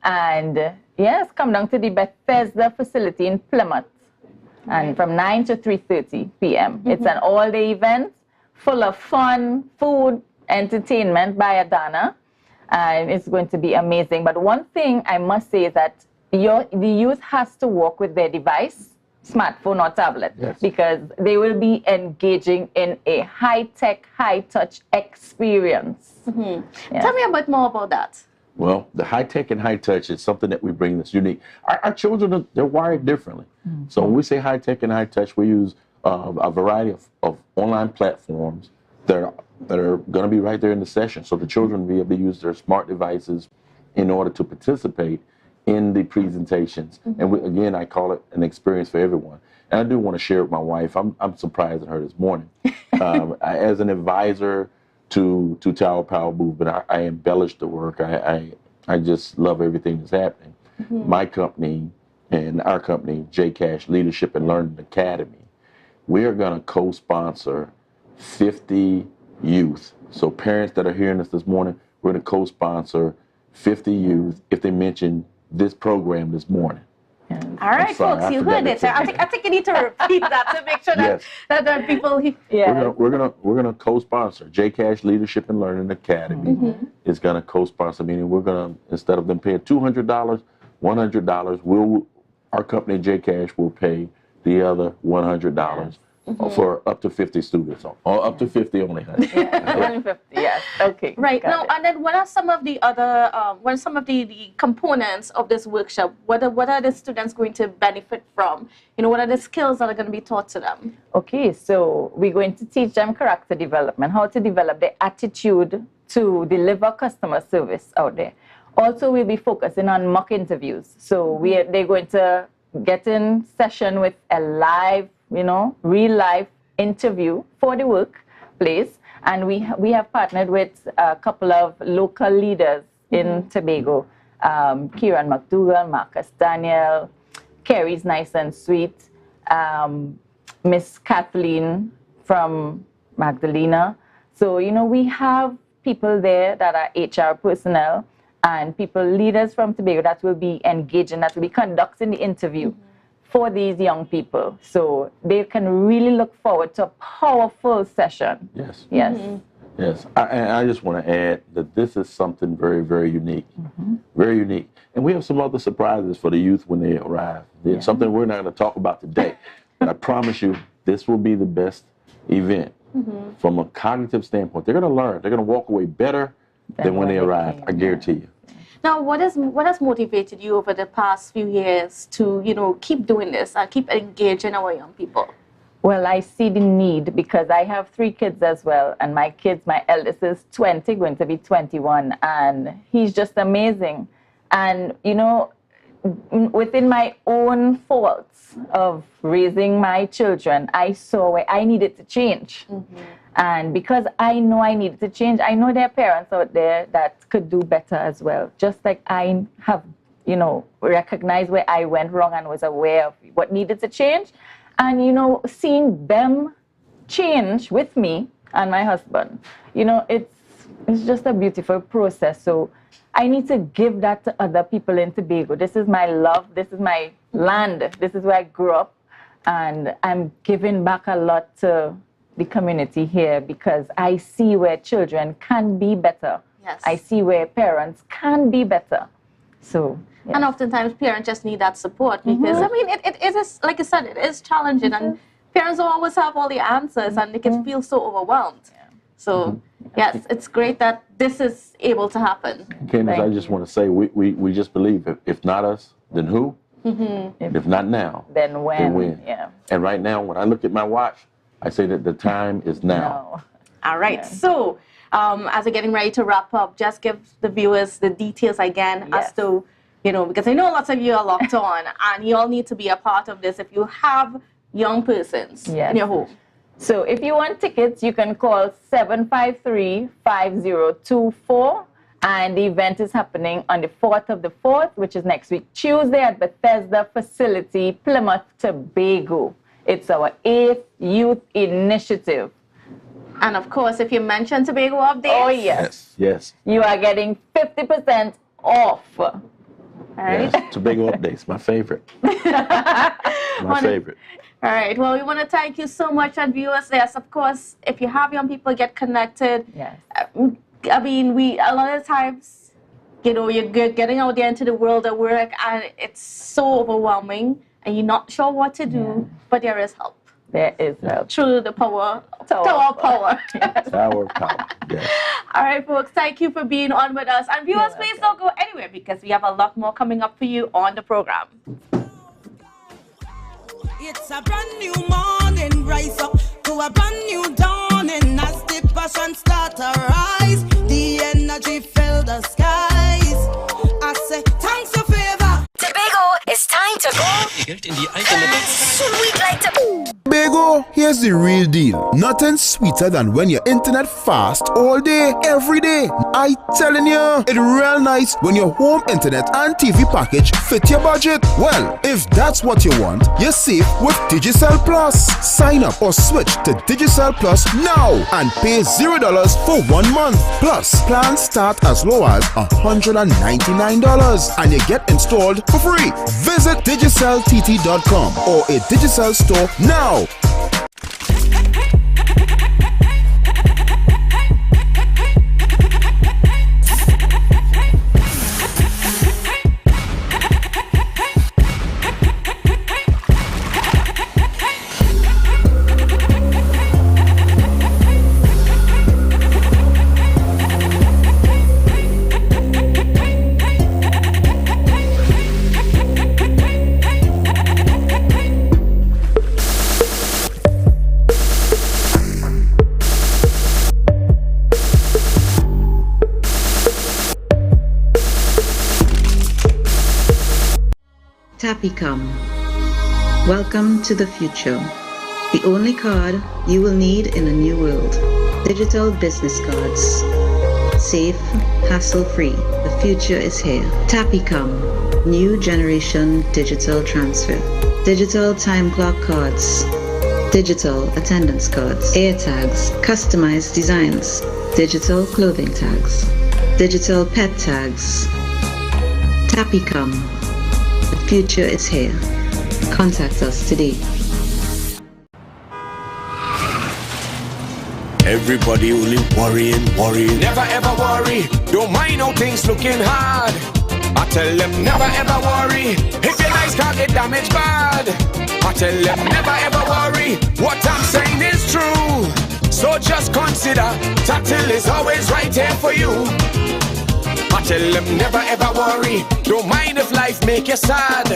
And yes, come down to the Bethesda facility in Plymouth. And from 9 to 3:30 p.m. It's an all-day event full of fun, food, entertainment by Adana. And it's going to be amazing. But one thing I must say is that the youth has to walk with their device, smartphone or tablet, because they will be engaging in a high-tech, high-touch experience. Tell me a bit more about that. Well, the high-tech and high-touch is something that we bring that's unique. Our children, they're wired differently. So when we say high-tech and high-touch, we use a variety of online platforms that are going to be right there in the session, so the children will be able to use their smart devices in order to participate in the presentations. And again, I call it an experience for everyone. And I do want to share with my wife. I'm surprised at her this morning. As an advisor to Tower Power Movement, I embellish the work. I just love everything that's happening. My company and our company, JCash Leadership and Learning Academy, we are going to co-sponsor 50 youth. So parents that are hearing us this morning, we're going to co-sponsor 50 youth if they mention this program this morning. All right, folks, you heard it. I think you need to repeat that to make sure that people. We're gonna co-sponsor. JCash Leadership and Learning Academy is gonna co-sponsor. Meaning we're gonna, instead of them paying $200, $100, our company JCash will pay the other $100. For up to 50 students, or up to 50 only. Only 50, yes. Okay. Right now, and then what are some of the other, what are some of the components of this workshop? What are the students going to benefit from? You know, what are the skills that are going to be taught to them? Okay, so we're going to teach them character development, how to develop their attitude to deliver customer service out there. Also, we'll be focusing on mock interviews. So they're going to get in session with a live, real life interview for the workplace. And we have partnered with a couple of local leaders in Tobago, Kieran McDougall, Marcus Daniel, Kerry's Nice and Sweet, Miss Kathleen from Magdalena. So, we have people there that are HR personnel and leaders from Tobago that will be engaging, that will be conducting the interview for these young people, so they can really look forward to a powerful session. Yes. Yes. I just want to add that this is something very, very unique, very unique. And we have some other surprises for the youth when they arrive. It's something we're not going to talk about today, but I promise you, this will be the best event from a cognitive standpoint. They're going to learn. They're going to walk away better than when they arrive. I guarantee you. Now, what has motivated you over the past few years to, keep doing this and keep engaging our young people? Well, I see the need because I have 3 kids as well. And my eldest is 20, going to be 21. And he's just amazing. And, within my own faults of raising my children, I saw where I needed to change. And because I know I needed to change, I know there are parents out there that could do better as well. Just like I have, recognized where I went wrong and was aware of what needed to change. And, seeing them change with me and my husband, it's just a beautiful process. So I need to give that to other people in Tobago. This is my love. This is my land. This is where I grew up. And I'm giving back a lot to the community here because I see where children can be better. Yes. I see where parents can be better. So, yes. And oftentimes parents just need that support because, I mean, it is, like I said, it is challenging and parents don't always have all the answers and they can feel so overwhelmed. So, yes, it's great that this is able to happen. Candace, I just want to say, we just believe if not us, then who? If not now, then when? Then when? Yeah. And right now, when I look at my watch, I say that the time is now. All right. So, as we're getting ready to wrap up, just give the viewers the details again as to, you know, because I know lots of you are locked on and you all need to be a part of this if you have young persons in your home. So if you want tickets, you can call 753-5024. And the event is happening on the 4th of the 4th, which is next week, Tuesday at Bethesda Facility, Plymouth, Tobago. It's our 8th youth initiative. And of course, if you mention Tobago Updates. Oh, yes. Yes. You are getting 50% off. All right. Yes. Tobago Updates, my favorite. My favorite. All right. Well, we want to thank you so much, and viewers. Yes, of course, if you have young people, get connected. Yes. I mean, a lot of times, you know, you're getting out there into the world of work and it's so overwhelming and you're not sure what to do, but there is help. There is help. Through the power of power. Tower of power, yes. All right, folks, thank you for being on with us. And viewers, please don't go anywhere because we have a lot more coming up for you on the program. It's a brand new morning, rise up to a brand new dawning. As the passion start to rise, the energy fill the skies. I say thanks for favor. Tobago, it's time to go. Sweet like Tobago, here's the real deal. Nothing sweeter than when your internet fast all day, every day. I telling you, it's real nice when your home internet and TV package fit your budget. Well, if that's what you want, you're safe with Digicel Plus. Sign up or switch to Digicel Plus now and pay $0 for 1 month. Plus, plans start as low as $199 and you get installed for free. Visit digiceltt.com or a Digicel store now. Tapicom. Welcome to the future. The only card you will need in a new world. Digital business cards. Safe, hassle-free. The future is here. Tapicom. New generation digital transfer. Digital time clock cards. Digital attendance cards. Air tags. Customized designs. Digital clothing tags. Digital pet tags. Tapicom. The future is here. Contact us today. Everybody only worrying. Never ever worry. Don't mind how things looking hard. I tell them never ever worry. If your nice car get damaged bad. I tell them never ever worry. What I'm saying is true. So just consider Tatil is always right here for you. I tell them never ever worry. Don't mind if life make you sad.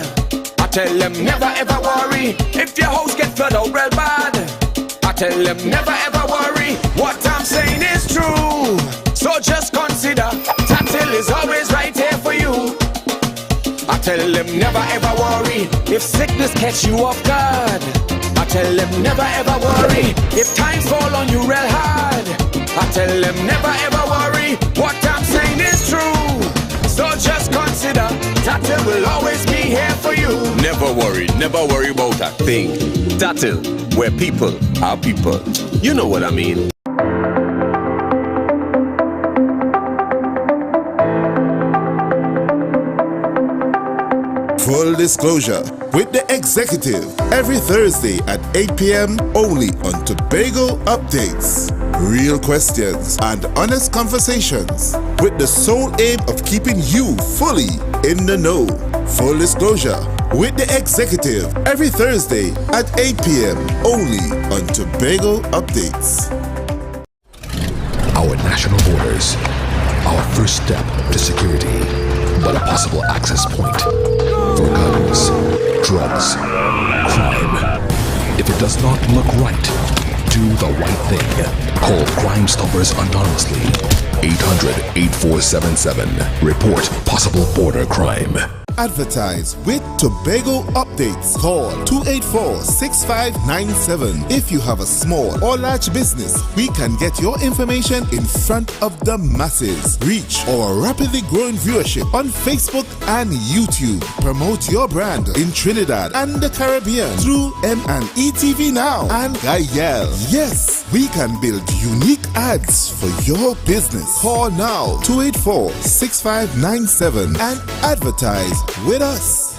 I tell them never ever worry. If your house get flooded out real bad. I tell them never ever worry. What I'm saying is true. So just consider Tatil is always right here for you. I tell them never ever worry. If sickness catch you off guard. I tell them never ever worry. If times fall on you real hard. I tell them never ever worry. What I'm saying is true. So just consider Tatil will always be here for you. Never worry about a thing. Tatil, where people are people. You know what I mean. Full Disclosure with the executive every Thursday at 8 p.m. only on Tobago Updates. Real questions and honest conversations with the sole aim of keeping you fully in the know. Full Disclosure with the executive every Thursday at 8 p.m. only on Tobago Updates. Our national borders, our first step to security, but a possible access point for guns, drugs, crime. If it does not look right, do the right thing. Call Crime Stoppers anonymously. 800-8477. Report possible border crime. Advertise with Tobago Updates. Call 284-6597. If you have a small or large business, we can get your information in front of the masses. Reach our rapidly growing viewership on Facebook and YouTube. Promote your brand in Trinidad and the Caribbean through M&E TV Now and Gayel. Yes, we can build unique ads for your business. Call now 284-6597 and advertise with us.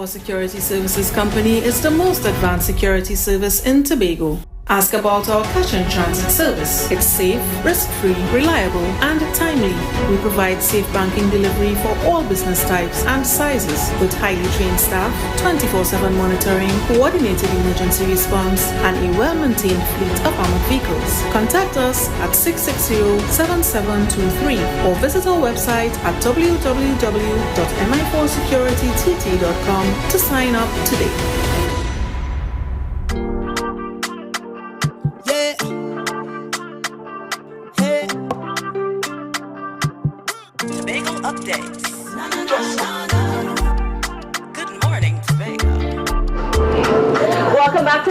Security Services Company is the most advanced security service in Tobago. Ask about our cash and transit service. It's safe, risk-free, reliable, and timely. We provide safe banking delivery for all business types and sizes with highly trained staff, 24/7 monitoring, coordinated emergency response, and a well-maintained fleet of armored vehicles. Contact us at 660-7723 or visit our website at www.mi4securitytt.com to sign up today.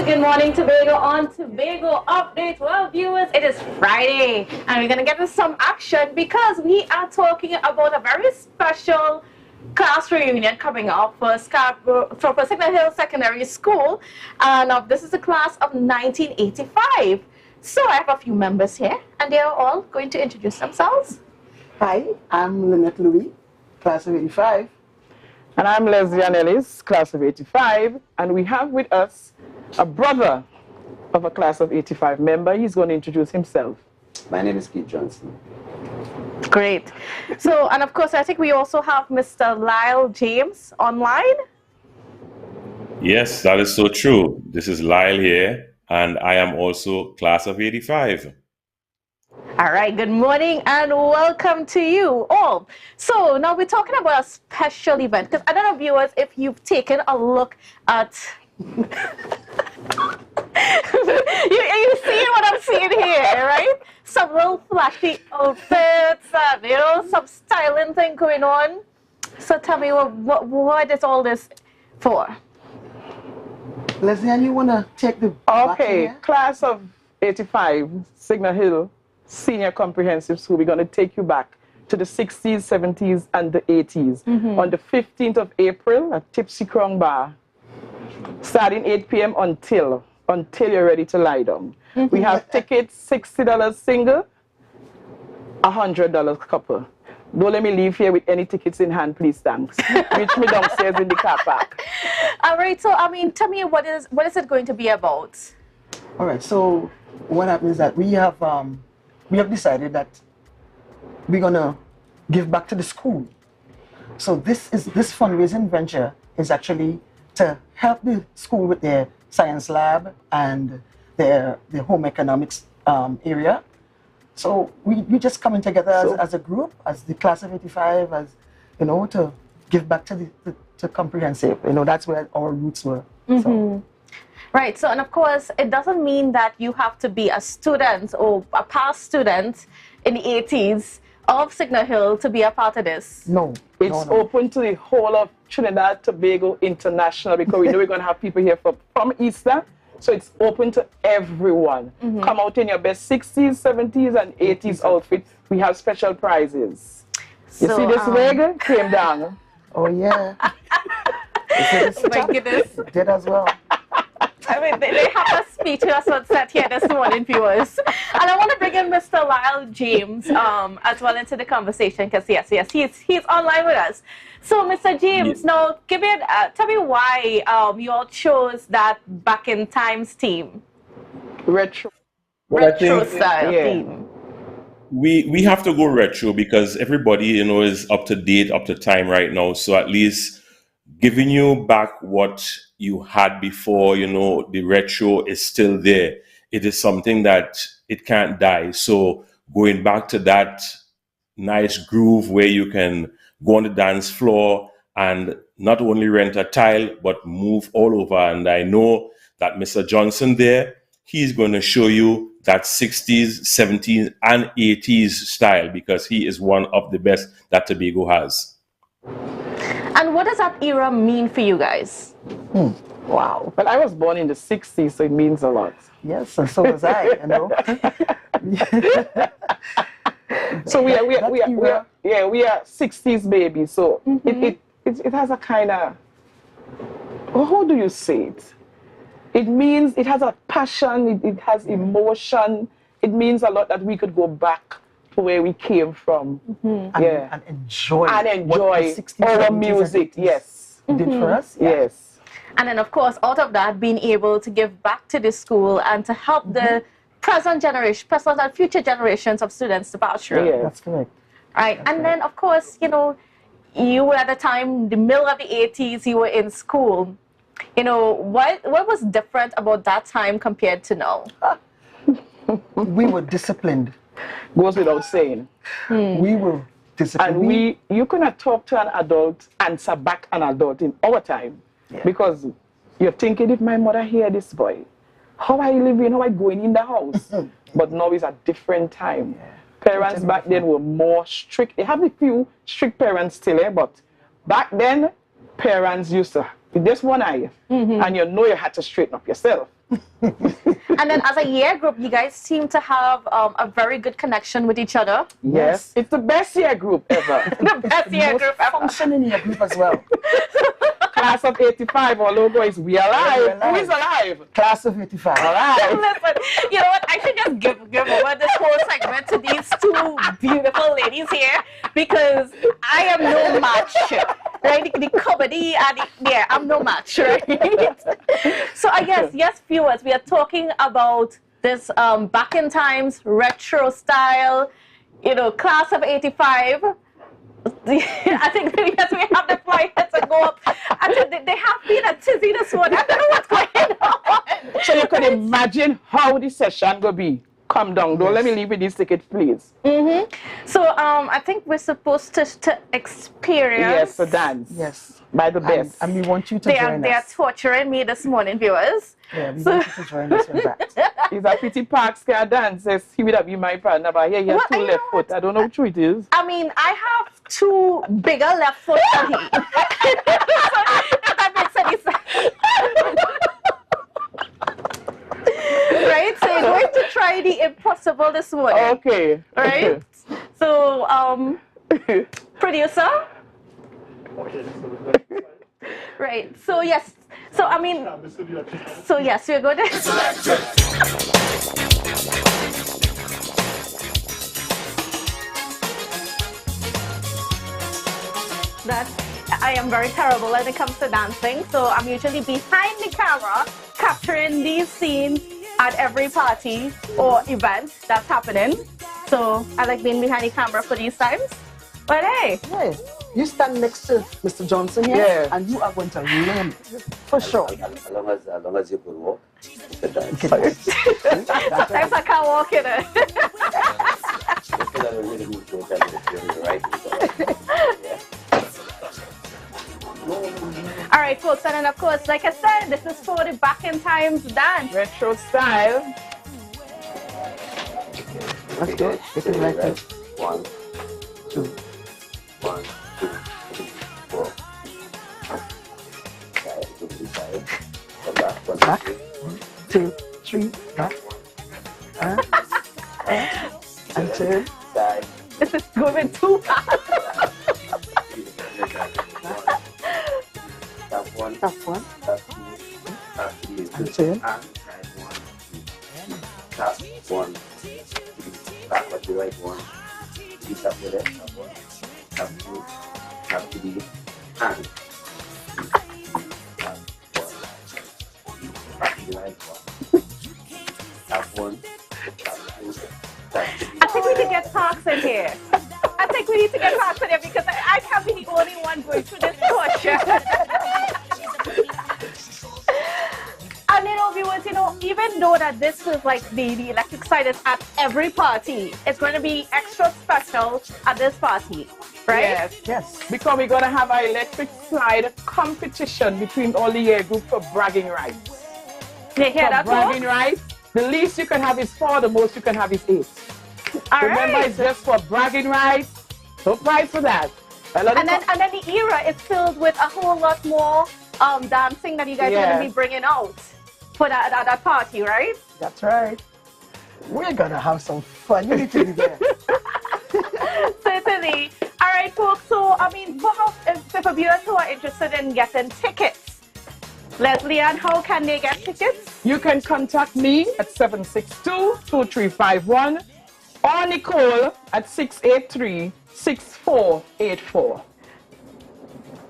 Good morning, Tobago on Tobago Update. Well, viewers, it is Friday, and we're going to get into some action because we are talking about a very special class reunion coming up for Signal Hill Secondary School, and this is a class of 1985. So I have a few members here, and they are all going to introduce themselves. Hi, I'm Lynette Louis, class of 85. And I'm Leslie Ellis, class of 85, and we have with us a brother of a class of 85 member. He's going to introduce himself. My name is Keith Johnson. Great. So, and of course, I think we also have Mr. Lyle James online. Yes, that is so true. This is Lyle here, and I am also class of 85. All right, good morning and welcome to you all. So now we're talking about a special event, because I don't know, viewers, if you've taken a look at you seeing what I'm seeing here, right? Some little flashy outfits and, you know, some styling thing going on. So tell me, what is all this for? Leslie, and you want to check the... Okay, class of 85, Signal Hill Senior Comprehensive School. We're going to take you back to the 60s, 70s, and the 80s. On the 15th of April at Tipsy Crown Bar, starting 8 p.m. until you're ready to lie down. We have tickets, $60 single, $100 couple. Don't let me leave here with any tickets in hand, please, thanks. Reach me downstairs in the car park. All right, so, I mean, tell me, what is it going to be about? All right, so what happens is that we have decided that we're gonna give back to the school. So this fundraising venture is actually to help the school with their science lab and their home economics area. So we just coming together as a group, as the class of 85, as to give back to to comprehensive. That's where our roots were. So. Right. So, and of course, it doesn't mean that you have to be a student or a past student in the 80s of Signal Hill to be a part of this. No. It's open to the whole of Trinidad, Tobago International, because we know we're going to have people here from Easter. So it's open to everyone. Come out in your best 60s, 70s, and 80s outfit. We have special prizes. You see this wig came down. Oh, yeah. My goodness. Did as well. I mean, they have a speech that's on set here this morning, viewers. And I want to bring in Mr. Lyle James as well into the conversation, because yes, he's online with us. So, Mr. James, now tell me why you all chose that Back in Times theme. Retro style theme. We have to go retro because everybody is up to date, up to time right now. So at least giving you back what you had before, the retro is still there. It is something that it can't die. So going back to that nice groove where you can go on the dance floor and not only rent a tile, but move all over. And I know that Mr. Johnson there, he's going to show you that 60s, 70s, and 80s style because he is one of the best that Tobago has. And what does that era mean for you guys? Wow. Well, I was born in the 60s, so it means a lot. Yes, and so was I, So we are 60s babies. So it has a kind of, how do you say it? It means it has a passion, it has emotion. It means a lot that we could go back to where we came from. And enjoy our music. Yes. Did for us? Yes. And then, of course, out of that, being able to give back to the school and to help the present and future generations of students to pass through. Yeah, that's correct. Right. And then, of course, you were at the time, the middle of the 80s, you were in school. What was different about that time compared to now? We were disciplined. Goes without saying. We were disciplined. And you cannot talk to an adult, answer back an adult in our time. Yeah. Because you're thinking, if my mother hear this boy, how I living, how I going in the house? But now it's a different time. Yeah. Parents back then were more strict. They have a few strict parents still, but back then, parents used to, with this one eye, and you had to straighten up yourself. And then as a year group, you guys seem to have a very good connection with each other. Yes. It's the best year group ever. The best year group ever. Functioning year group as well. Class of 85, our logo is We Alive. Who is alive? Class of 85. All right. Listen, you know what? I should just give over this whole segment to these two beautiful ladies here because I am no match. Right? The comedy and I'm no match, right? So I guess, yes, viewers, we are talking about this Back in Times retro style, class of 85. I think yes, we have the flight to go up. They have been a tizzy this morning. I don't know what's going on. So you can imagine how the session will be. Come down. Don't let me leave with these tickets, please. So I think we're supposed to experience. Yes, the dance. Yes. By the best. And we want you to join us. They are torturing me this morning, viewers. Yeah, we want you to join us with that. It's a pretty park scare dance. He would have been my partner, but here he has two left foot. I don't know which it is. I mean, I have two bigger left foot than he. That makes any sense. Right? So you're going to try the impossible this morning. Okay. Right? So, producer? Right. So, yes. So, I mean, so yes, we're going to... That I am very terrible when it comes to dancing, so I'm usually behind the camera capturing these scenes at every party or event that's happening. So I like being behind the camera for these times. But hey. Hey, you stand next to Mr. Johnson here, and you are going to learn for sure. As long as you could walk. Sometimes I can't walk in it. All right, folks, and then of course, like I said, this is for the back in times dance. Retro style. Let's go. Get it right there. 1, 2, 1, 2, 3, 4. Side to the side. Come back. 1, Back. 2, 3. Back. And turn. Side. This is going too fast. Tap 1. Tap 1. Tap 2. Tap 3. And turn. And side 1. Tap 1. Back with the right one. Piece up the left. Tap 1. Tap 2. Tap 3. And. Tap 1. Back to the right one. Tap 1. Tap 2. Tap 3. I think we need to get Parks in here. I think we need to get Parks in here because I can't be the only one going through this torture. And viewers, even though that this is like the electric slide is at every party, it's going to be extra special at this party, right? Yes. Because we're going to have an electric slide competition between all the year group for bragging rights. You hear that, bragging rights, the least you can have is 4, the most you can have is 8. Remember, it's just for bragging rights. No price for that. And then the era is filled with a whole lot more dancing that you guys are going to be bringing out for that party, right? That's right. We're going to have some fun. You need to be there. Certainly. All right, folks. So, for viewers who are interested in getting tickets, Leslie, and how can they get tickets? You can contact me at 762-2351 or Nicole at 683-6484.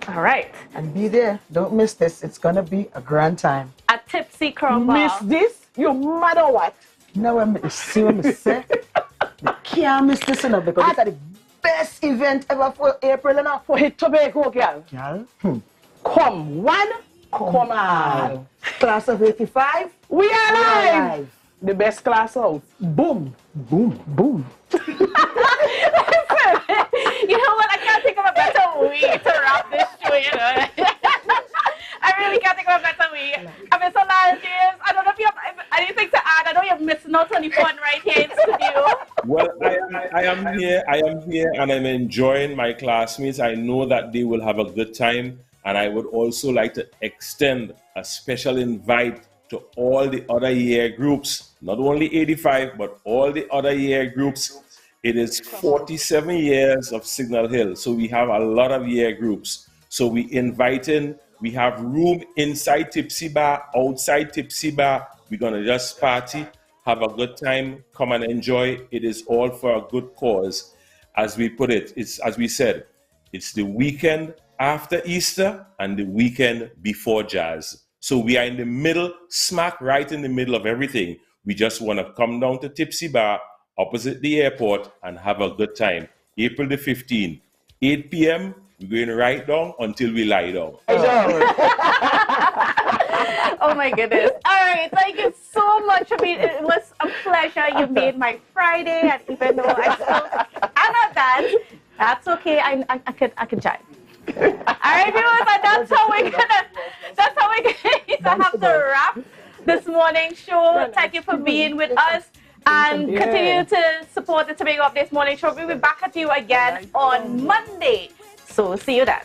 All right. And be there. Don't miss this. It's going to be a grand time. A Tipsy Crown Bar. Miss this? You mad or what? No, see what I say? You can't miss this enough because it's the best event ever for April enough. For hit Tobago, girl. Girl? Come one, come all. Class of 85. We are alive. The best class out. Boom. Boom. Boom. You know what? I can't think of a better way to wrap this show, I really can't think of a better way. So last James, I don't know if you have anything to add. I know you're missing out on the fun right here in studio. Well, I am here, and I'm enjoying my classmates. I know that they will have a good time, and I would also like to extend a special invite to all the other year groups, not only 85, but all the other year groups. It is 47 years of Signal Hill, so we have a lot of year groups. So we have room inside Tipsy Bar, outside Tipsy Bar. We're gonna just party, have a good time, come and enjoy. It is all for a good cause. As we put it, as we said, it's the weekend after Easter and the weekend before jazz. So we are in the middle, smack right in the middle of everything. We just want to come down to Tipsy Bar, opposite the airport, and have a good time. April the 15th, 8 p.m., we're going right down until we lie down. Oh my goodness. All right, thank you so much. It was a pleasure. You made my Friday, and even though I'm not dance, that's okay. I can jive. All right, viewers, and that's how we're gonna have to wrap this morning's show. Thank you for being with us. And continue to support the Tobago Updates Morning Show. We'll be back at you again on Monday. So see you then.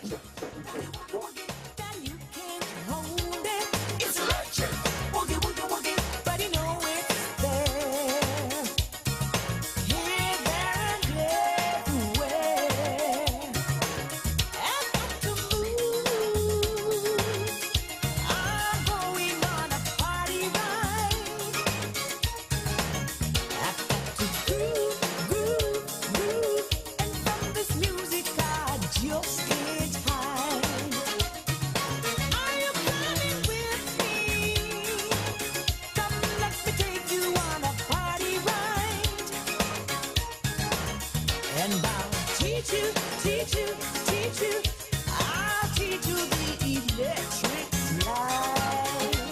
Just get high. And I'll teach you, teach you, teach you. I'll teach you the electric slide.